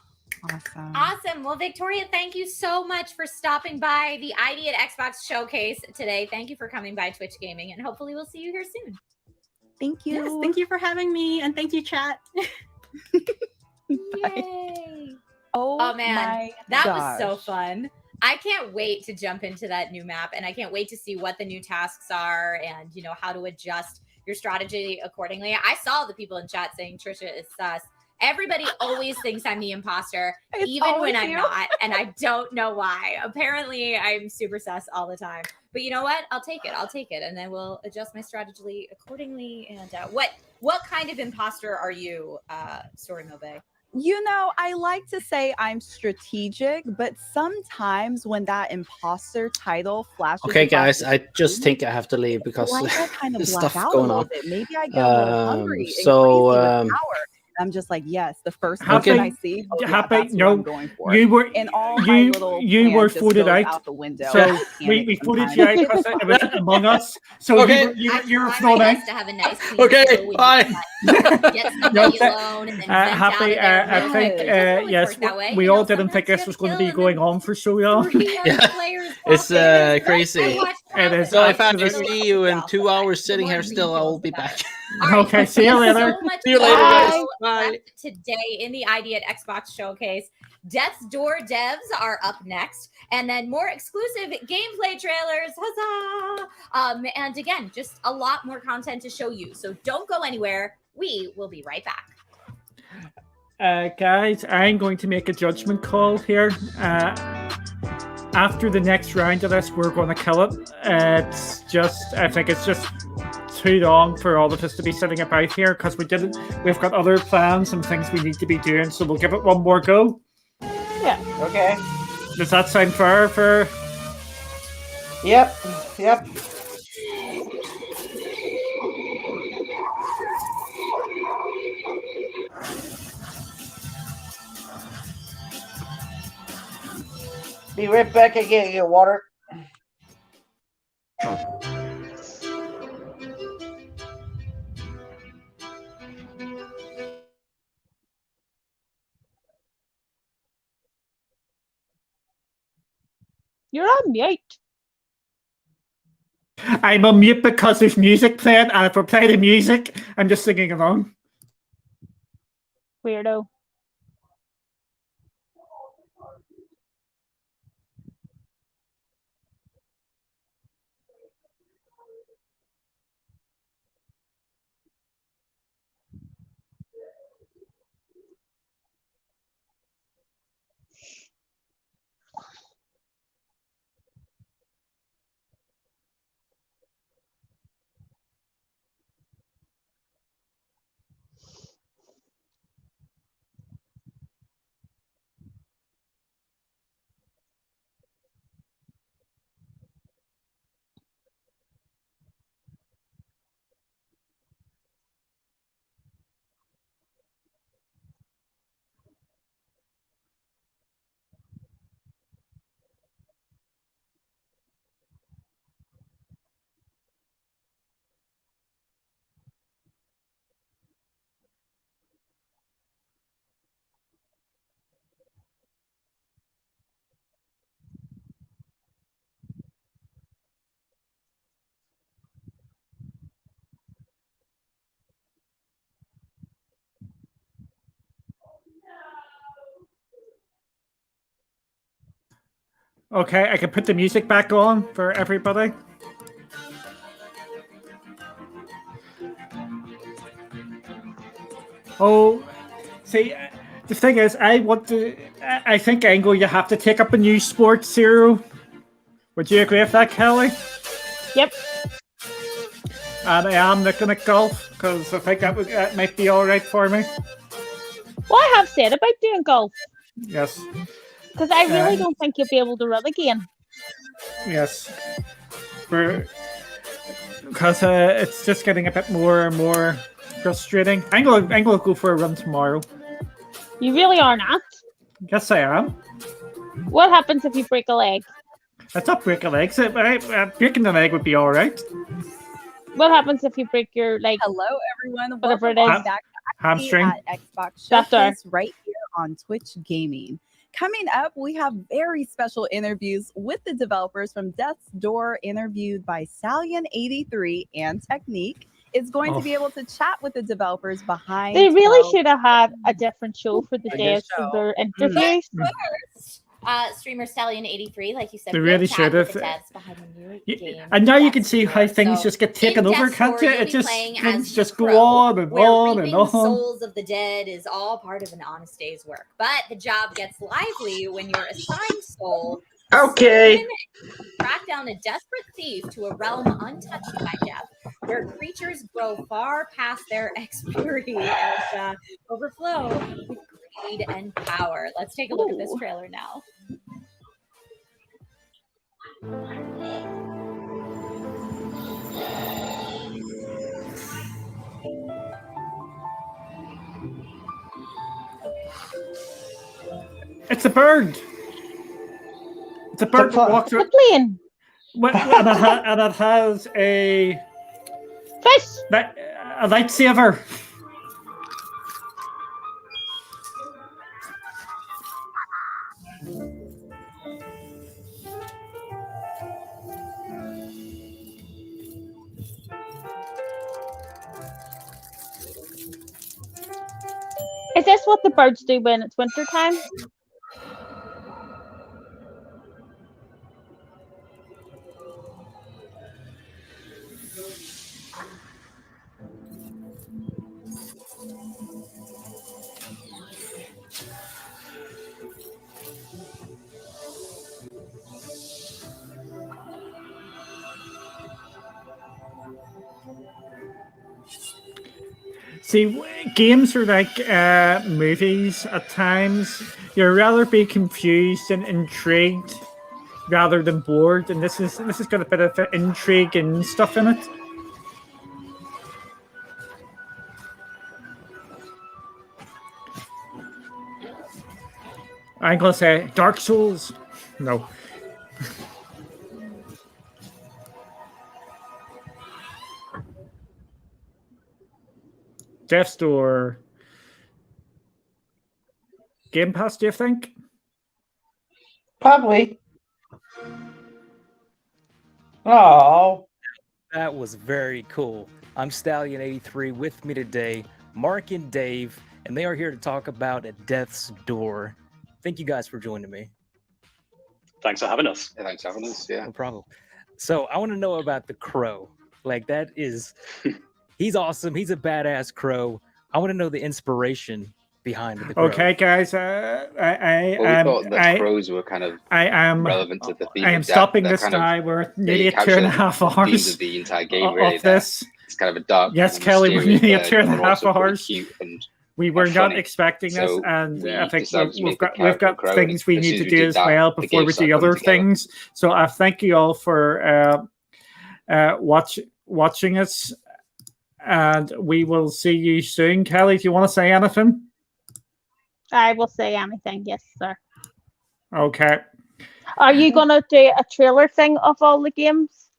awesome. Awesome. Well, Victoria, thank you so much for stopping by the ID at Xbox Showcase today. Thank you for coming by Twitch Gaming, and hopefully we'll see you here soon. Thank you. Yes, thank you for having me, and thank you, chat. Yay. Oh man, my that was so gosh. fun. I can't wait to jump into that new map, and I can't wait to see what the new tasks are and how to adjust your strategy accordingly. I saw the people in chat saying Trisha is sus. Everybody always thinks I'm the imposter, It's even when always I'm you. not, and I don't know why. Apparently, I'm super sus all the time. But you know what? I'll take it, and then we'll adjust my strategy accordingly. And what kind of imposter are you, Story Mobe? I like to say I'm strategic, but sometimes when that imposter title flashes. Okay, across guys, the I just screen, think I have to leave because like I kind of there's black stuff out a going little on. bit. Maybe I get a little hungry and So, crazy with power. I'm just like, yes, the first person I see, oh, yeah, Happy, that's what no, I'm going for. you were And all my little you plan were just voted goes out. the window. So I we panic voted sometimes. you out because it was Among Us. So Okay. you were I thrown try my out. best to have a nice clean Okay, flow when bye. you get somebody alone and then vent out Happy, of there. I think It doesn't always yes, work that way. we all didn't think this was going to be going on for so long. It's crazy. It is So if I absolutely- see you in 2 hours sitting here still, I will be back. Okay, see you later. See you later, guys. Bye. Bye. Today in the ID at Xbox Showcase, Death's Door devs are up next, and then more exclusive gameplay trailers. Huzzah! And again, just a lot more content to show you. So don't go anywhere. We will be right back. Guys, I'm going to make a judgment call here. After the next round of this, we're going to kill it. I think it's just too long for all of us to be sitting about here because we've got other plans and things we need to be doing. So we'll give it one more go. Yeah. Okay. Does that sound fair for? Yep. Be right back again. Get water. You're on mute. I'm on mute because there's music playing, and if we play the music, I'm just singing along. Weirdo. Okay, I can put the music back on for everybody. Oh, see, the thing is, I think, Angle, you have to take up a new sport, Zero. Would you agree with that, Kelly? Yep. And I am looking at golf, because I think that might be alright for me. Well, I have said about doing golf. Yes. Because I really don't think you'll be able to run again. Yes. Because it's just getting a bit more and more frustrating. I'm gonna go for a run tomorrow. You really are not. Yes, I am. What happens if you break a leg? That's not break a leg. So, breaking the leg would be all right. What happens if you break your leg? Hello, everyone. Whatever it Welcome is. back Hamstring. at Xbox That's Showcase right here on Twitch Gaming. Coming up, we have very special interviews with the developers from Death's Door, interviewed by Stallion83 and Technique. Is going to be able to chat with the developers behind. They really 12 should have had a different show for the days of their interviews. Streamer Stallion83, like you said, They will really chat should with have. the devs behind the new game. And now you can Death's see how Door. things So, just get taken in over, Death's can't Door, you? you'll It be just playing things as just Pro, go on and where on and reaping on. the souls of the dead is all part of an honest day's work. But the job gets lively when your assigned soul Okay. track down a desperate thief to a realm untouched by death, where creatures grow far past their expiry and overflow with greed and power. Let's take a look at this trailer now. It's a bird. It's a bird that walks around. plane. And it has a fish. A lightsaber. Is this what the birds do when it's winter time? See, games are like movies at times. You'd rather be confused and intrigued rather than bored, and this has got a bit of intrigue and stuff in it. I'm gonna say Dark Souls. No. Death's Door. Game Pass, do you think? Probably. Oh, that was very cool. I'm Stallion83. With me today, Mark and Dave, and they are here to talk about At Death's Door. Thank you guys for joining me. Thanks for having us. Yeah, thanks for having us. Yeah. No problem. So I want to know about the crow. Like that is, he's awesome. He's a badass crow. I want to know the inspiration behind the crow. Okay, guys. We thought that crows were kind of relevant to the theme. I am of death. stopping They're this kind of- guy. We're they nearly at capture 2.5 the themes hours of the entire game, really. of this. It's kind of a dark. Yes, and Kelly, we're mysterious nearly at bird, 2.5 but also pretty hours. cute and We were not funny. expecting this, So and we I think decided to we've make the got character crow, and things we as need soon to as we do did as that, well the before game we do started other coming together. things. So I thank you all for watching us, and we will see you soon. Kelly, do you want to say anything? I will say anything, yes, sir. Okay. Are you gonna do a trailer thing of all the games?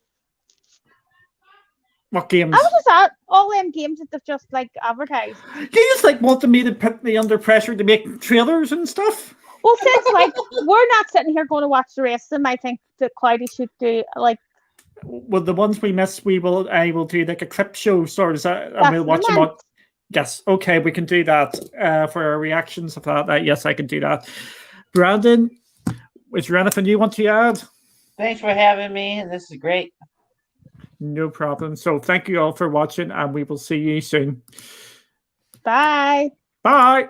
What games? I was just at all them games that they've just like advertised. You just like wanted me to put me under pressure to make trailers and stuff. Well, since like we're not sitting here going to watch the rest of them, I think that Cloudy should do like Well, the ones we miss, I will do like a clip show sort of, and That's we'll watch what I them on. meant. Yes, okay, we can do that for our reactions of that. Yes, I can do that. Brandon, is there anything you want to add? thanks for having me. This is great. No problem. So thank you all for watching, and we will see you soon. bye. Bye.